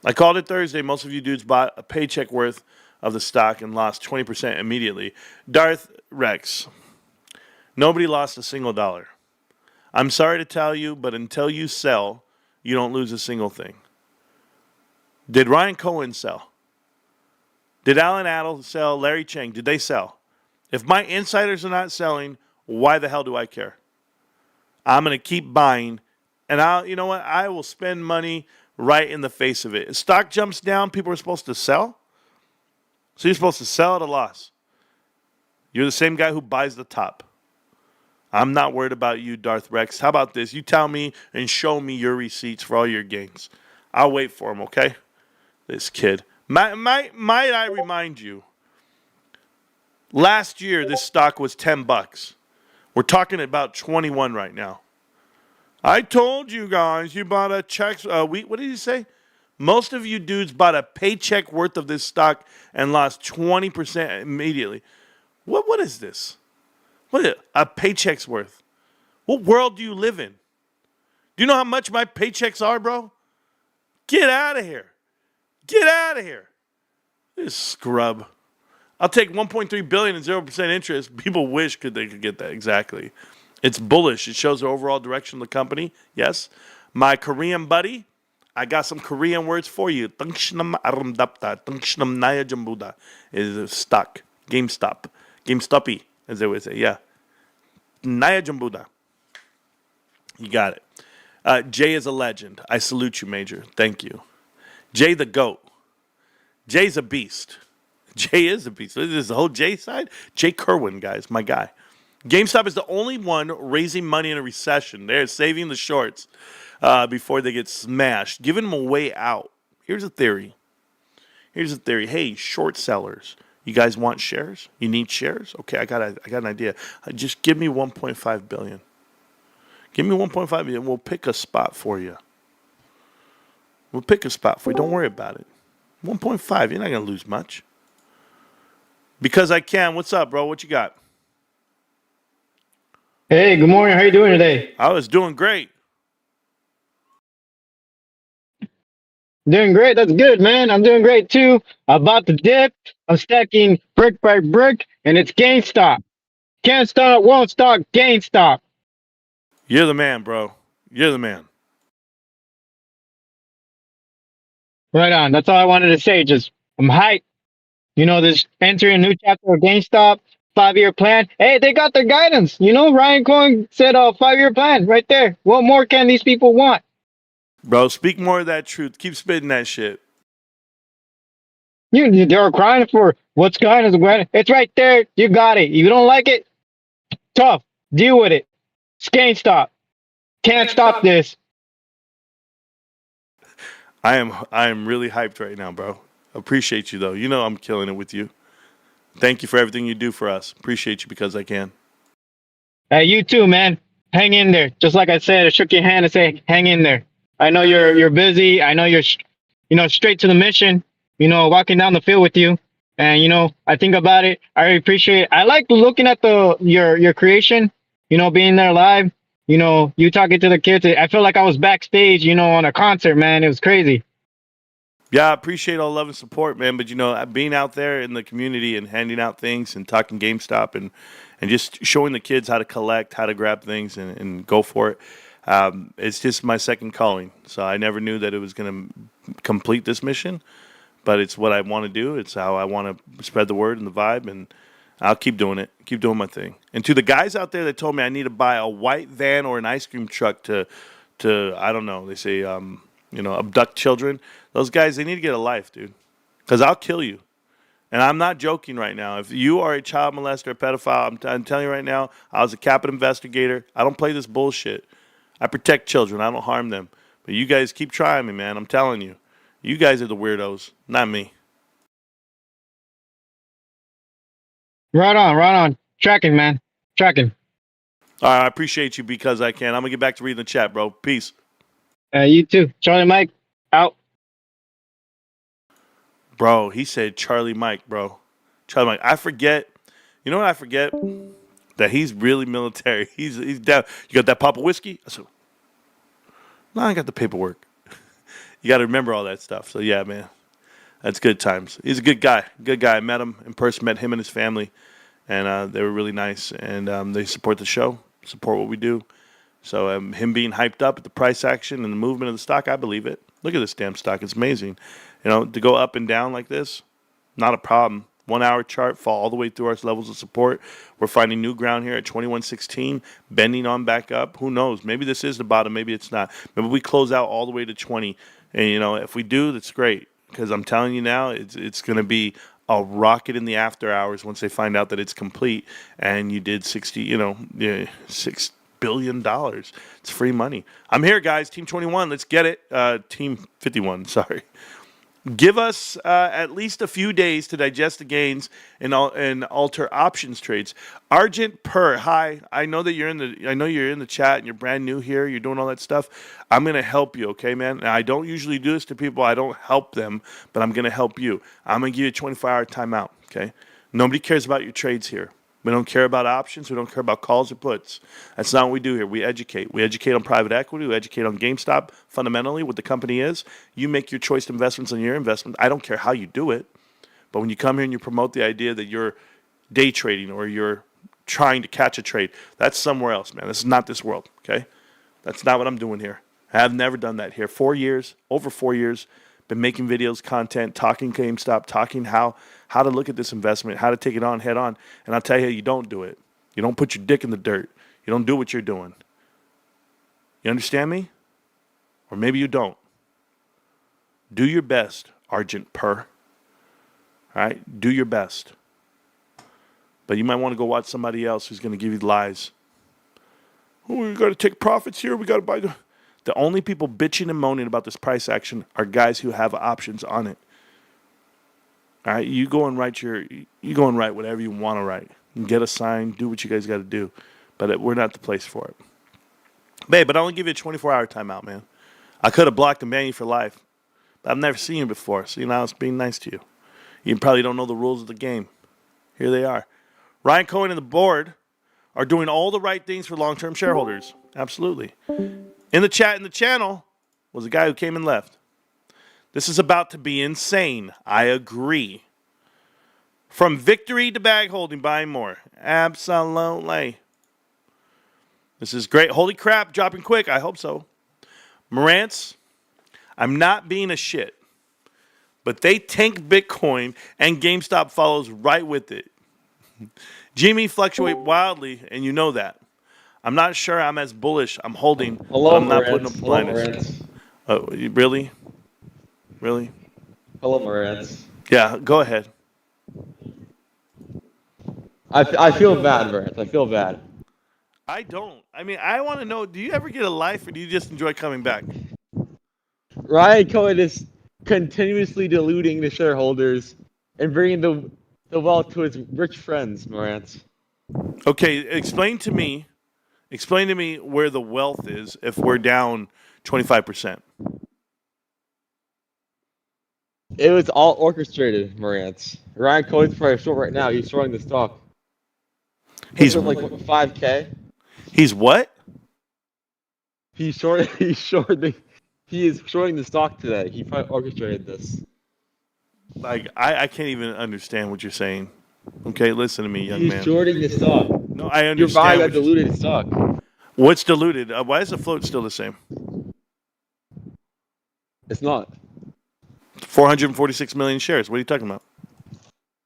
I called it Thursday. Most of you dudes bought a paycheck worth of the stock and lost 20% immediately. Darth Rex. Nobody lost a single dollar. I'm sorry to tell you, but until you sell, you don't lose a single thing. Did Ryan Cohen sell? Did Alan Adel sell? Larry Chang, did they sell? If my insiders are not selling, why the hell do I care? I'm going to keep buying, and you know what? I will spend money right in the face of it. If stock jumps down, people are supposed to sell? So you're supposed to sell at a loss. You're the same guy who buys the top. I'm not worried about you, Darth Rex. How about this? You tell me and show me your receipts for all your gains. I'll wait for them, okay? This kid. Might I remind you, last year this stock was $10. We're talking about 21 right now. I told you guys, you bought a check. What did he say? Most of you dudes bought a paycheck worth of this stock and lost 20% immediately. What is this? What is a paycheck's worth? What world do you live in? Do you know how much my paychecks are, bro? Get out of here. Get out of here. This scrub. I'll take $1.3 billion and 0% interest. People wish they could get that. Exactly. It's bullish. It shows the overall direction of the company. Yes. My Korean buddy, I got some Korean words for you. Is stock. GameStop. GameStopy, as they would say. Yeah. Naya Jambuda. You got it. Jay is a legend. I salute you, Major. Thank you. Jay the GOAT. Jay's a beast. Jay is a beast. This is the whole Jay side. Jay Kerwin, guys, my guy. GameStop is the only one raising money in a recession. They're saving the shorts before they get smashed, giving them a way out. Here's a theory. Hey, short sellers, you guys want shares? You need shares? Okay, I got an idea. Just give me $1.5 billion. Give me $1.5 billion. We'll pick a spot for you. Don't worry about it. 1.5. You're not gonna lose much. Because I can. What's up, bro? What you got? Hey, good morning. How you doing today? I was doing great. Doing great. That's good, man. I'm doing great too. I bought the dip. I'm stacking brick by brick, and it's GameStop. Can't stop, won't stop, GameStop. You're the man, bro. You're the man. Right on. That's all I wanted to say. Just I'm hyped. You know, this entering a new chapter of GameStop, 5-year plan. Hey, they got their guidance. You know, Ryan Cohen said 5-year plan right there. What more can these people want? Bro, speak more of that truth. Keep spitting that shit. They were crying for what's guidance. It's right there. You got it. If you don't like it, tough. Deal with it. It's GameStop. Can't stop this. I am really hyped right now, bro. Appreciate you though. You know I'm killing it with you. Thank you for everything you do for us. Appreciate you because I can. Hey, you too, man. Hang in there. Just like I said, I shook your hand and say, hang in there. I know you're busy. I know you're, straight to the mission. Walking down the field with you, and I think about it. I really appreciate it. I like looking at your creation. Being there live. You talking to the kids. I feel like I was backstage. On a concert, man. It was crazy. Yeah, I appreciate all love and support, man. But being out there in the community and handing out things and talking GameStop and just showing the kids how to collect, how to grab things and go for it. It's just my second calling. So I never knew that it was going to complete this mission, but it's what I want to do. It's how I want to spread the word and the vibe, and I'll keep doing it, keep doing my thing. And to the guys out there that told me I need to buy a white van or an ice cream truck to I don't know, they say, abduct children. Those guys, they need to get a life, dude, because I'll kill you. And I'm not joking right now. If you are a child molester, a pedophile, I'm telling you right now, I was a capital investigator. I don't play this bullshit. I protect children. I don't harm them. But you guys keep trying me, man. I'm telling you. You guys are the weirdos, not me. Right on. Tracking, man. Tracking. All right, I appreciate you because I can. I'm going to get back to reading the chat, bro. Peace. You too. Charlie Mike, out. Bro, he said Charlie Mike, bro. Charlie Mike. I forget. You know what I forget? that he's really military. He's down. You got that pop of whiskey? I said, no, I got the paperwork. You got to remember all that stuff. So yeah, man, that's good times. He's a good guy. Good guy. I met him in person. Met him and his family, and they were really nice. And they support the show, support what we do. So him being hyped up at the price action and the movement of the stock, I believe it. Look at this damn stock. It's amazing. To go up and down like this, not a problem. 1 hour chart, fall all the way through our levels of support. We're finding new ground here at 2116, bending on back up. Who knows? Maybe this is the bottom. Maybe it's not. Maybe we close out all the way to 20. And, if we do, that's great. Because I'm telling you now, it's going to be a rocket in the after hours once they find out that it's complete. And you did $6 billion. It's free money. I'm here, guys. Team 21. Let's get it. Team 51. Sorry. Give us at least a few days to digest the gains and alter options trades. Argent Per, hi. I know you're in the chat and you're brand new here. You're doing all that stuff. I'm gonna help you, okay, man? Now, I don't usually do this to people. I don't help them, but I'm gonna help you. I'm gonna give you a 24-hour timeout, okay? Nobody cares about your trades here. We don't care about options. We don't care about calls or puts. That's not what we do here. We educate. We educate on private equity. We educate on GameStop, fundamentally, what the company is. You make your choice investments on your investment. I don't care how you do it. But when you come here and you promote the idea that you're day trading or you're trying to catch a trade, that's somewhere else, man. This is not this world, okay? That's not what I'm doing here. I have never done that here. Over 4 years, been making videos, content, talking GameStop, talking how to look at this investment, how to take it on head on. And I'll tell you don't do it. You don't put your dick in the dirt. You don't do what you're doing. You understand me? Or maybe you don't. Do your best, Argent Per. All right? Do your best. But you might want to go watch somebody else who's going to give you lies. Oh, we got to take profits here. We got to buy the only people bitching and moaning about this price action are guys who have options on it. All right, you go and write whatever you want to write. And get a sign, do what you guys got to do. But we're not the place for it. Babe, but I only give you a 24-hour timeout, man. I could have blocked and banned you for life. But I've never seen you before, so I was being nice to you. You probably don't know the rules of the game. Here they are. Ryan Cohen and the board are doing all the right things for long-term shareholders. Absolutely. In the chat in the channel was a guy who came and left. This is about to be insane. I agree. From victory to bag holding, buying more. Absolutely. This is great. Holy crap, dropping quick. I hope so. Marantz, I'm not being a shit, but they tank Bitcoin and GameStop follows right with it. Jimmy fluctuate wildly, and you know that. I'm not sure I'm as bullish. I'm holding. Hello, I'm not Marantz. putting up blindness. Really? Really? Hello, Marantz. Yeah, go ahead. I feel bad, Marantz. I feel bad. I don't. I mean, I want to know, do you ever get a life or do you just enjoy coming back? Ryan Cohen is continuously diluting the shareholders and bringing the wealth to his rich friends, Marantz. Okay, explain to me where the wealth is if we're down 25%. It was all orchestrated, Marantz. Ryan Cohen's probably short right now. He's shorting the stock. He's like 5K. He's what? He is shorting the stock today. He probably orchestrated this. Like I can't even understand what you're saying. Okay, listen to me, young He's man. He's shorting the stock. No, I understand. You're buying a diluted stock. What's diluted? Why is the float still the same? It's not. 446 million shares. What are you talking about?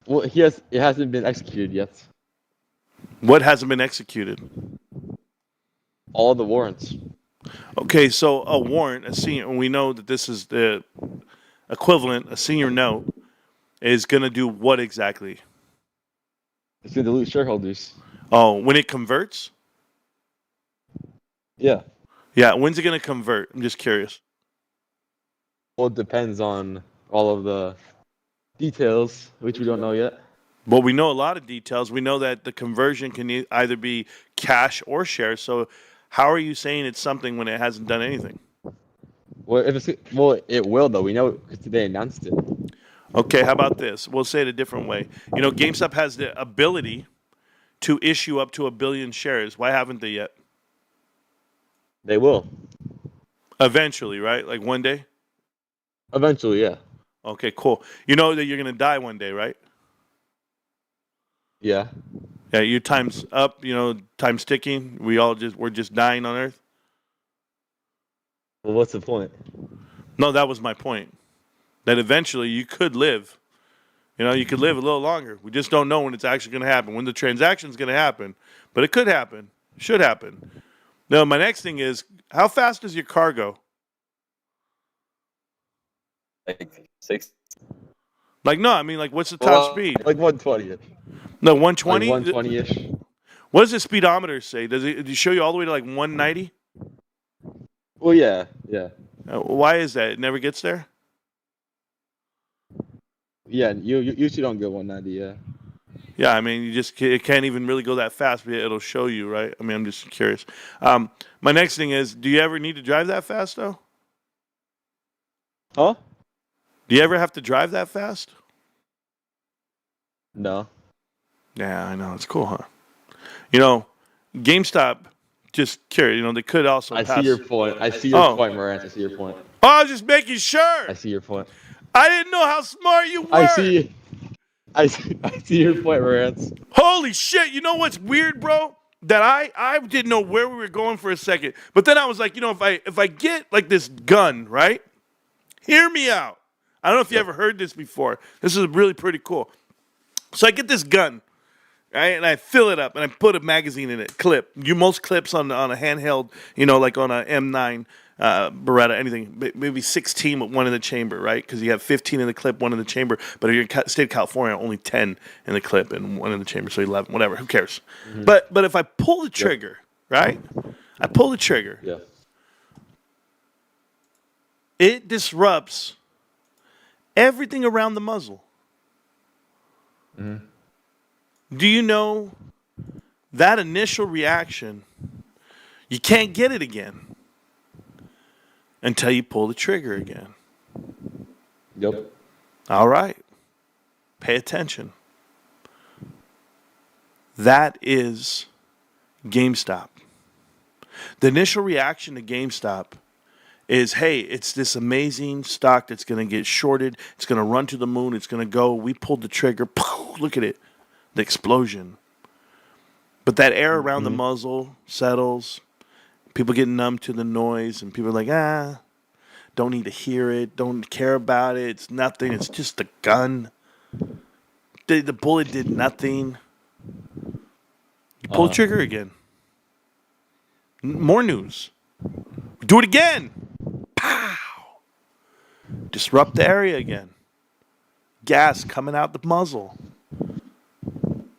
Well, it hasn't been executed yet. What hasn't been executed? All the warrants. Okay, so a warrant, a senior, and we know that this is the equivalent, a senior note, is going to do what exactly? It's going to dilute shareholders. Oh, when it converts? Yeah. Yeah, when's it going to convert? I'm just curious. Well, it depends on all of the details, which we don't know yet. Well, we know a lot of details. We know that the conversion can either be cash or shares. So how are you saying it's something when it hasn't done anything? Well, it will, though. We know because today announced it. Okay, how about this? We'll say it a different way. GameStop has the ability to issue up to 1 billion shares. Why haven't they yet? They will. Eventually, right? Like one day? Eventually, yeah. Okay, cool. You know that you're going to die one day, right? Yeah. Yeah, your time's up, time's ticking. We're just dying on Earth. Well, what's the point? No, that was my point. That eventually you could live. You could live a little longer. We just don't know when it's actually going to happen, when the transaction's going to happen. But it could happen. Should happen. Now, my next thing is, how fast does your car go? Like 6. No, I mean, what's the top speed? Like 120-ish. No, 120? Like 120-ish. What does the speedometer say? Does it show you all the way to 190? Well, yeah. Why is that? It never gets there? Yeah, you usually don't get 190, yeah. Yeah, I mean, it can't even really go that fast, but it'll show you, right? I mean, I'm just curious. My next thing is, do you ever need to drive that fast, though? Huh? Do you ever have to drive that fast? No. Yeah, I know. It's cool, huh? GameStop, just curious, they could also I pass. see your point. I see your point, Marantz. I see your point. Oh, I was just making sure. I see your point. I didn't know how smart you were. I see your point, Marantz. Holy shit. You know what's weird, bro? That I didn't know where we were going for a second. But then I was like, if I get this gun, right? Hear me out. I don't know if you ever heard this before. This is really pretty cool. So I get this gun, right? And I fill it up and I put a magazine in it, clip. Most clips on a handheld, like on a M9 Beretta, anything, maybe 16 with one in the chamber, right? Because you have 15 in the clip, one in the chamber. But if you're in state of California, only 10 in the clip and one in the chamber, so 11, whatever. Who cares? Mm-hmm. But if I pull the trigger, right? I pull the trigger. Yeah. It disrupts everything around the muzzle. Mm-hmm. Do you know that initial reaction, you can't get it again until you pull the trigger again? Yep. All right. Pay attention. That is GameStop. The initial reaction to GameStop is, hey, it's this amazing stock that's going to get shorted. It's going to run to the moon. It's going to go. We pulled the trigger. Look at it. The explosion. But that air around the muzzle settles. People get numb to the noise. And people are like, don't need to hear it. Don't care about it. It's nothing. It's just a gun. The bullet did nothing. You pull the trigger again. More news. Do it again. Pow! Disrupt the area again. Gas coming out the muzzle.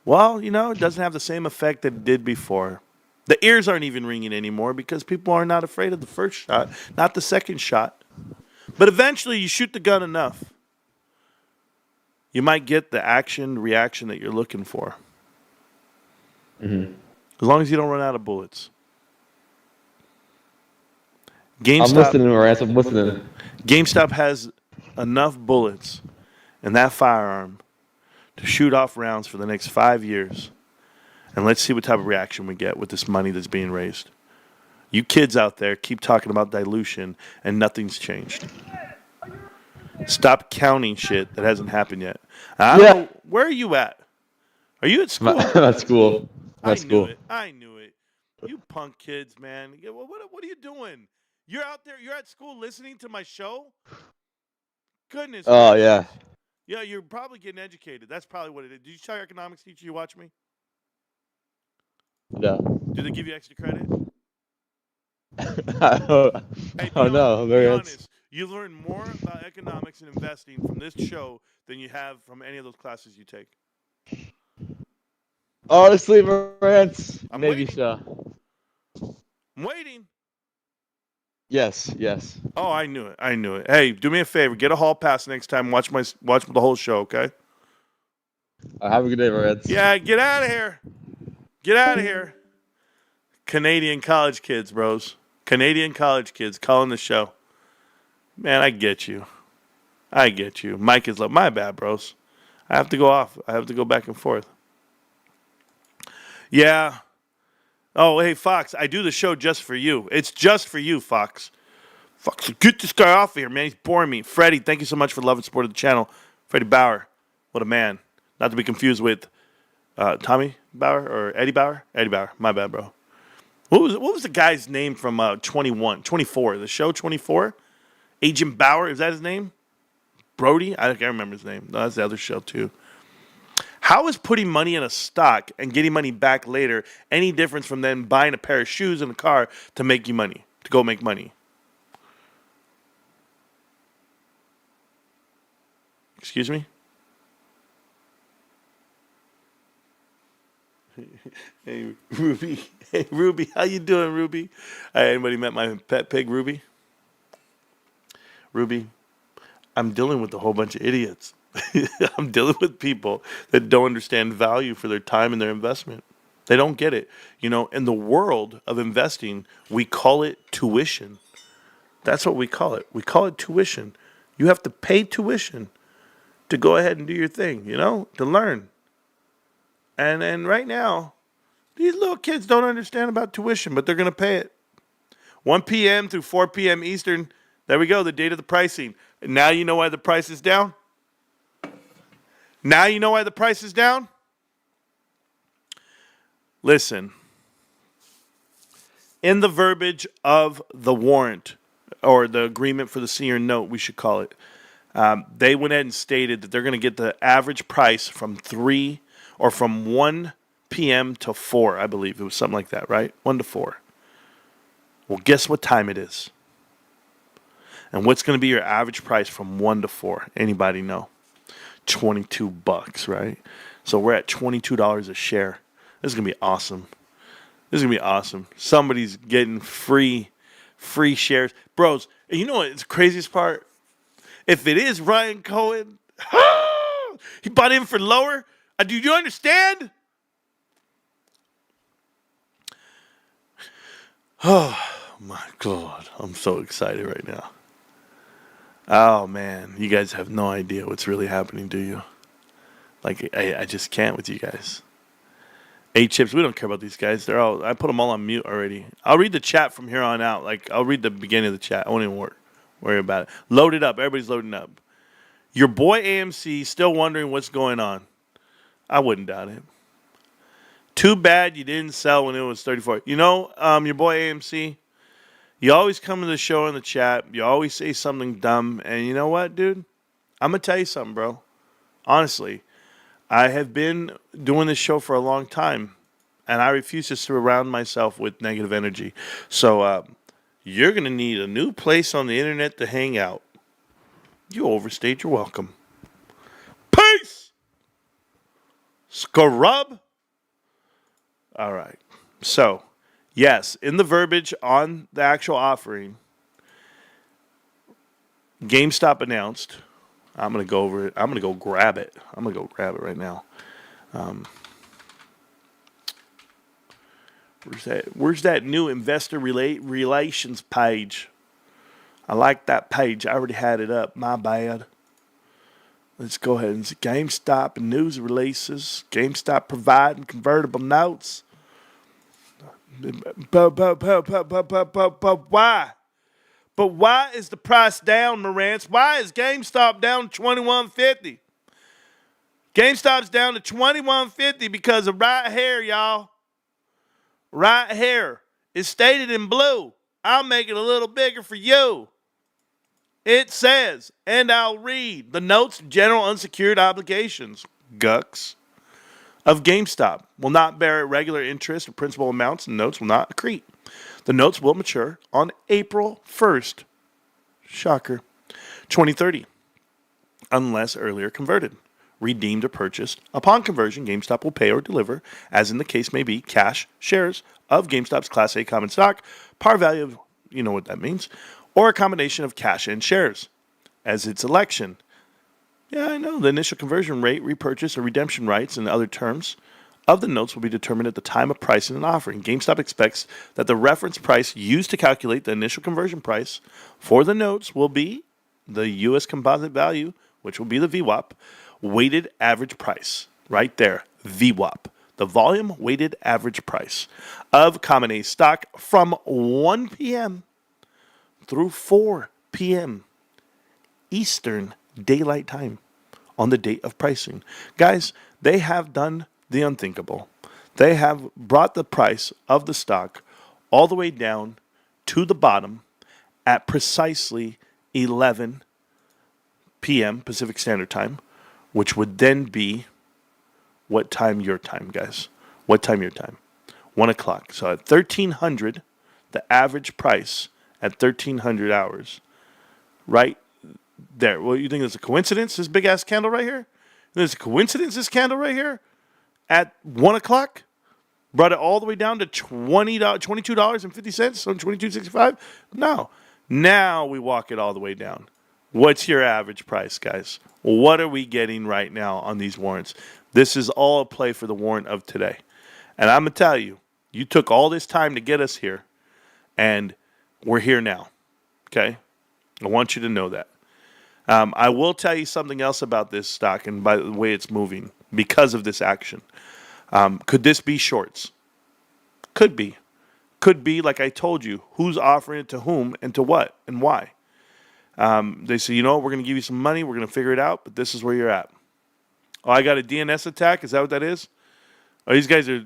Well, it doesn't have the same effect that it did before. The ears aren't even ringing anymore because people are not afraid of the first shot, not the second shot. But eventually you shoot the gun enough, you might get the reaction that you're looking for. Mm-hmm. As long as you don't run out of bullets. I'm listening, Marantz. I'm listening. GameStop has enough bullets in that firearm to shoot off rounds for the next 5 years. And let's see what type of reaction we get with this money that's being raised. You kids out there keep talking about dilution and nothing's changed. Stop counting shit that hasn't happened yet. I don't know, where are you at? Are you at school? At school. At school. I knew it. You punk kids, man. What are you doing? You're out there. You're at school listening to my show? Goodness. Oh, yeah. Yeah, you're probably getting educated. That's probably what it is. Did you tell your economics teacher you watch me? No. Do they give you extra credit? Oh, no. Be honest. You learn more about economics and investing from this show than you have from any of those classes you take. Honestly, Marantz, maybe waiting. so. I'm waiting. Yes. Oh, I knew it. Hey, do me a favor. Get a hall pass next time. Watch the whole show, okay? Have a good day, Marantz. Yeah, get out of here. Get out of here. Canadian college kids, bros. Canadian college kids calling the show. Man, I get you. Mike is like, my bad, bros. I have to go off. I have to go back and forth. Yeah. Oh, hey, Fox, I do the show just for you. It's just for you, Fox. Fox, get this guy off of here, man. He's boring me. Freddie, thank you so much for the love and support of the channel. Freddie Bauer, what a man. Not to be confused with Tommy Bauer or Eddie Bauer. Eddie Bauer, my bad, bro. What was the guy's name from 24, the show 24? Agent Bauer, is that his name? Brody? I can't remember his name. No, that's the other show, too. How is putting money in a stock and getting money back later any difference from then buying a pair of shoes and a car to make you money, to go make money? Excuse me? Hey, Ruby. Hey, Ruby. How you doing, Ruby? Anybody met my pet pig, Ruby? Ruby, I'm dealing with a whole bunch of idiots. I'm dealing with people that don't understand value for their time and their investment. They don't get it. You know, in the world of investing, we call it tuition. That's what we call it. We call it tuition. You have to pay tuition to go ahead and do your thing, you know, to learn. And right now, these little kids don't understand about tuition, but they're going to pay it. 1 p.m. through 4 p.m. Eastern, there we go, the date of the pricing. And now you know why the price is down? Now you know why the price is down? Listen, in the verbiage of the warrant, or the agreement for the senior note, we should call it, they went ahead and stated that they're going to get the average price from 1 p.m. to 4, I believe. It was something like that, right? 1 to 4. Well, guess what time it is? And what's going to be your average price from 1 to 4? Anybody know? $22, right? So we're at $22 a share. This is going to be awesome. This is going to be awesome. Somebody's getting free shares. Bros, you know what's the craziest part? If it is Ryan Cohen, he bought in for lower. Do you understand? Oh, my God. I'm so excited right now. Oh, man. You guys have no idea what's really happening, do you? Like, I just can't with you guys. A-Chips, we don't care about these guys. I put them all on mute already. I'll read the chat from here on out. Like, I'll read the beginning of the chat. I won't even worry about it. Load it up. Everybody's loading up. Your boy AMC still wondering what's going on. I wouldn't doubt it. Too bad you didn't sell when it was 34. You know, your boy AMC, you always come to the show in the chat. You always say something dumb. And you know what, dude? I'm going to tell you something, bro. Honestly, I have been doing this show for a long time. And I refuse to surround myself with negative energy. So you're going to need a new place on the internet to hang out. You overstayed your welcome. Peace! Scrub. All right. So, yes, in the verbiage on the actual offering, GameStop announced. I'm going to go over it. I'm going to go grab it. I'm going to go grab it right now. Where's that new investor relations page? I like that page. I already had it up. My bad. Let's go ahead and see GameStop and news releases. GameStop providing convertible notes. But why? But why is the price down, Marantz? Why is GameStop down to $21.50? GameStop's down to $21.50 because of right here, y'all. Right here. It's stated in blue. I'll make it a little bigger for you. It says, and I'll read, the notes of general unsecured obligations, GUCs, of GameStop will not bear regular interest or principal amounts, and notes will not accrete. The notes will mature on April 1st, shocker, 2030, unless earlier converted, redeemed, or purchased. Upon conversion, GameStop will pay or deliver, as in the case may be, cash shares of GameStop's Class A common stock, par value of, you know what that means, or a combination of cash and shares as its election. Yeah, I know. The initial conversion rate, repurchase, or redemption rights and other terms of the notes will be determined at the time of pricing and offering. GameStop expects that the reference price used to calculate the initial conversion price for the notes will be the U.S. composite value, which will be the VWAP, weighted average price. Right there, VWAP. the volume weighted average price of common A stock from 1 p.m. through 4 p.m. Eastern Daylight Time on the date of pricing. Guys, they have done the unthinkable. They have brought the price of the stock all the way down to the bottom at precisely 11 p.m. Pacific Standard Time, which would then be what time your time, guys? What time your time? 1 o'clock. So at 1300, the average price at 1300 hours, right there. Well, you think there's a coincidence, this big ass candle right here? There's a coincidence, this candle right here at 1 o'clock brought it all the way down to $22.50, so $22.65? No. Now we walk it all the way down. What's your average price, guys? What are we getting right now on these warrants? This is all a play for the warrant of today. And I'm going to tell you, you took all this time to get us here, and we're here now. Okay? I want you to know that. I will tell you something else about this stock and by the way it's moving because of this action. Could this be shorts? Could be. Could be, like I told you, who's offering it to whom and to what and why. They say, you know, we're going to give you some money. We're going to figure it out, but this is where you're at. Oh, I got a DNS attack. Is that what that is? Oh, these guys are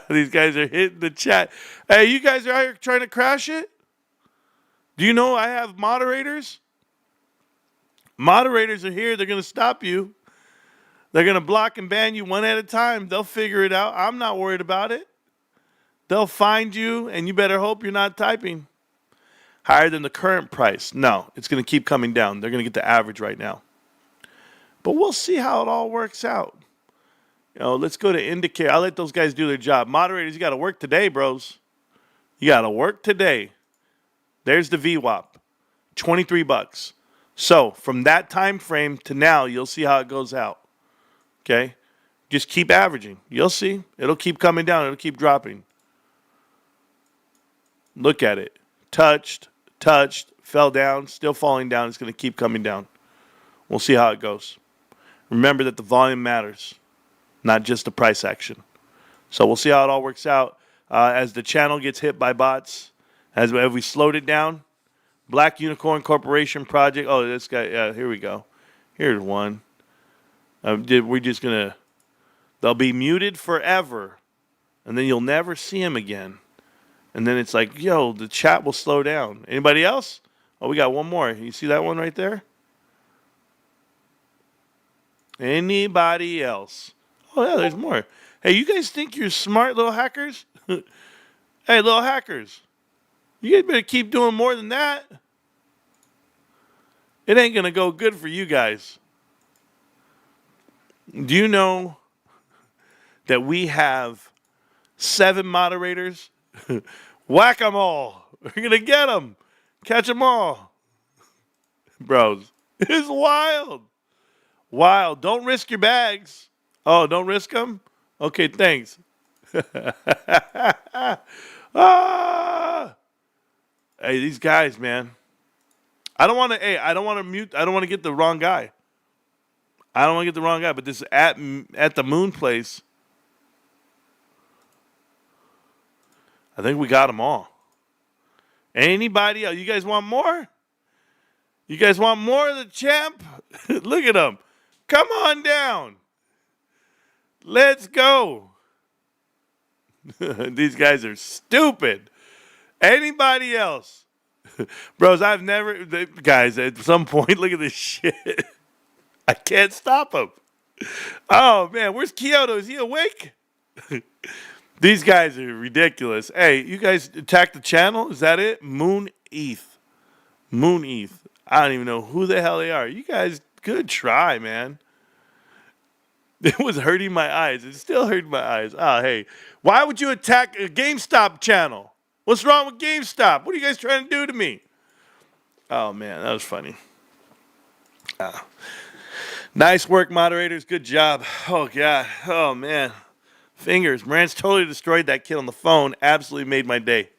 these guys are hitting the chat. Hey, you guys are out here trying to crash it? Do you know I have moderators? Moderators are here. They're going to stop you. They're going to block and ban you one at a time. They'll figure it out. I'm not worried about it. They'll find you, and you better hope you're not typing higher than the current price. No, it's going to keep coming down. They're going to get the average right now. But we'll see how it all works out. You know, let's go to indicator. I'll let those guys do their job. Moderators, you got to work today, bros. You got to work today. There's the VWAP, $23. So from that time frame to now, you'll see how it goes out. Okay? Just keep averaging. You'll see. It'll keep coming down. It'll keep dropping. Look at it. Touched, fell down, still falling down. It's going to keep coming down. We'll see how it goes. Remember that the volume matters, not just the price action. So we'll see how it all works out as the channel gets hit by bots. As we slowed it down. Black Unicorn Corporation Project. Oh, this guy. Here we go. Here's one. We're just going to... They'll be muted forever. And then you'll never see them again. And then it's like, yo, the chat will slow down. Anybody else? Oh, we got one more. You see that one right there? Anybody else? Oh, yeah, there's more. Hey, you guys think you're smart, little hackers? Hey, little hackers. You guys better keep doing more than that. It ain't going to go good for you guys. Do you know that we have 7 moderators? Whack them all. We're going to get them. Catch them all. Bros, it's wild. Wild. Don't risk your bags. Oh, don't risk them? Okay, thanks. Ah! Hey, these guys, man. I don't want to get the wrong guy. But this at the moon place, I think we got them all. Anybody else? You guys want more? You guys want more of the champ? Look at them. Come on down. Let's go. These guys are stupid. Anybody else? Bros, guys, at some point, look at this shit. I can't stop him. Oh, man, where's Kyoto? Is he awake? These guys are ridiculous. Hey, you guys attacked the channel? Is that it? Moon ETH. I don't even know who the hell they are. You guys, good try, man. It was hurting my eyes. It's still hurting my eyes. Oh, hey. Why would you attack a GameStop channel? What's wrong with GameStop? What are you guys trying to do to me? Oh, man, that was funny. Nice work, moderators. Good job. Oh, God. Oh, man. Fingers. Marantz totally destroyed that kid on the phone. Absolutely made my day.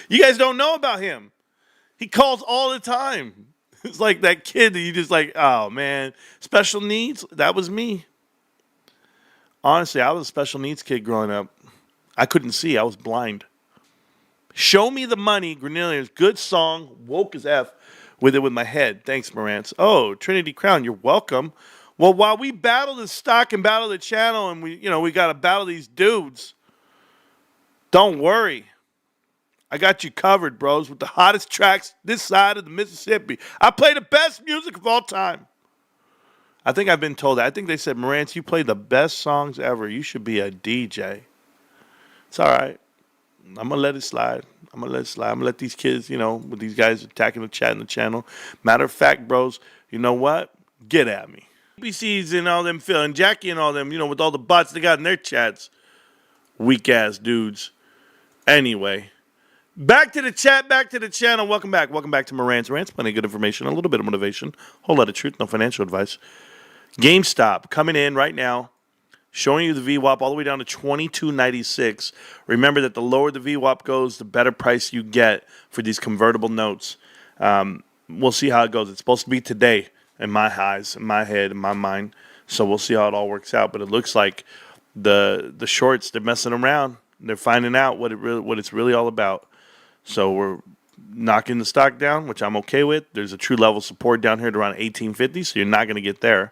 You guys don't know about him. He calls all the time. It's like that kid that you just like, oh, man. Special needs? That was me. Honestly, I was a special needs kid growing up. I couldn't see. I was blind. Show Me the Money, Grenadiers. Good song. Woke as F with it with my head. Thanks, Marantz. Oh, Trinity Crown, you're welcome. Well, while we battle the stock and battle the channel and we got to battle these dudes, don't worry. I got you covered, bros, with the hottest tracks this side of the Mississippi. I play the best music of all time. I think I've been told that. I think they said, Marantz, you play the best songs ever. You should be a DJ. It's all right. I'm going to let it slide. I'm going to let these kids, with these guys attacking the chat and the channel. Matter of fact, bros, you know what? Get at me. BC's and all them, Phil and Jackie and all them, with all the bots they got in their chats. Weak-ass dudes. Anyway. Back to the chat, back to the channel. Welcome back. Welcome back to Marantz Rantz. Plenty of good information, a little bit of motivation, a whole lot of truth, no financial advice. GameStop coming in right now, showing you the VWAP all the way down to $22.96. Remember that the lower the VWAP goes, the better price you get for these convertible notes. We'll see how it goes. It's supposed to be today in my eyes, in my head, in my mind. So we'll see how it all works out. But it looks like the shorts, they're messing around. They're finding out what it's really all about. So we're knocking the stock down, which I'm okay with. There's a true level support down here at around 1850, so you're not going to get there.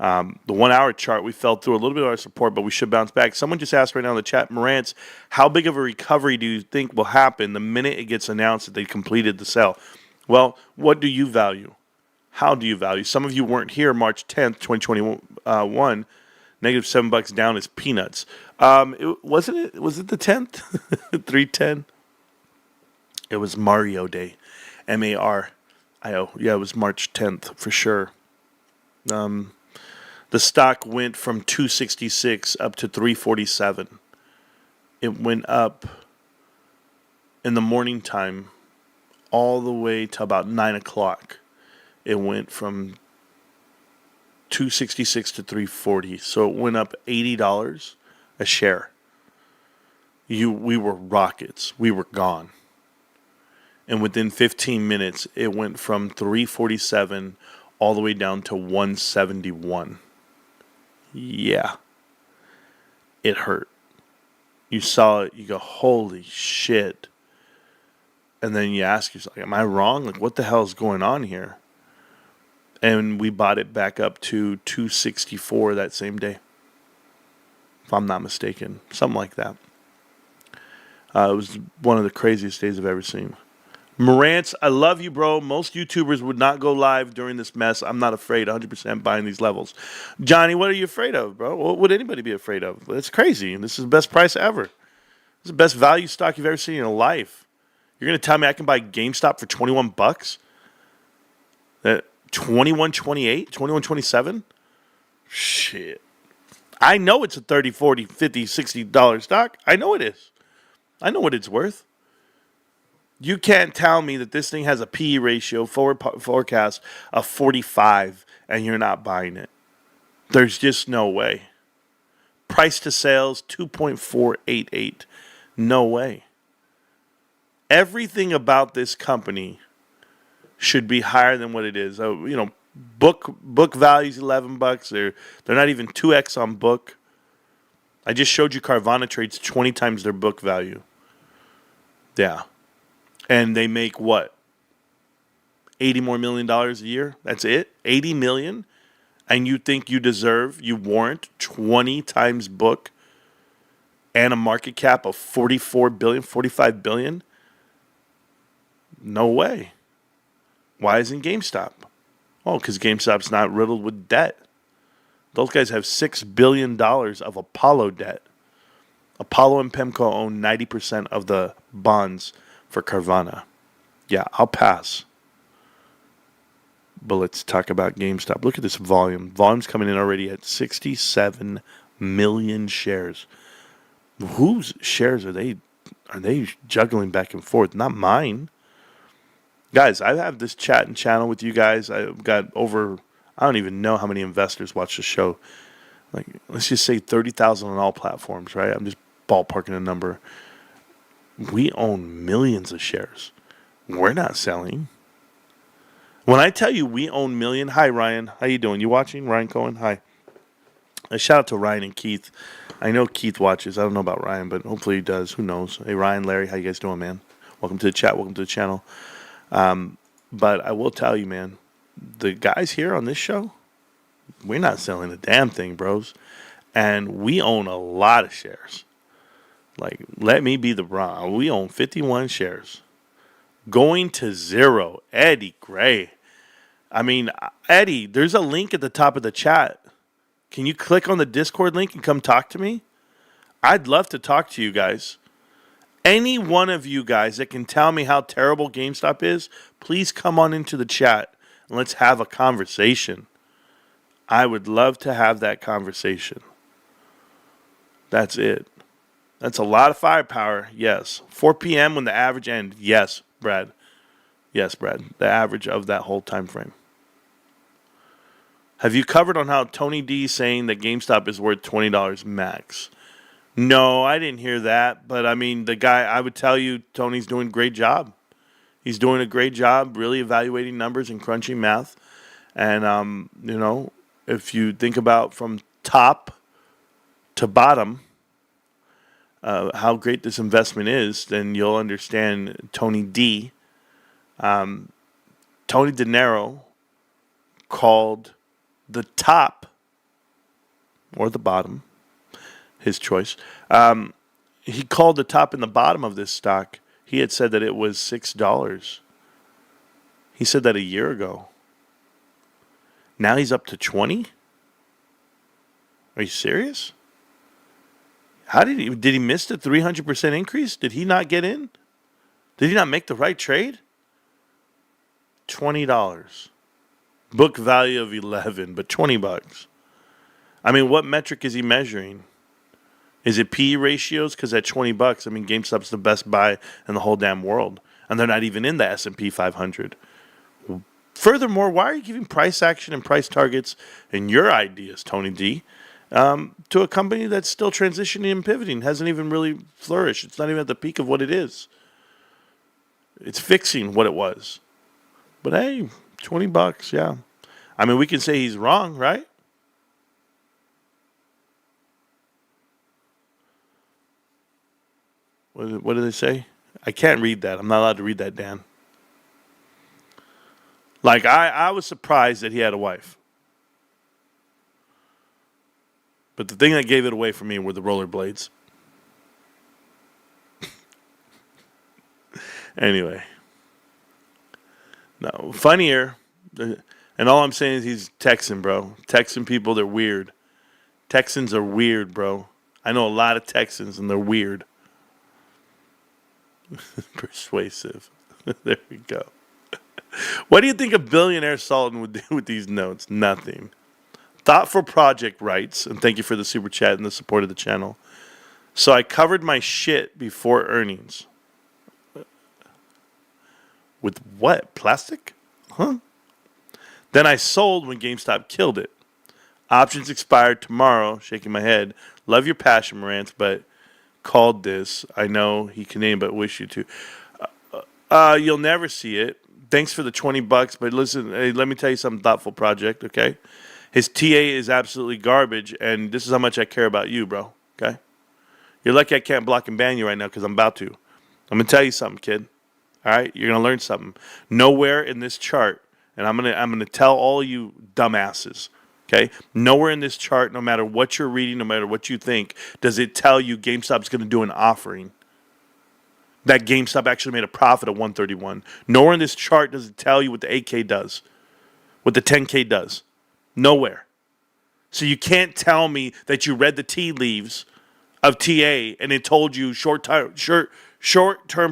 The 1 hour chart, we fell through a little bit of our support, but we should bounce back. Someone just asked right now in the chat, Marantz, how big of a recovery do you think will happen the minute it gets announced that they completed the sale? Well, what do you value? How do you value? Some of you weren't here March 10th, 2021. Negative $7 down is peanuts. Was it the 10th? 310? It was Mario Day. M-A-R-I-O. Yeah, it was March 10th for sure. The stock went from 266 up to 347. It went up in the morning time all the way to about 9 o'clock. It went from 266 to 340. So it went up $80 a share. We were rockets. We were gone. And within 15 minutes, it went from 347 all the way down to 171. Yeah. It hurt. You saw it, you go, holy shit. And then you ask yourself, am I wrong? Like, what the hell is going on here? And we bought it back up to 264 that same day. If I'm not mistaken. Something like that. It was one of the craziest days I've ever seen. Marantz, I love you, bro. Most YouTubers would not go live during this mess. I'm not afraid. 100% buying these levels. Johnny, what are you afraid of, bro? What would anybody be afraid of? It's crazy. This is the best price ever. This is the best value stock you've ever seen in your life. You're going to tell me I can buy GameStop for $21? That 21.28, 21.27? Shit. I know it's a $30, $40, $50, $60 stock. I know it is. I know what it's worth. You can't tell me that this thing has a PE ratio, forward forecast of 45, and you're not buying it. There's just no way. Price to sales, 2.488. No way. Everything about this company should be higher than what it is. Book value is $11. They're not even 2x on book. I just showed you Carvana trades 20 times their book value. Yeah. And they make what? $80 more million a year? That's it? $80 million? And you think you warrant 20 times book and a market cap of $44 billion, $45 billion? No way. Why isn't GameStop? Oh, because GameStop's not riddled with debt. Those guys have $6 billion of Apollo debt. Apollo and PEMCO own 90% of the bonds for Carvana. Yeah, I'll pass. But let's talk about GameStop. Look at this volume. Volume's coming in already at 67 million shares. Whose shares are they juggling back and forth? Not mine. Guys, I have this chat and channel with you guys. I've got over, I don't even know how many investors watch the show. Like, let's just say 30,000 on all platforms, right? I'm just ballparking a number. We own millions of shares. We're not selling. When I tell you we own million, hi Ryan, how you doing? You watching? Ryan Cohen, hi. A shout out to Ryan and Keith. I know Keith watches. I don't know about Ryan, but hopefully he does. Who knows? Hey, Ryan, Larry, how you guys doing, man? Welcome to the chat. Welcome to the channel. But I will tell you, man, the guys here on this show, we're not selling a damn thing, bros. And we own a lot of shares. Like, let me be the Bron. We own 51 shares. Going to zero. Eddie Gray. I mean, Eddie, there's a link at the top of the chat. Can you click on the Discord link and come talk to me? I'd love to talk to you guys. Any one of you guys that can tell me how terrible GameStop is, please come on into the chat and let's have a conversation. I would love to have that conversation. That's it. That's a lot of firepower, yes. 4 p.m. when the average end, yes, Brad. Yes, Brad. The average of that whole time frame. Have you covered on how Tony D is saying that GameStop is worth $20 max? No, I didn't hear that. But, I mean, the guy, I would tell you, Tony's doing a great job. He's doing a great job really evaluating numbers and crunching math. And, you know, if you think about from top to bottom how great this investment is, then you'll understand Tony D. Tony De Niro called the top or the bottom, his choice. He called the top and the bottom of this stock. He had said that it was $6. He said that a year ago. Now he's up to 20? Are you serious? How did he miss the 300% increase? Did he not get in? Did he not make the right trade? $20. Book value of 11, but $20. I mean, what metric is he measuring? Is it PE ratios? Because at $20, I mean, GameStop's the best buy in the whole damn world, and they're not even in the S&P 500. Furthermore, why are you giving price action and price targets and your ideas, Tony D, to a company that's still transitioning and pivoting, hasn't even really flourished? It's not even at the peak of what it is. It's fixing what it was. But hey, $20, yeah. I mean, we can say he's wrong, right? What do they say? I can't read that. I'm not allowed to read that, Dan. Like, I was surprised that he had a wife. But the thing that gave it away for me were the rollerblades. Anyway. No, funnier. And all I'm saying is he's Texan, bro. Texan people, they're weird. Texans are weird, bro. I know a lot of Texans, and they're weird. Persuasive. There we go. What do you think a billionaire Sultan would do with these notes? Nothing. Thoughtful Project writes, and thank you for the super chat and the support of the channel. So I covered my shit before earnings. With what? Plastic? Huh? Then I sold when GameStop killed it. Options expired tomorrow. Shaking my head. Love your passion, Marantz, but called this. I know he can name, but wish you to. You'll never see it. Thanks for the $20, but listen, hey, let me tell you something, Thoughtful Project, okay? His TA is absolutely garbage, and this is how much I care about you, bro, okay? You're lucky I can't block and ban you right now because I'm about to. I'm going to tell you something, kid. All right? You're going to learn something. Nowhere in this chart, and I'm going to tell all you dumbasses, okay? Nowhere in this chart, no matter what you're reading, no matter what you think, does it tell you GameStop's going to do an offering. That GameStop actually made a profit of 131. Nowhere in this chart does it tell you what the 8K does, what the 10K does. Nowhere. So you can't tell me that you read the tea leaves of TA and it told you short-term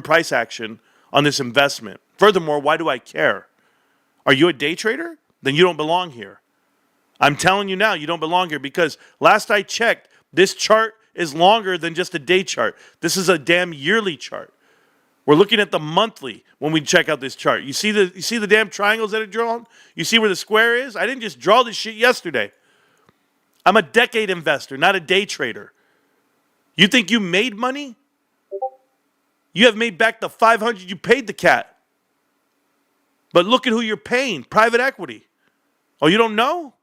price action on this investment. Furthermore, why do I care? Are you a day trader? Then you don't belong here. I'm telling you now, you don't belong here because last I checked, this chart is longer than just a day chart. This is a damn yearly chart. We're looking at the monthly when we check out this chart. You see the damn triangles that are drawn? You see where the square is? I didn't just draw this shit yesterday. I'm a decade investor, not a day trader. You think you made money? You have made back the $500 you paid the cat. But look at who you're paying, private equity. Oh, you don't know?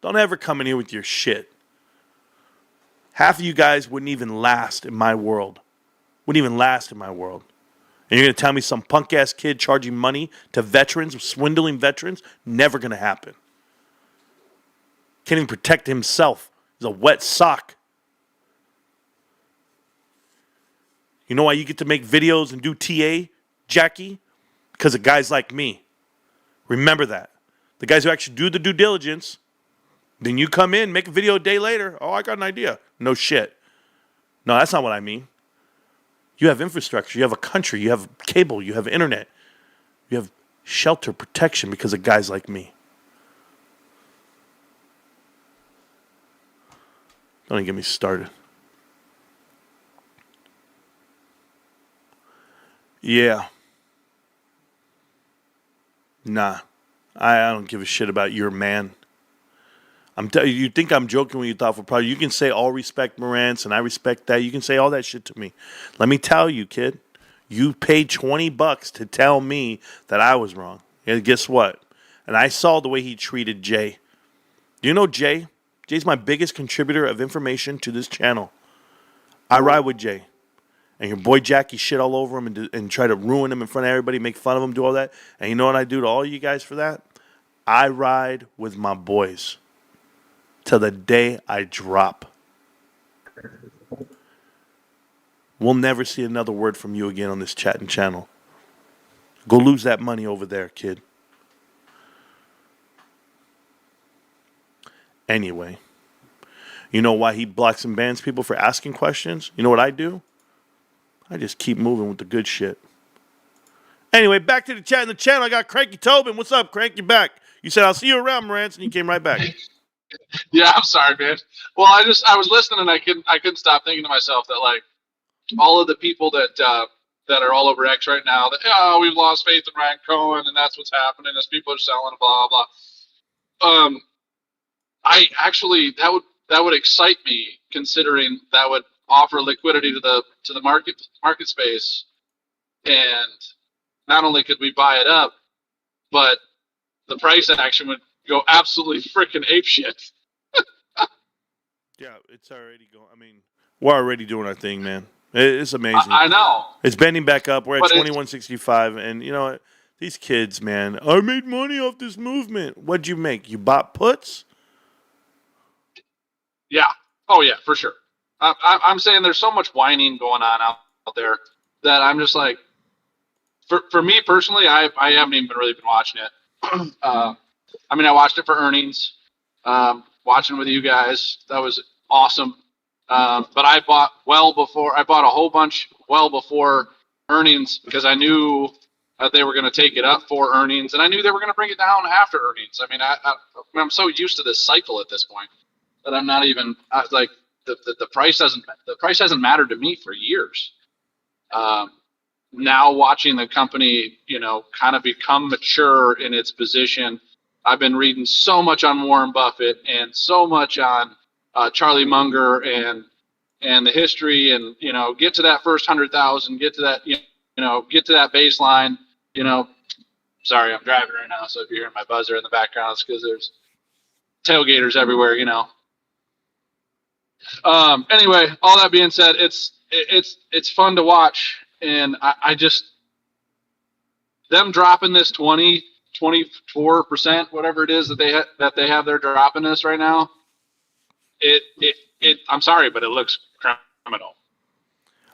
Don't ever come in here with your shit. Half of you guys wouldn't even last in my world. Wouldn't even last in my world. And you're going to tell me some punk-ass kid charging money to veterans, swindling veterans? Never going to happen. Can't even protect himself. He's a wet sock. You know why you get to make videos and do TA, Jackie? Because of guys like me. Remember that. The guys who actually do the due diligence. Then you come in, make a video a day later. Oh, I got an idea. No shit. No, that's not what I mean. You have infrastructure. You have a country. You have cable. You have internet. You have shelter, protection because of guys like me. Don't even get me started. Yeah. Nah. I don't give a shit about your man. You think I'm joking when you thought for probably. You can say all respect Marantz, and I respect that. You can say all that shit to me. Let me tell you, kid. You paid $20 to tell me that I was wrong. And guess what? And I saw the way he treated Jay. Do you know Jay? Jay's my biggest contributor of information to this channel. I ride with Jay. And your boy Jackie shit all over him and try to ruin him in front of everybody, make fun of him, do all that. And you know what I do to all you guys for that? I ride with my boys. Till the day I drop. We'll never see another word from you again on this chatting channel. Go lose that money over there, kid. Anyway. You know why he blocks and bans people for asking questions? You know what I do? I just keep moving with the good shit. Anyway, back to the chat in the channel. I got Cranky Tobin. What's up, Crank? You back. You said, I'll see you around, Marantz, and you came right back. Yeah, I'm sorry, man. Well, I was listening and I couldn't stop thinking to myself that like all of the people that are all over X right now that we've lost faith in Ryan Cohen and that's what's happening as people are selling blah blah. I actually that would excite me considering that would offer liquidity to the market space, and not only could we buy it up, but the price action would go absolutely freaking apeshit. Yeah, it's already going. I mean, we're already doing our thing, man. It's amazing. I know. It's bending back up. We're at 2165, and you know what? These kids, man. I made money off this movement. What'd you make? You bought puts? Yeah. Oh, yeah, for sure. I'm saying there's so much whining going on out there that I'm just like, for me personally, I haven't even really been watching it. I mean, I watched it for earnings, watching with you guys. That was awesome. But I bought a whole bunch well before earnings because I knew that they were going to take it up for earnings, and I knew they were going to bring it down after earnings. I mean, I'm so used to this cycle at this point that I'm not even like the price hasn't mattered to me for years. Now watching the company, kind of become mature in its position. I've been reading so much on Warren Buffett and so much on Charlie Munger and the history, and get to that first 100,000, get to that get to that baseline. Sorry, I'm driving right now, so if you're hearing my buzzer in the background, it's because there's tailgaters everywhere. Anyway, all that being said, it's fun to watch, and I just them dropping this 24%, whatever it is that they have, they're dropping this right now. I'm sorry, but it looks criminal.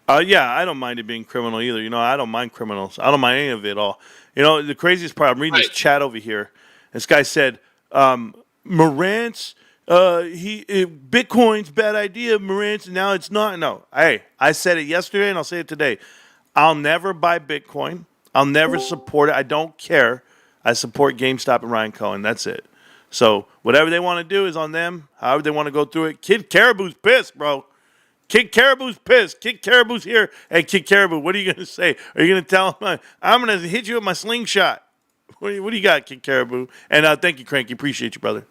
Yeah, I don't mind it being criminal either. I don't mind criminals. I don't mind any of it all. The craziest part, I'm reading this chat over here. This guy said, Marantz, Bitcoin's bad idea, Marantz, and now it's not. No. Hey, I said it yesterday and I'll say it today. I'll never buy Bitcoin. I'll never support it. I don't care. I support GameStop and Ryan Cohen. That's it. So whatever they want to do is on them. However they want to go through it. Kid Caribou's pissed, bro. Kid Caribou's pissed. Kid Caribou's here. Hey, Kid Caribou, what are you going to say? Are you going to tell him, I'm going to hit you with my slingshot? What do you got, Kid Caribou? And thank you, Cranky. Appreciate you, brother.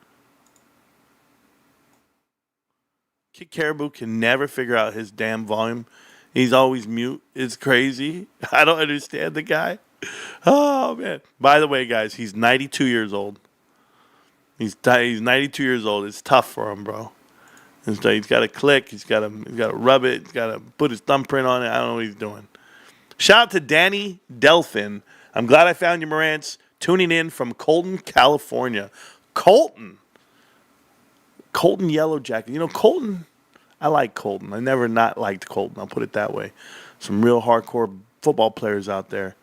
Kid Caribou can never figure out his damn volume. He's always mute. It's crazy. I don't understand the guy. Oh, man. By the way, guys, he's 92 years old. He's 92 years old. It's tough for him, bro. He's got to click. He's got to rub it. He's got to put his thumbprint on it. I don't know what he's doing. Shout out to Danny Delphin. I'm glad I found you, Marantz. Tuning in from Colton, California. Colton Yellow Jacket. You know, Colton, I like Colton. I never not liked Colton. I'll put it that way. Some real hardcore football players out there.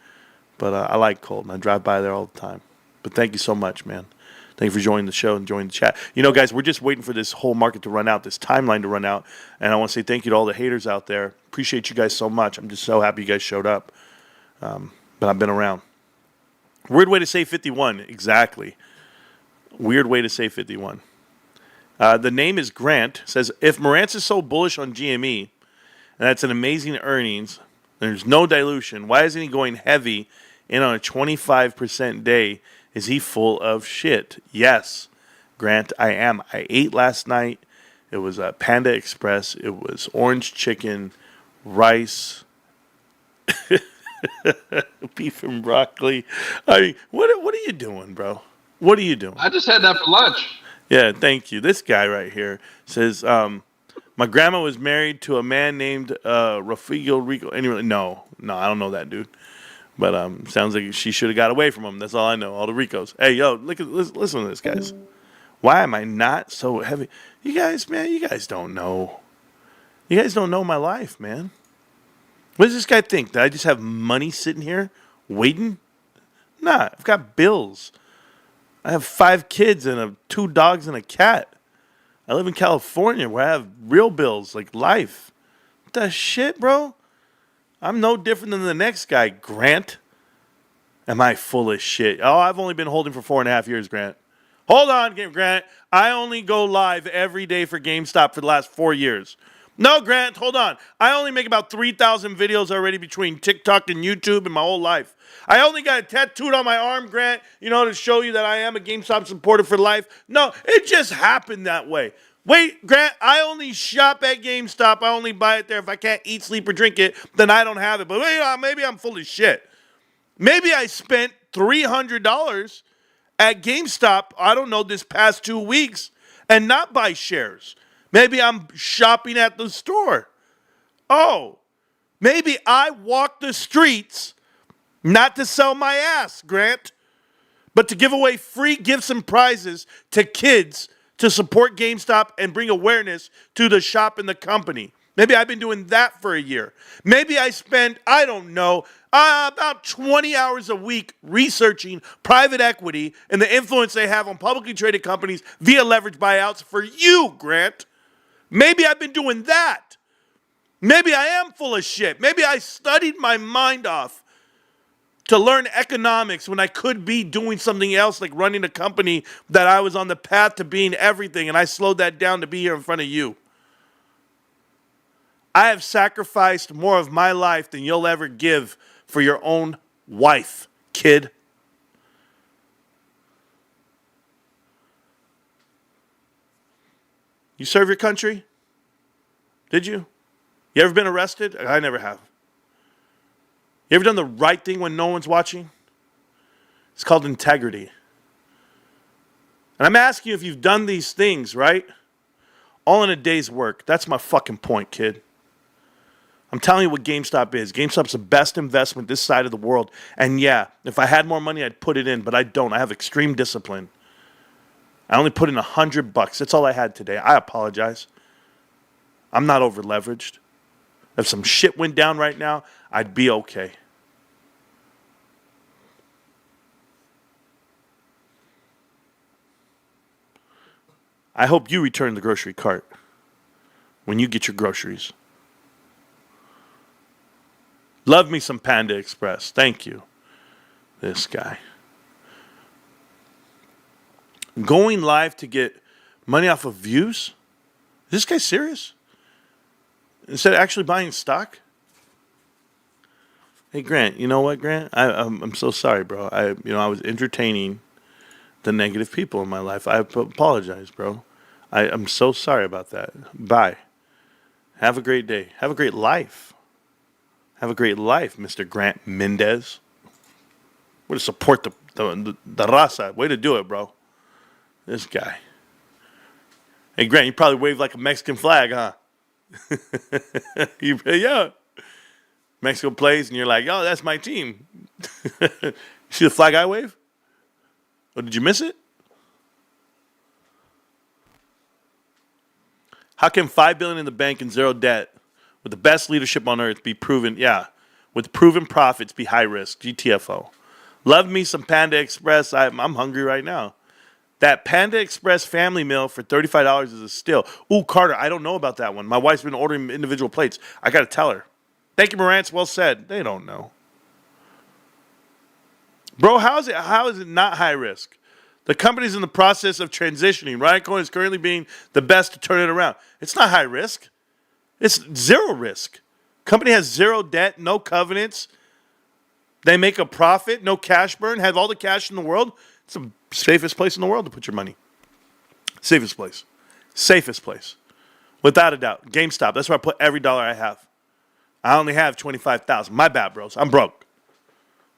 But I like Colton. I drive by there all the time. But thank you so much, man. Thank you for joining the show and joining the chat. You know, guys, we're just waiting for this whole market to run out, this timeline to run out. And I want to say thank you to all the haters out there. Appreciate you guys so much. I'm just so happy you guys showed up. But I've been around. Weird way to say 51. Exactly. Weird way to say 51. The name is Grant. Says, if Marantz is so bullish on GME, and that's an amazing earnings, there's no dilution, why isn't he going heavy in on a 25% day? Is he full of shit? Yes, Grant, I am. I ate last night. It was a Panda Express. It was orange chicken, rice, beef and broccoli. I mean, what are you doing, bro? What are you doing? I just had that for lunch. Yeah, thank you. This guy right here says, my grandma was married to a man named Rafigo Rico. Anyway, no, I don't know that dude. But sounds like she should have got away from him. That's all I know. All the Ricos. Hey, yo, listen to this, guys. Why am I not so heavy? You guys, man, you guys don't know. You guys don't know my life, man. What does this guy think? That I just have money sitting here waiting? Nah, I've got bills. I have 5 kids and 2 dogs and a cat. I live in California where I have real bills, like life. What the shit, bro? I'm no different than the next guy, Grant. Am I full of shit? Oh, I've only been holding for 4.5 years, Grant. Hold on, Grant. I only go live every day for GameStop for the last 4 years. No, Grant, hold on. I only make about 3,000 videos already between TikTok and YouTube in my whole life. I only got it tattooed on my arm, Grant, to show you that I am a GameStop supporter for life. No, it just happened that way. Wait, Grant, I only shop at GameStop. I only buy it there. If I can't eat, sleep, or drink it, then I don't have it. But maybe I'm full of shit. Maybe I spent $300 at GameStop, I don't know, this past 2 weeks and not buy shares. Maybe I'm shopping at the store. Oh, maybe I walk the streets not to sell my ass, Grant, but to give away free gifts and prizes to kids to support GameStop and bring awareness to the shop and the company. Maybe I've been doing that for a year. Maybe I spend, I don't know, about 20 hours a week researching private equity and the influence they have on publicly traded companies via leverage buyouts for you, Grant. Maybe I've been doing that. Maybe I am full of shit. Maybe I studied my mind off to learn economics when I could be doing something else like running a company that I was on the path to being everything, and I slowed that down to be here in front of you. I have sacrificed more of my life than you'll ever give for your own wife, kid. You serve your country? Did you? You ever been arrested? I never have. You ever done the right thing when no one's watching? It's called integrity. And I'm asking you if you've done these things, right? All in a day's work. That's my fucking point, kid. I'm telling you what GameStop is. GameStop's the best investment this side of the world. And yeah, if I had more money, I'd put it in, but I don't. I have extreme discipline. I only put in $100. That's all I had today. I apologize. I'm not over leveraged. If some shit went down right now, I'd be okay. I hope you return the grocery cart when you get your groceries. Love me some Panda Express. Thank you. This guy. Going live to get money off of views? Is this guy serious? Instead of actually buying stock? Hey, Grant, you know what, Grant? I'm so sorry, bro. I was entertaining the negative people in my life. I apologize, bro. I'm so sorry about that. Bye. Have a great day. Have a great life. Have a great life, Mr. Grant Mendez. Way to support the raza. Way to do it, bro. This guy. Hey, Grant, you probably wave like a Mexican flag, huh? Yeah. Mexico plays, and you're like, oh, that's my team. You see the flag I wave? Or did you miss it? How can $5 billion in the bank and zero debt with the best leadership on earth be proven? Yeah, with proven profits be high risk. GTFO. Love me some Panda Express. I'm hungry right now. That Panda Express family meal for $35 is a steal. Ooh, Carter, I don't know about that one. My wife's been ordering individual plates. I got to tell her. Thank you, Marantz. Well said. They don't know. Bro, how is it not high risk? The company's in the process of transitioning. Ryan Cohen is currently being the best to turn it around. It's not high risk. It's zero risk. Company has zero debt, no covenants. They make a profit, no cash burn, have all the cash in the world. It's the safest place in the world to put your money. Safest place. Safest place. Without a doubt. GameStop. That's where I put every dollar I have. I only have $25,000. My bad, bros. I'm broke.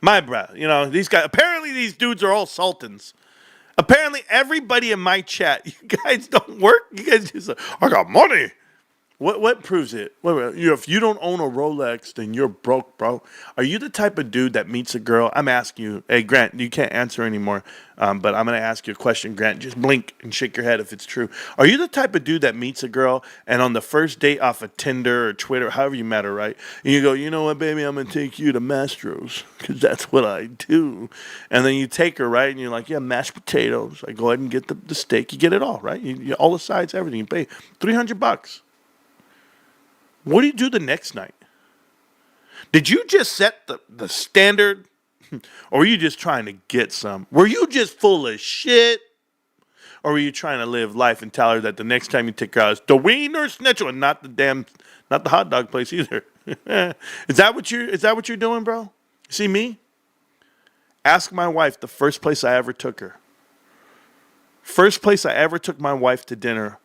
My bad. You know, these guys, apparently these dudes are all sultans. Apparently everybody in my chat, you guys don't work. You guys just, I got money. What proves it? If you don't own a Rolex, then you're broke, bro. Are you the type of dude that meets a girl? I'm asking you. Hey, Grant, you can't answer anymore, but I'm going to ask you a question, Grant. Just blink and shake your head if it's true. Are you the type of dude that meets a girl and on the first date off of Tinder or Twitter, however you met her, right? And you go, you know what, baby, I'm going to take you to Mastro's because that's what I do. And then you take her, right? And you're like, yeah, mashed potatoes. I go ahead and get the steak. You get it all, right? You all the sides, everything. You pay $300. What do you do the next night? Did you just set the standard? Or were you just trying to get some? Were you just full of shit? Or were you trying to live life and tell her that the next time you take her out is the Wiener Schnitzel and not the hot dog place either? Is that what you're doing, bro? See me? Ask my wife the first place I ever took her. First place I ever took my wife to dinner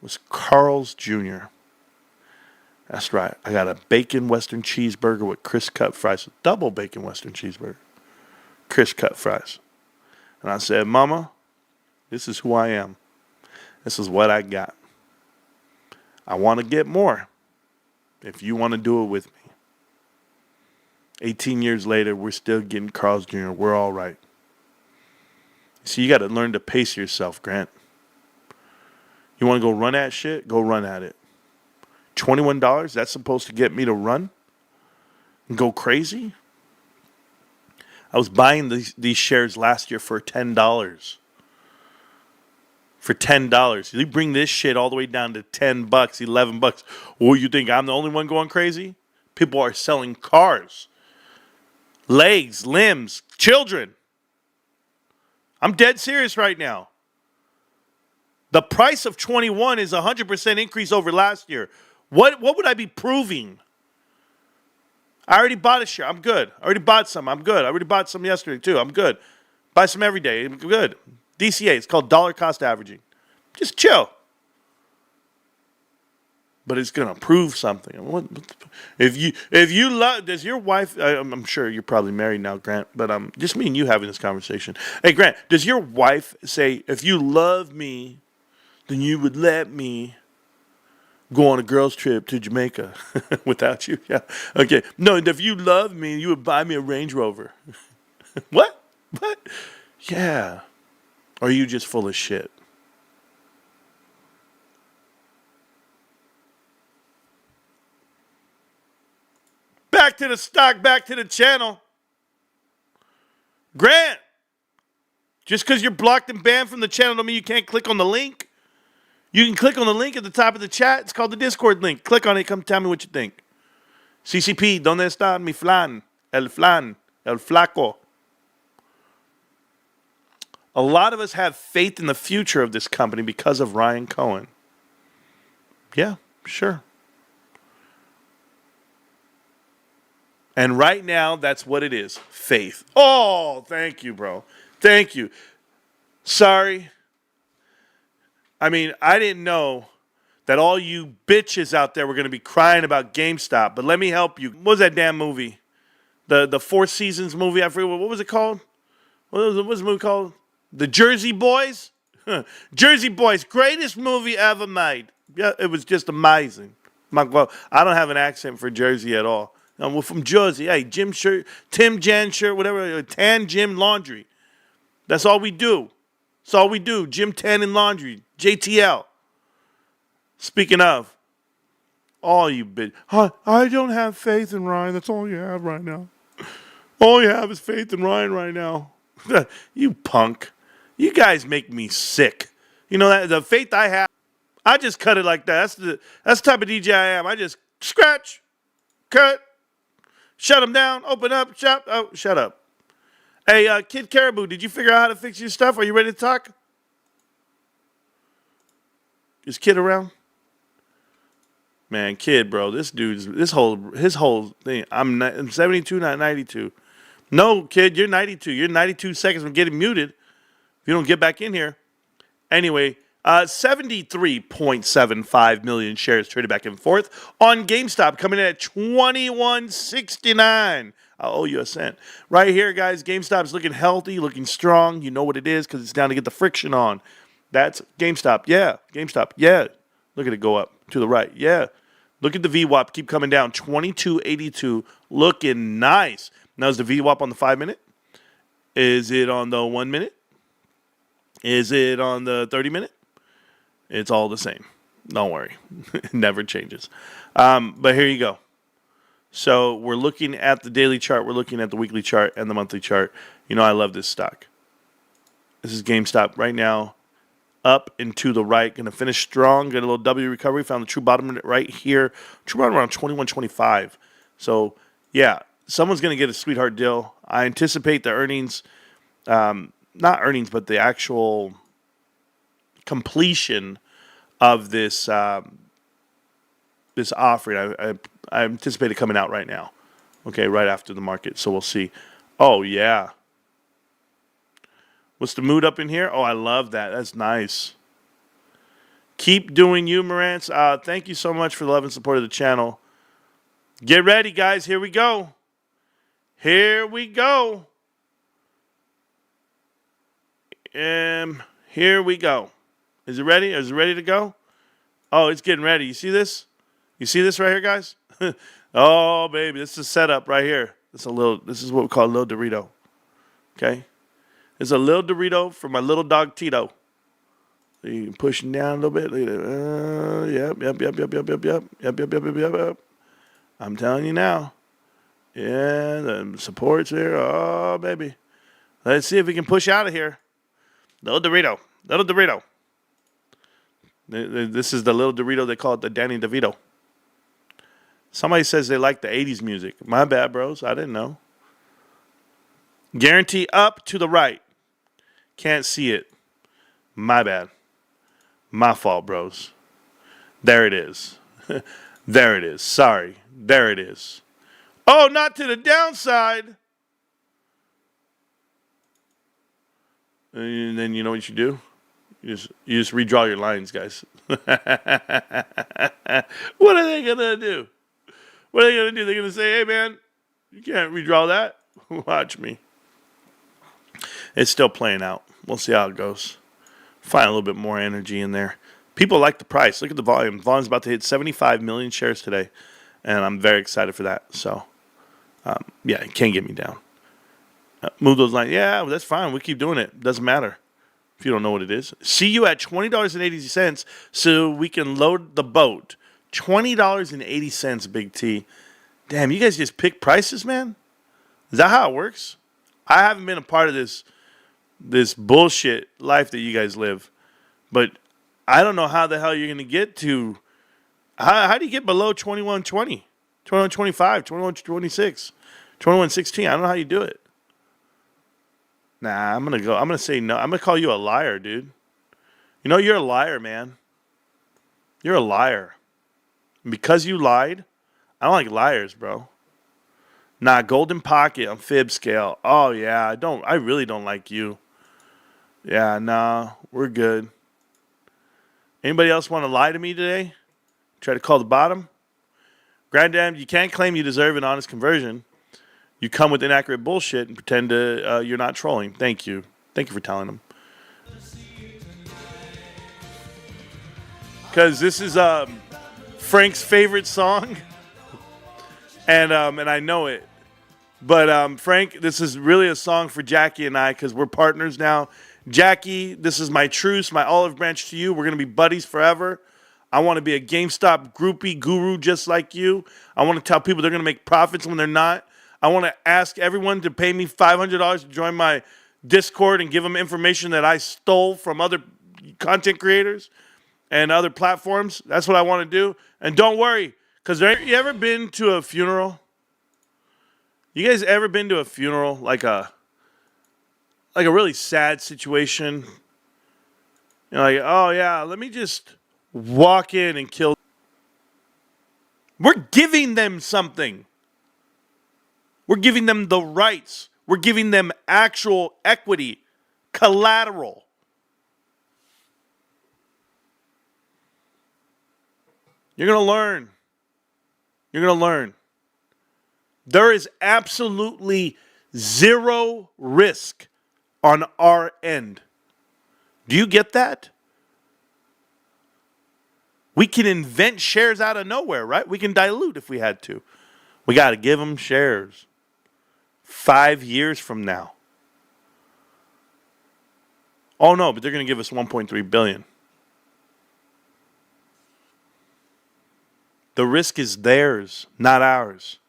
was Carl's Jr. That's right. I got a bacon Western cheeseburger with crisp cut fries. Double bacon Western cheeseburger. Crisp cut fries. And I said, Mama, this is who I am. This is what I got. I want to get more. If you want to do it with me. 18 years later, we're still getting Carl's Jr. We're all right. See, you got to learn to pace yourself, Grant. You want to go run at shit? Go run at it. $21, that's supposed to get me to run and go crazy? I was buying these shares last year for $10. For $10. You bring this shit all the way down to $10, $11. Oh, you think I'm the only one going crazy? People are selling cars, legs, limbs, children. I'm dead serious right now. The price of 21 is a 100% increase over last year. What would I be proving? I already bought a share. I'm good. I already bought some. I'm good. I already bought some yesterday, too. I'm good. Buy some every day. I'm good. DCA. It's called dollar cost averaging. Just chill. But it's going to prove something. If you love, does your wife, I'm sure you're probably married now, Grant, but just me and you having this conversation. Hey, Grant, does your wife say, if you love me, then you would let me go on a girls' trip to Jamaica without you? Yeah. Okay. No, if you love me, you would buy me a Range Rover. What? Yeah. Or are you just full of shit? Back to the stock, back to the channel. Grant, just because you're blocked and banned from the channel don't mean you can't click on the link. You can click on the link at the top of the chat. It's called the Discord link. Click on it. Come tell me what you think. CCP, ¿dónde está mi flan? El flaco. A lot of us have faith in the future of this company because of Ryan Cohen. Yeah, sure. And right now, that's what it is. Faith. Oh, thank you, bro. Thank you. Sorry. I mean, I didn't know that all you bitches out there were going to be crying about GameStop. But let me help you. What was that damn movie? The Four Seasons movie? I forget. What was it called? What was the movie called? The Jersey Boys? Jersey Boys, greatest movie ever made. Yeah, it was just amazing. Well, I don't have an accent for Jersey at all. We're from Jersey. Hey, Jim shirt, Tim Jan shirt, whatever. Tan Jim Laundry. That's all we do. That's all we do. Jim Tan and Laundry. JTL. Speaking of, all you bitch. I don't have faith in Ryan. That's all you have right now. All you have is faith in Ryan right now. You punk. You guys make me sick. You know that the faith I have, I just cut it like that. That's the type of DJ I am. I just scratch, cut, shut them down, open up, shut up. Hey, Kid Caribou, did you figure out how to fix your stuff? Are you ready to talk? Is Kid around? Man, Kid, bro, his whole thing. I'm 72, not 92. No, Kid, you're 92. You're 92 seconds from getting muted. If you don't get back in here. Anyway, 73.75 million shares traded back and forth on GameStop, coming in at $21.69. I owe you a cent. Right here, guys, GameStop's looking healthy, looking strong. You know what it is because it's down to get the friction on. That's GameStop. Yeah. GameStop. Yeah. Look at it go up to the right. Yeah. Look at the VWAP keep coming down. 22.82. Looking nice. Now, is the VWAP on the 5-minute? Is it on the 1 minute? Is it on the 30-minute? It's all the same. Don't worry. It never changes. But here you go. So we're looking at the daily chart. We're looking at the weekly chart and the monthly chart. You know I love this stock. This is GameStop right now. Up and to the right. Going to finish strong. Get a little W recovery. Found the true bottom right here. True bottom around 21.25. So, yeah. Someone's going to get a sweetheart deal. I anticipate the earnings, not earnings, but the actual completion of this this offering. I anticipate it coming out right now. Okay, right after the market. So we'll see. Oh, yeah. What's the mood up in here? Oh, I love that. That's nice. Keep doing you, Marantz. Thank you so much for the love and support of the channel. Get ready, guys. Here we go. Here we go. Here we go. Is it ready? Is it ready to go? Oh, it's getting ready. You see this? You see this right here, guys? Oh, baby, this is a setup right here. This is what we call a little Dorito. Okay? It's a little Dorito for my little dog Tito. So you can push him down a little bit. Look at it. Yep. I'm telling you now. Yeah, the support's there. Oh, baby. Let's see if we can push out of here. Little Dorito. This is the little Dorito. They call it the Danny DeVito. Somebody says they like the 80s music. My bad, bros. I didn't know. Guarantee up to the right. Can't see it. My bad. My fault, bros. There it is. There it is. Sorry. There it is. Oh, not to the downside. And then you know what you do? You just redraw your lines, guys. What are they going to do? What are they going to do? They're going to say, hey, man, you can't redraw that. Watch me. It's still playing out. We'll see how it goes. Find a little bit more energy in there. People like the price. Look at the volume. The volume's about to hit 75 million shares today. And I'm very excited for that. So, yeah, it can't get me down. Move those lines. Yeah, well, that's fine. We keep doing it. Doesn't matter if you don't know what it is. See you at $20.80 so we can load the boat. $20.80, Big T. Damn, you guys just pick prices, man? Is that how it works? I haven't been a part of this bullshit life that you guys live. But I don't know how the hell you're going to get to... How do you get below 2120, 2125, 2126, 2116? I don't know how you do it. Nah, I'm going to say no. I'm going to call you a liar, dude. You know, you're a liar, man. You're a liar. And because you lied, I don't like liars, bro. Nah, golden pocket on fib scale. Oh, yeah, I really don't like you. Yeah, nah, we're good. Anybody else want to lie to me today? Try to call the bottom? Granddad, you can't claim you deserve an honest conversion. You come with inaccurate bullshit and pretend you're not trolling. Thank you. Thank you for telling them. because this is Frank's favorite song, and I know it. But Frank, this is really a song for Jackie and I because we're partners now. Jackie, this is my truce, my olive branch to you. We're gonna be buddies forever. I want to be a GameStop groupie guru just like you. I want to tell people they're gonna make profits when they're not. I want to ask everyone to pay me $500 to join my Discord and give them information that I stole from other content creators and other platforms. That's what I want to do. And don't worry, because you ever been to a funeral? You guys ever been to a funeral, like a really sad situation? You're like, oh yeah, let me just walk in and kill. We're giving them something. We're giving them the rights. We're giving them actual equity, collateral. You're going to learn. You're going to learn. There is absolutely zero risk on our end. Do you get that? We can invent shares out of nowhere, right? We can dilute if we had to. We got to give them shares 5 years from now. Oh no, but they're going to give us 1.3 billion. The risk is theirs, not ours.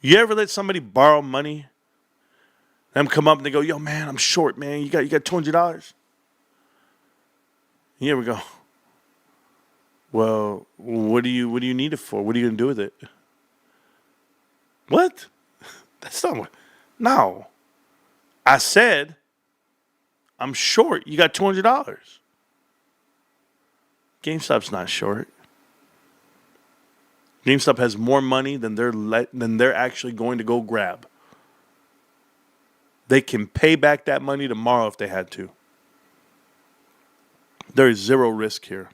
You ever let somebody borrow money? Them come up and they go, yo man, I'm short, man. You got $200? Here we go. Well, what do you need it for? What are you gonna do with it? What? That's not what. No. I said I'm short. You got $200. GameStop's not short. GameStop has more money than they're actually going to go grab. They can pay back that money tomorrow if they had to. There is zero risk here.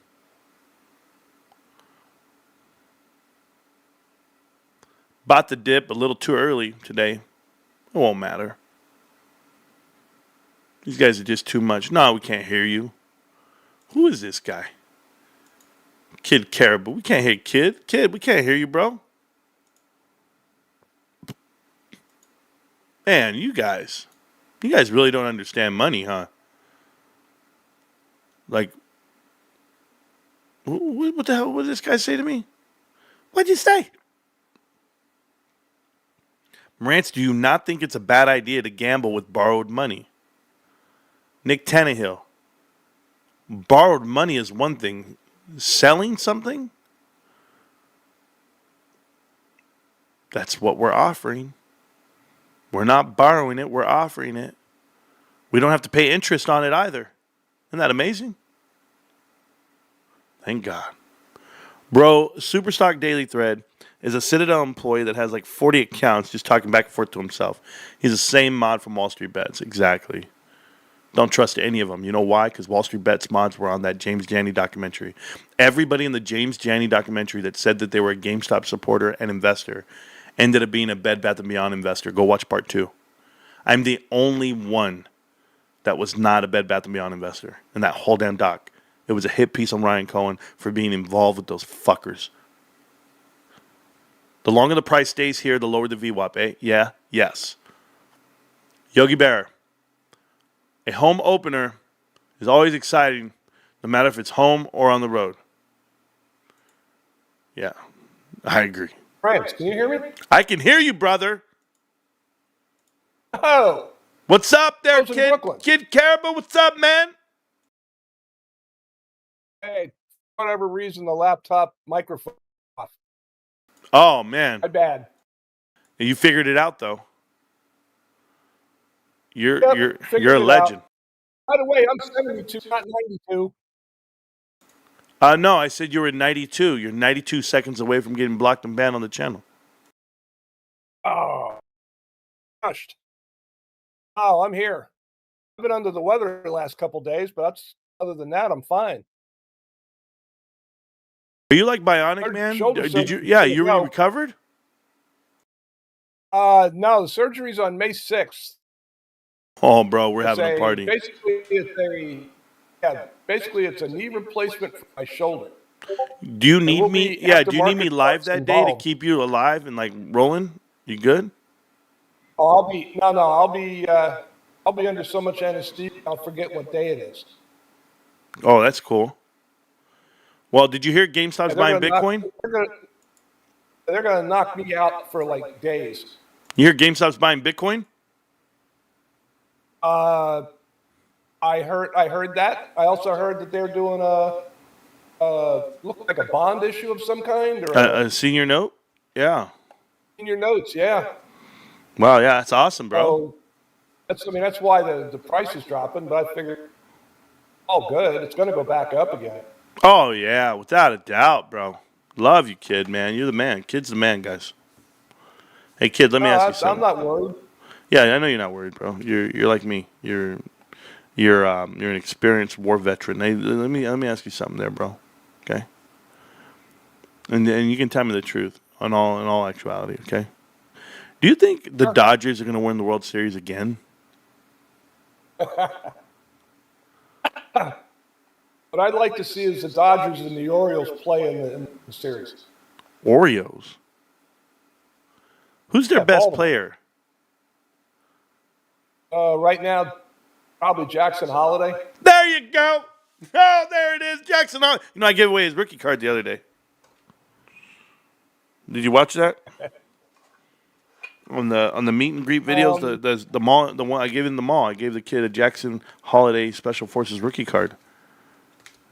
Bought the dip a little too early today. It won't matter. These guys are just too much. No, we can't hear you. Who is this guy? Kid Caribou. We can't hear Kid. Kid, we can't hear you, bro. Man, you guys really don't understand money, huh? Like, what the hell? What did this guy say to me? What'd you say? Marantz, do you not think it's a bad idea to gamble with borrowed money? Nick Tannehill. Borrowed money is one thing. Selling something? That's what we're offering. We're not borrowing it, we're offering it. We don't have to pay interest on it either. Isn't that amazing? Thank God. Bro, Superstock Daily Thread is a Citadel employee that has like 40 accounts just talking back and forth to himself. He's the same mod from Wall Street Bets. Exactly. Don't trust any of them. You know why? Because Wall Street Bets mods were on that James Janney documentary. Everybody in the James Janney documentary that said that they were a GameStop supporter and investor ended up being a Bed Bath & Beyond investor. Go watch part 2. I'm the only one that was not a Bed Bath & Beyond investor in that whole damn doc. It was a hit piece on Ryan Cohen for being involved with those fuckers. The longer the price stays here, the lower the VWAP, eh? Yeah? Yes. Yogi Bear. A home opener is always exciting, no matter if it's home or on the road. Yeah, I agree. Rantz, can you hear me? I can hear you, brother. Oh, What's up there, I was in kid? Brooklyn. Kid Caribou, what's up, man? hey, for whatever reason, the laptop microphone off. Oh, man. My bad. You figured it out, though. You're Figured a it out. legend. By the way, I'm 72, not 92. No, I said you were 92. You're 92 seconds away from getting blocked and banned on the channel. Oh, gosh. Oh, I'm here. I've been under the weather the last couple days, but other than that, I'm fine. Are you like bionic, Third man? shoulder Did you? surgery. Yeah, you No. recovered? No, the surgery's on May 6th. Oh, bro, we're having a party. Basically it's a knee replacement for my shoulder. Do you need will me? be Yeah, do you need me aftermarket live parts that day to involved. keep you alive and like rolling? You good? Oh, I'll be under so much anesthesia I'll forget what day it is. Oh, that's cool. Well, did you hear GameStop's They're buying gonna knock, Bitcoin? they're gonna knock me out for like days. You hear GameStop's buying Bitcoin? I heard that. I also heard that they're doing look like a bond issue of some kind or A senior note? Yeah. senior notes. Yeah. Wow, yeah, that's awesome, bro. So that's why the price is dropping. But I figured, oh, good, it's going to go back up again. Oh, yeah, without a doubt, bro. Love you, kid, man. You're the man. Kid's the man, guys. Hey, kid, let me ask you something. I'm not worried. Yeah, I know you're not worried, bro. You're like me. You're an experienced war veteran. Hey, let me ask you something there, bro. Okay. And you can tell me the truth in all actuality. Okay. Do you think the Dodgers are going to win the World Series again? What I'd like to see is the Dodgers and the Orioles play in the series. Oreos. Who's their best Baltimore. player? Right now, probably Jackson Holiday. There you go. Oh, there it is, Jackson. You know, I gave away his rookie card the other day. Did you watch that? On the meet and greet videos, the mall, the one I gave in the mall, I gave the kid a Jackson Holiday Special Forces rookie card.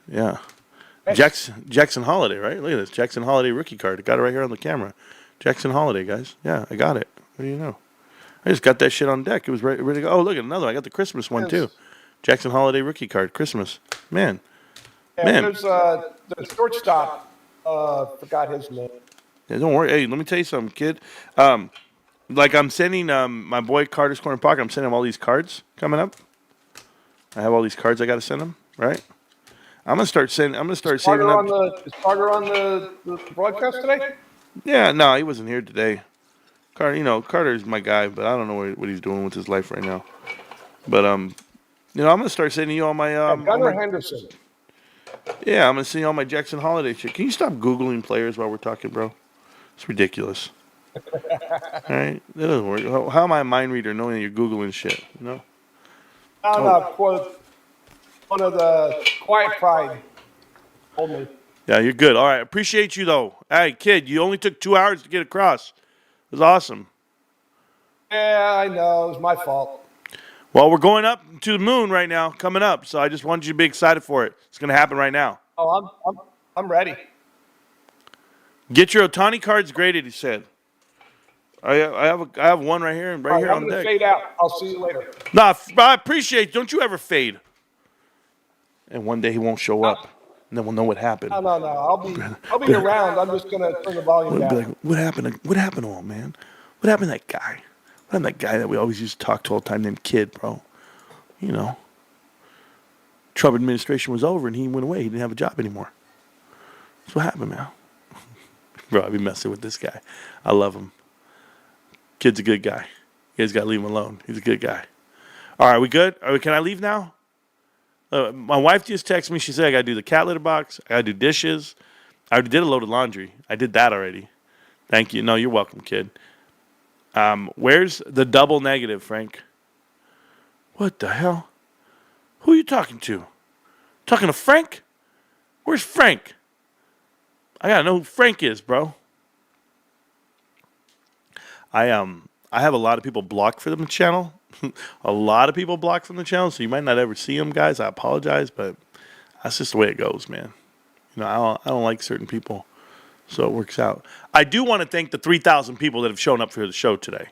Yeah, Jackson Holiday, right? Look at this Jackson Holiday rookie card. I got it right here on the camera. Jackson Holiday, guys. Yeah, I got it. What do you know? I just got that shit on deck. It was ready to go. Oh, look at another. I got the Christmas one too. Jackson Holiday rookie card, Christmas. Man. There's the shortstop. Forgot his name. Yeah, don't worry. Hey, let me tell you something, kid. Like I'm sending my boy Carter's Corner Pocket. I'm sending him all these cards coming up. I have all these cards I got to send him. Right. I'm gonna start saving up. Is Carter on the broadcast today? Yeah, no, he wasn't here today. Carter's my guy, but I don't know what he's doing with his life right now. But I'm gonna start sending you all my Gunnar Henderson. Yeah, I'm gonna send you all my Jackson Holiday shit. Can you stop Googling players while we're talking, bro? It's ridiculous. All right, that doesn't work. How am I a mind reader knowing that you're Googling shit? You know? One of the Quiet Pride told me. Yeah, you're good. All right, appreciate you though. Hey, kid, you only took 2 hours to get across. It was awesome. Yeah, I know. It was my fault. Well, we're going up to the moon right now, coming up. So I just wanted you to be excited for it. It's gonna happen right now. Oh, I'm ready. Get your Otani cards graded. He said. I have one right here and right here on I'm gonna deck. fade out. I'll see you later. Nah, I appreciate it. Don't you ever fade. And one day he won't show up, and then we'll know what happened. No. I'll be around. I'm just gonna turn the volume We'll be down. like, what happened to him, man? What happened to that guy? What happened to that guy that we always used to talk to all the time named Kid, bro? You know. Trump administration was over and he went away. He didn't have a job anymore. That's what happened, man. Bro, I've been messing with this guy. I love him. Kid's a good guy. You guys got to leave him alone. He's a good guy. All right, we good? Can I leave now? My wife just texted me. She said I got to do the cat litter box. I got to do dishes. I already did a load of laundry. I did that already. Thank you. No, you're welcome, kid. Where's the double negative, Frank? What the hell? Who are you talking to? Talking to Frank? Where's Frank? I gotta know who Frank is, bro. I have a lot of people blocked from the channel. A lot of people blocked from the channel, so you might not ever see them, guys. I apologize, but that's just the way it goes, man. You know, I don't like certain people, so it works out. I do want to thank the 3,000 people that have shown up for the show today.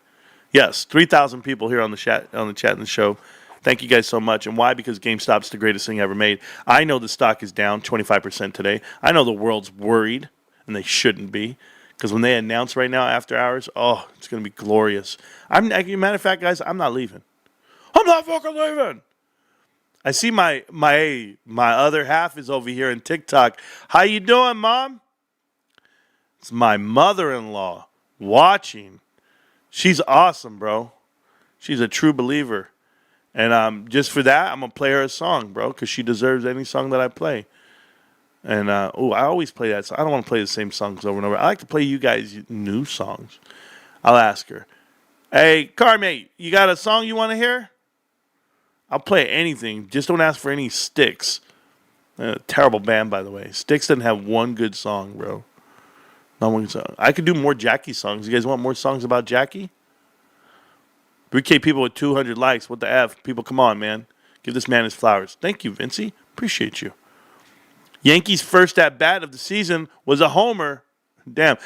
Yes, 3,000 people here on the chat and the show. Thank you guys so much. And why? Because GameStop's the greatest thing ever made. I know the stock is down 25% today. I know the world's worried, and they shouldn't be. Because when they announce right now after hours, oh, it's going to be glorious. Matter of fact, guys, I'm not leaving. I'm not fucking leaving. I see my other half is over here in TikTok. How you doing, Mom? It's my mother-in-law watching. She's awesome, bro. She's a true believer. And just for that, I'm going to play her a song, bro, because she deserves any song that I play. And, I always play that song. I don't want to play the same songs over and over. I like to play you guys new songs. I'll ask her. Hey, Carmate, you got a song you want to hear? I'll play anything. Just don't ask for any Styx. Terrible band, by the way. Styx doesn't have one good song, bro. Not one good song. I could do more Jackie songs. You guys want more songs about Jackie? 3K people with 200 likes. What the F? People, come on, man. Give this man his flowers. Thank you, Vincey. Appreciate you. Yankees' first at-bat of the season was a homer. Damn.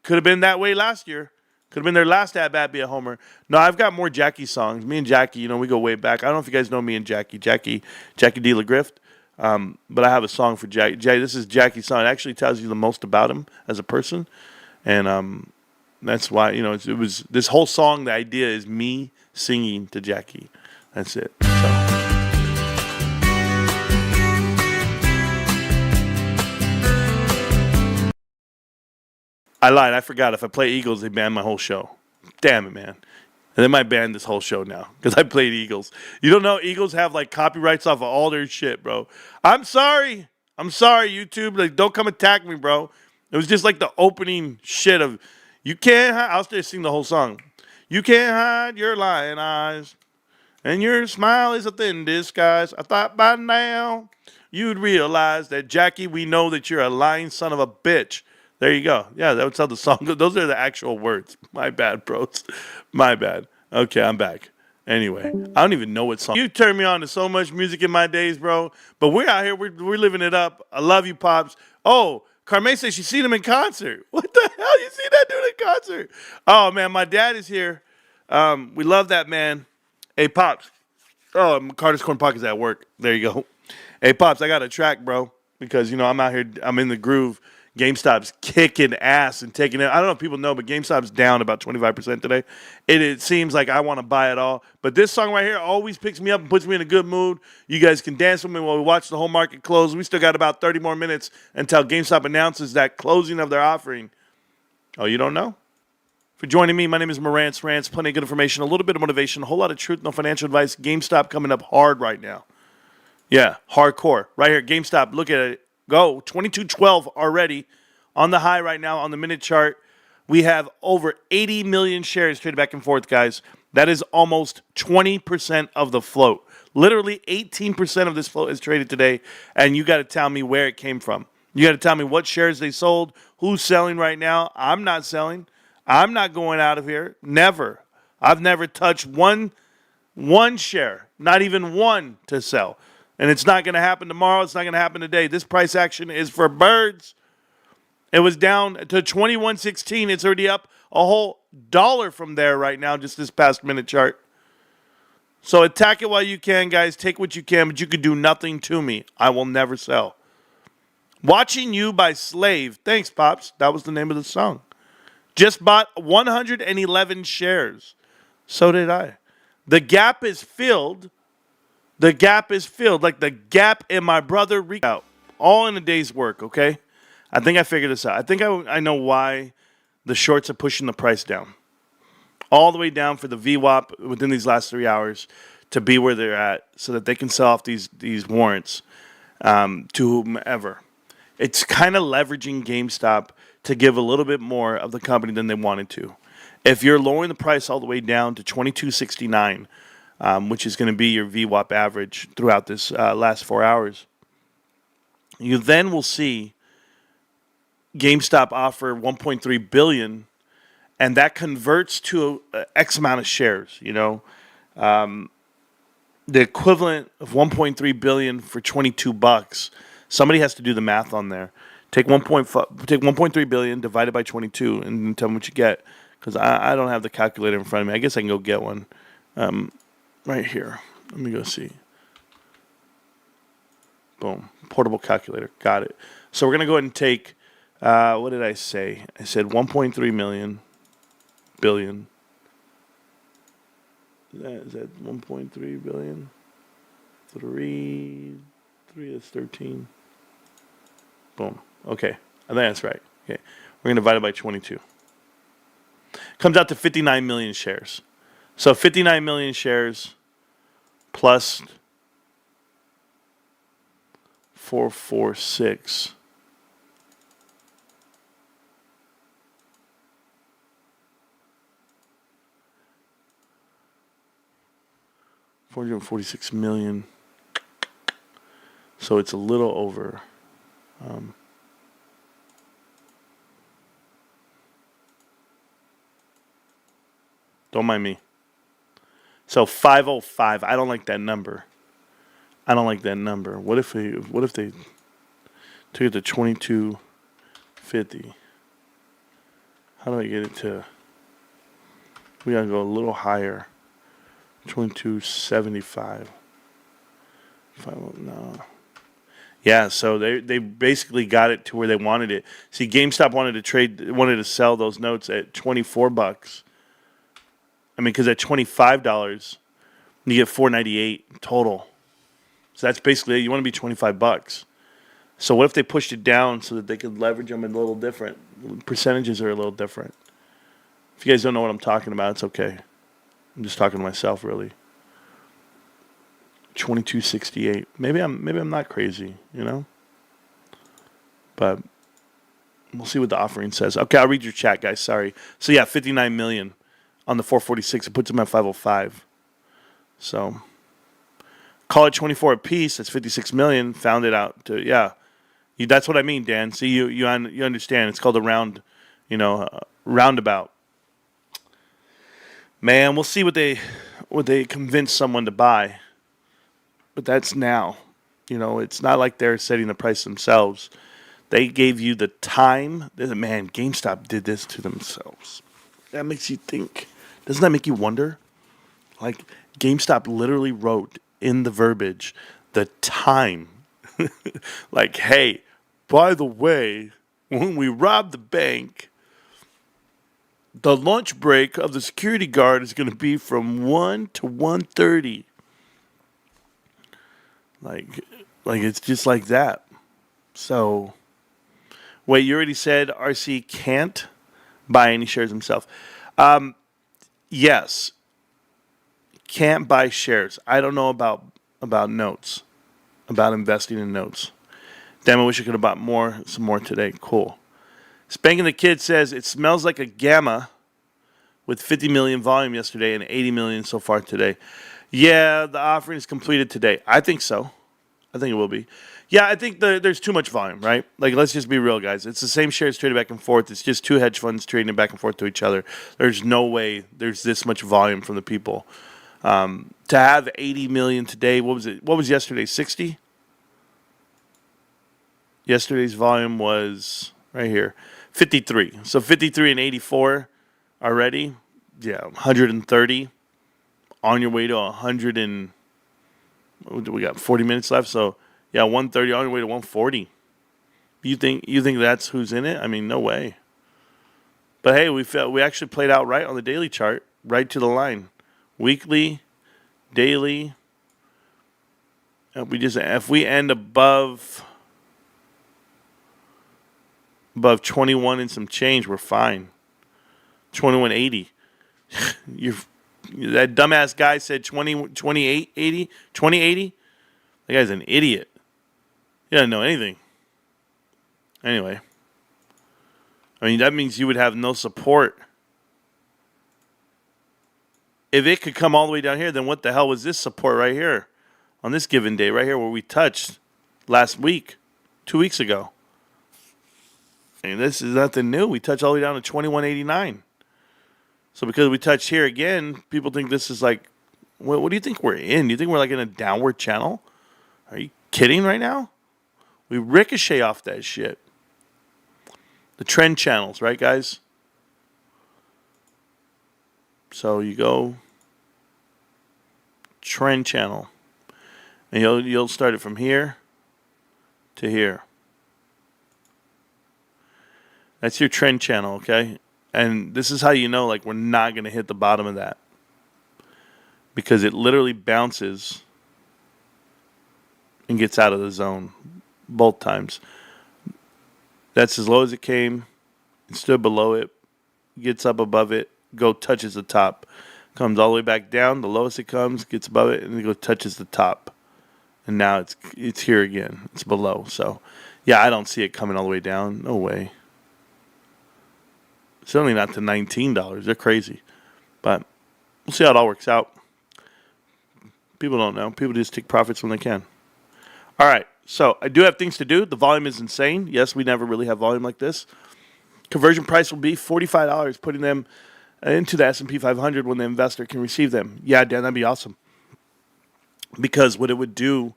Could have been that way last year. Could have been their last at-bat be a homer. No, I've got more Jackie songs. Me and Jackie, we go way back. I don't know if you guys know me and Jackie. Jackie D. LaGrift. But I have a song for Jackie. This is Jackie's song. It actually tells you the most about him as a person. And that's why, it was this whole song, the idea is me singing to Jackie. That's it. So. I lied. I forgot. If I play Eagles, they ban my whole show. Damn it, man. And they might ban this whole show now because I played Eagles. You don't know Eagles have like copyrights off of all their shit, bro. I'm sorry, YouTube. Like, don't come attack me, bro. It was just like the opening shit of you can't hide. I'll just sing the whole song. You can't hide your lying eyes, and your smile is a thin disguise. I thought by now you'd realize that, Jackie, we know that you're a lying son of a bitch. There you go. Yeah, that's how the song goes. Those are the actual words. My bad, bros. My bad. Okay, I'm back. Anyway, I don't even know what song. You turned me on to so much music in my days, bro. But we're out here. We're living it up. I love you, Pops. Oh, Carme says she's seen him in concert. What the hell? You seen that dude in concert? Oh, man, my dad is here. We love that, man. Hey, Pops. Oh, Carter's Corn Pocket's at work. There you go. Hey, Pops, I got a track, bro. Because, I'm out here. I'm in the groove. GameStop's kicking ass and taking it. I don't know if people know, but GameStop's down about 25% today. It seems like I want to buy it all. But this song right here always picks me up and puts me in a good mood. You guys can dance with me while we watch the whole market close. We still got about 30 more minutes until GameStop announces that closing of their offering. Oh, you don't know? For joining me, my name is Marantz Rantz. Plenty of good information, a little bit of motivation, a whole lot of truth, no financial advice. GameStop coming up hard right now. Yeah, hardcore. Right here, GameStop, look at it. Go, 22.12 already on the high right now on the minute chart. We have over 80 million shares traded back and forth, guys. That is almost 20% of the float. Literally 18% of this float is traded today, and you got to tell me where it came from. You got to tell me what shares they sold, who's selling right now. I'm not selling. I'm not going out of here. Never. I've never touched one share, not even one to sell. And it's not going to happen tomorrow. It's not going to happen today. This price action is for birds. It was down to 21.16. It's already up a whole $1 from there right now, just this past minute chart. So attack it while you can, guys. Take what you can, but you could do nothing to me. I will never sell. Watching You by Slave. Thanks, Pops. That was the name of the song. Just bought 111 shares. So did I. The gap is filled. The gap is filled, like the gap in my brother Rico. All in a day's work, okay? I think I figured this out. I think I know why the shorts are pushing the price down. All the way down for the VWAP within these last 3 hours to be where they're at so that they can sell off these warrants to whomever. It's kind of leveraging GameStop to give a little bit more of the company than they wanted to. If you're lowering the price all the way down to $22.69, which is going to be your VWAP average throughout this last 4 hours, you then will see GameStop offer $1.3 billion, and that converts to X amount of shares. The equivalent of $1.3 billion for $22. Somebody has to do the math on there. Take 1.3 billion divided by 22, and tell me what you get. Because I don't have the calculator in front of me. I guess I can go get one. Right here. Let me go see. Boom. Portable calculator. Got it. So we're going to go ahead and take, what did I say? I said 1.3 billion. Is that 1.3 billion? 3 is 13. Boom. Okay. I think that's right. Okay. We're going to divide it by 22. Comes out to 59 million shares. So 59 million shares plus 446. $446 million. So it's a little over. Don't mind me. So 505. I don't like that number. What if they took it to 2250? How do I get it to? We gotta go a little higher. 2275. No. Yeah, so they basically got it to where they wanted it. See, GameStop wanted to sell those notes at $24. I mean, because at $25, you get $498 total. So that's basically it. You want to be $25. So what if they pushed it down so that they could leverage them a little different? Percentages are a little different. If you guys don't know what I'm talking about, it's okay. I'm just talking to myself, really. 2268. Maybe I'm not crazy, you know. But we'll see what the offering says. Okay, I'll read your chat, guys. Sorry. So yeah, 59 million on the 446. It puts them at 505. So call it 24 a piece. That's 56 million. Found it out to that's what I mean, Dan. See, you understand. It's called a round, roundabout. Man, we'll see what they convince someone to buy. But that's now. It's not like they're setting the price themselves. They gave you the time. Man, GameStop did this to themselves. That makes you think. Doesn't that make you wonder? Like, GameStop literally wrote in the verbiage the time. Like, hey, by the way, when we rob the bank, the lunch break of the security guard is going to be from 1 to 1:30. Like it's just like that. So, wait, you already said RC can't buy any shares himself. Yes, can't buy shares. I don't know about notes, about investing in notes. Damn, I wish I could have bought some more today. Cool. Spanking the Kid says it smells like a gamma with 50 million volume yesterday and 80 million so far today. Yeah, the offering is completed today. I think so. I think it will be. Yeah, I think there's too much volume, right? Like, let's just be real, guys. It's the same shares traded back and forth. It's just two hedge funds trading it back and forth to each other. There's no way there's this much volume from the people. To have 80 million today, what was it? What was yesterday? 60? Yesterday's volume was right here, 53. So 53 and 84 already. Yeah, 130. On your way to 100 and we got 40 minutes left. So yeah, 130 on your way to 140. You think that's who's in it? I mean, no way. But hey, we actually played out right on the daily chart, right to the line, weekly, daily. If we end above 21 and some change, we're fine. 2180. That dumbass guy said 2080. That guy's an idiot. He doesn't know anything. Anyway. I mean, that means you would have no support. If it could come all the way down here, then what the hell was this support right here? On this given day, right here where we touched last week, 2 weeks ago. I mean, this is nothing new. We touched all the way down to 2189. So because we touched here again, people think this is like, what do you think we're in? Do you think we're like in a downward channel? Are you kidding right now? We ricochet off that shit. The trend channels, right, guys? So you go trend channel, and you'll start it from here to here. That's your trend channel, okay? And this is how you know, like, we're not going to hit the bottom of that. Because it literally bounces and gets out of the zone both times. That's as low as it came. It stood below it. Gets up above it. Touches the top. comes all the way back down. The lowest it comes, gets above it, and it touches the top. And now it's here again. It's below. So, yeah, I don't see it coming all the way down. No way. Certainly not to $19. They're crazy. But we'll see how it all works out. People don't know. People just take profits when they can. All right. So I do have things to do. The volume is insane. Yes, we never really have volume like this. Conversion price will be $45, putting them into the S&P 500 when the investor can receive them. Yeah, Dan, that'd be awesome. Because what it would do,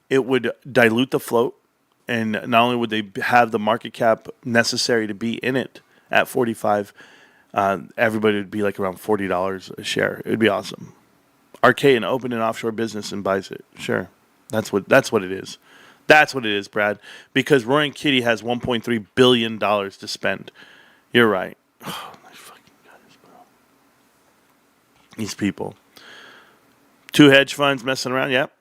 it would dilute the float. And not only would they have the market cap necessary to be in it at 45, everybody would be like around $40 a share. It would be awesome. RK and open an offshore business and buys it. Sure. That's what it is. That's what it is, Brad. Because Roaring Kitty has $1.3 billion to spend. You're right. Oh, my fucking guys, bro. These people. 2 hedge funds messing around. Yep.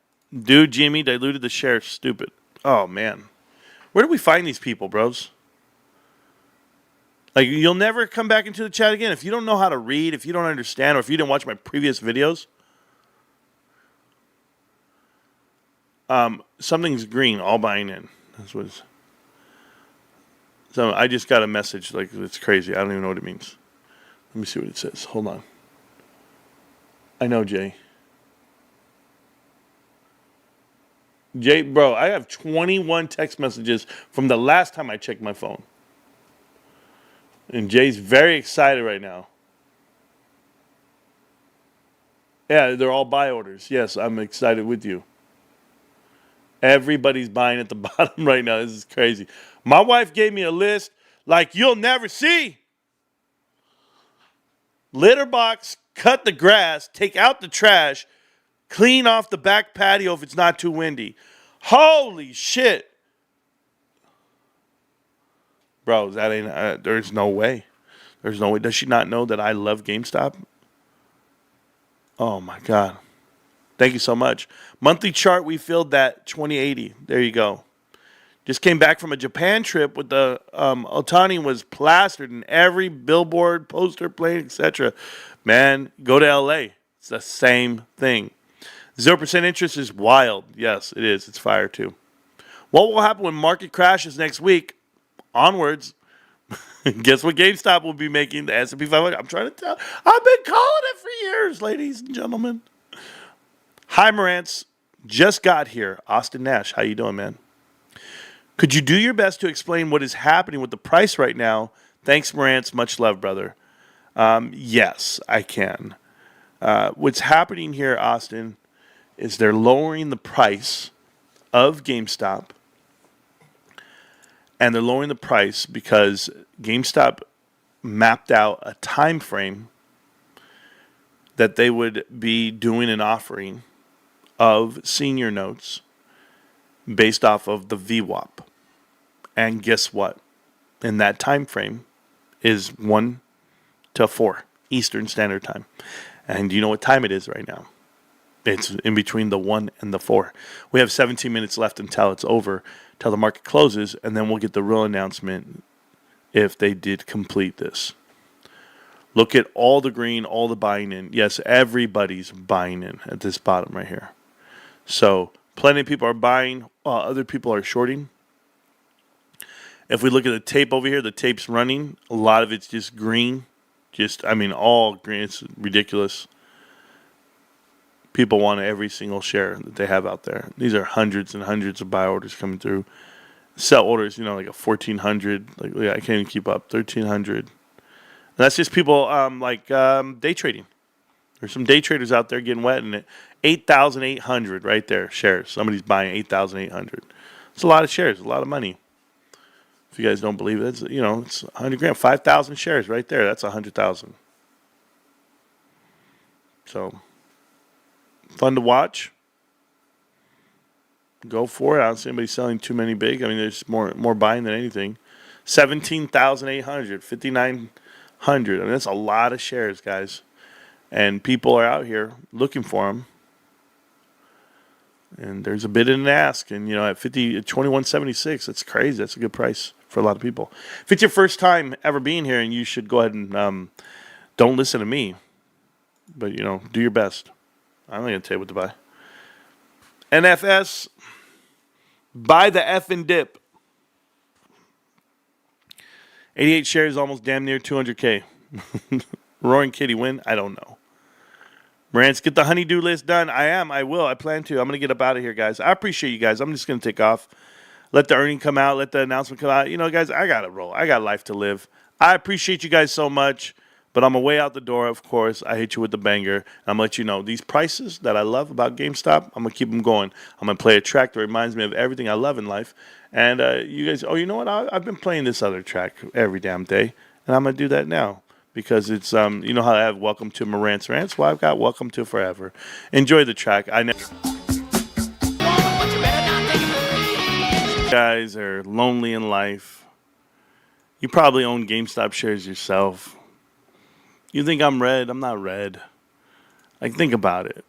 Dude, Jimmy diluted the shares. Stupid. Oh, man. Where do we find these people, bros? Like, you'll never come back into the chat again. If you don't know how to read, if you don't understand, or if you didn't watch my previous videos, something's green, all buying in. That's what it's. So I just got a message, like, it's crazy. I don't even know what it means. Let me see what it says. Hold on. I know, Jay. Jay, bro, I have 21 text messages from the last time I checked my phone. And Jay's very excited right now. Yeah, they're all buy orders. Yes, I'm excited with you. Everybody's buying at the bottom right now. This is crazy. My wife gave me a list like you'll never see. Litter box, cut the grass, take out the trash, clean off the back patio if it's not too windy. Holy shit. Bro, that ain't, there's no way. There's no way. Does she not know that I love GameStop? Oh my God. Thank you so much. Monthly chart, we filled that 2080. There you go. Just came back from a Japan trip with the Otani was plastered in every billboard, poster, plane, etc. Man, go to LA. It's the same thing. 0% interest is wild. Yes, it is. It's fire too. What will happen when market crashes next week? Onwards. Guess what GameStop will be making? The S&P 500. I'm trying to tell. I've been calling it for years, ladies and gentlemen. Hi, Marantz. Just got here. Austin Nash. How you doing, man? Could you do your best to explain what is happening with the price right now? Thanks, Marantz. Much love, brother. Yes, I can. What's happening here, Austin, is they're lowering the price of GameStop. And they're lowering the price because GameStop mapped out a time frame that they would be doing an offering of senior notes based off of the VWAP. And guess what? In that time frame is 1 to 4 Eastern Standard Time. And do you know what time it is right now? It's in between the 1 and the 4. We have 17 minutes left until it's over, till the market closes, and then we'll get the real announcement if they did complete this. Look at all the green, all the buying in. Yes, everybody's buying in at this bottom right here. So plenty of people are buying, other people are shorting. If we look at the tape over here, the tape's running. A lot of it's just green. All green. It's ridiculous. People want every single share that they have out there. These are hundreds and hundreds of buy orders coming through. Sell orders, like a 1,400. I can't even keep up. 1,300. And that's just people day trading. There's some day traders out there getting wet in it. 8,800 right there, shares. Somebody's buying 8,800. It's a lot of shares, a lot of money. If you guys don't believe it, it's 100 grand. 5,000 shares right there. That's 100,000. So, fun to watch. Go for it. I don't see anybody selling too many big. There's more buying than anything. 17,800, 5,900. That's a lot of shares, guys. And people are out here looking for them. And there's a bid and an ask. And, at 21.76, that's crazy. That's a good price for a lot of people. If it's your first time ever being here, and you should go ahead and don't listen to me. But, do your best. I'm not going to tell you what to buy. NFS, buy the effing dip. 88 shares, almost damn near 200K. Roaring Kitty win? I don't know. Marantz, get the honeydew list done. I will. I plan to. I'm going to get up out of here, guys. I appreciate you guys. I'm just going to take off. Let the earning come out. Let the announcement come out. Guys, I got to roll. I got life to live. I appreciate you guys so much. But I'm away out the door, of course. I hit you with the banger. I'm going to let you know. These prices that I love about GameStop, I'm going to keep them going. I'm going to play a track that reminds me of everything I love in life. And you guys, you know what? I've been playing this other track every damn day. And I'm going to do that now. Because it's, you know how I have Welcome to Marantz Rantz? Well, I've got Welcome to Forever. Enjoy the track. I know you guys are lonely in life. You probably own GameStop shares yourself. You think I'm red? I'm not red. Like, think about it.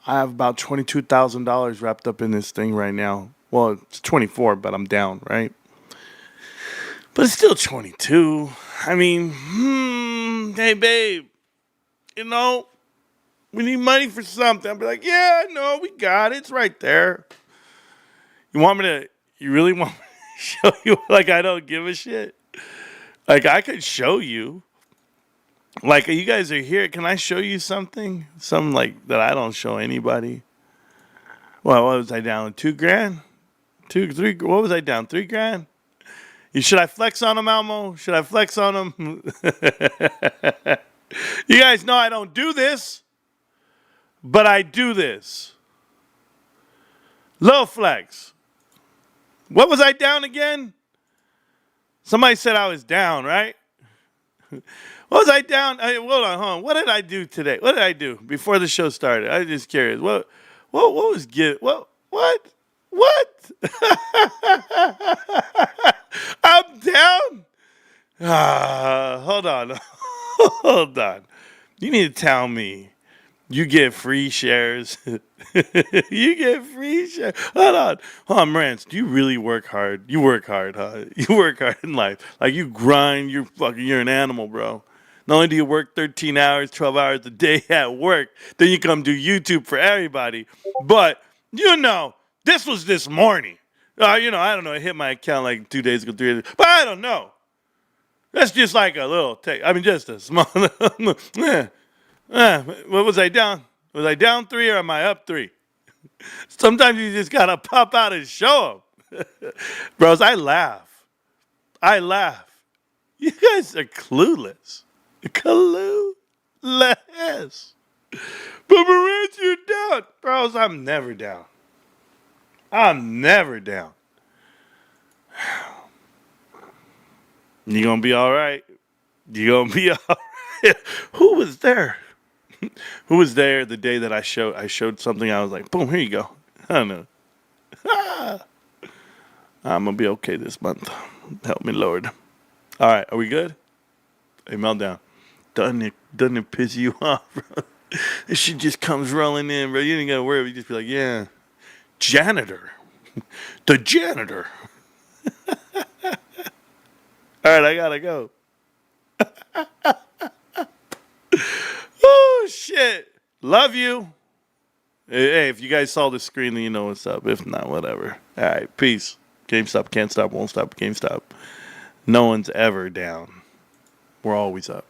I have about $22,000 wrapped up in this thing right now. Well, it's 24, but I'm down, right? But it's still 22. I mean, hey, babe, we need money for something. I'll be like, yeah, no, we got it. It's right there. You really want me to show you like I don't give a shit? Like, I could show you. Like, you guys are here. Can I show you something? Something like that I don't show anybody. Well, what was I down? $2,000? 2, 3. What was I down? $3,000? Should I flex on him, Almo? Should I flex on him? You guys know I don't do this, but I do this. Low flex. What was I down again? Somebody said I was down, right? What was I down? Hold on. What did I do today? What did I do before the show started? I'm just curious. What was good? What? I'm down? Hold on. Hold on. You need to tell me. You get free shares. You get free shares. Hold on, Marantz. Do you really work hard? You work hard, huh? You work hard in life. Like, you grind. You're an animal, bro. Not only do you work 13 hours, 12 hours a day at work, then you come do YouTube for everybody. But, this was this morning. I don't know. It hit my account like 2 days ago, 3 days ago. But I don't know. That's just like a little take. I mean, just a small. What was I down? Was I down 3 or am I up 3? Sometimes you just got to pop out and show them. Bros, I laugh. You guys are clueless. Clueless. But Marantz, you're down. Bros, I'm never down. You're going to be all right. Who was there? Who was there the day that I showed something? I was like, boom, here you go. I don't know. I'm going to be okay this month. Help me, Lord. All right, are we good? Hey, Meltdown. Doesn't it piss you off, bro? This shit just comes rolling in, bro. You ain't got to worry. You just be like, yeah. Janitor. The janitor. All right, I got to go. Oh, shit. Love you. Hey, if you guys saw the screen, then you know what's up. If not, whatever. All right, peace. GameStop can't stop, won't stop. GameStop. No one's ever down. We're always up.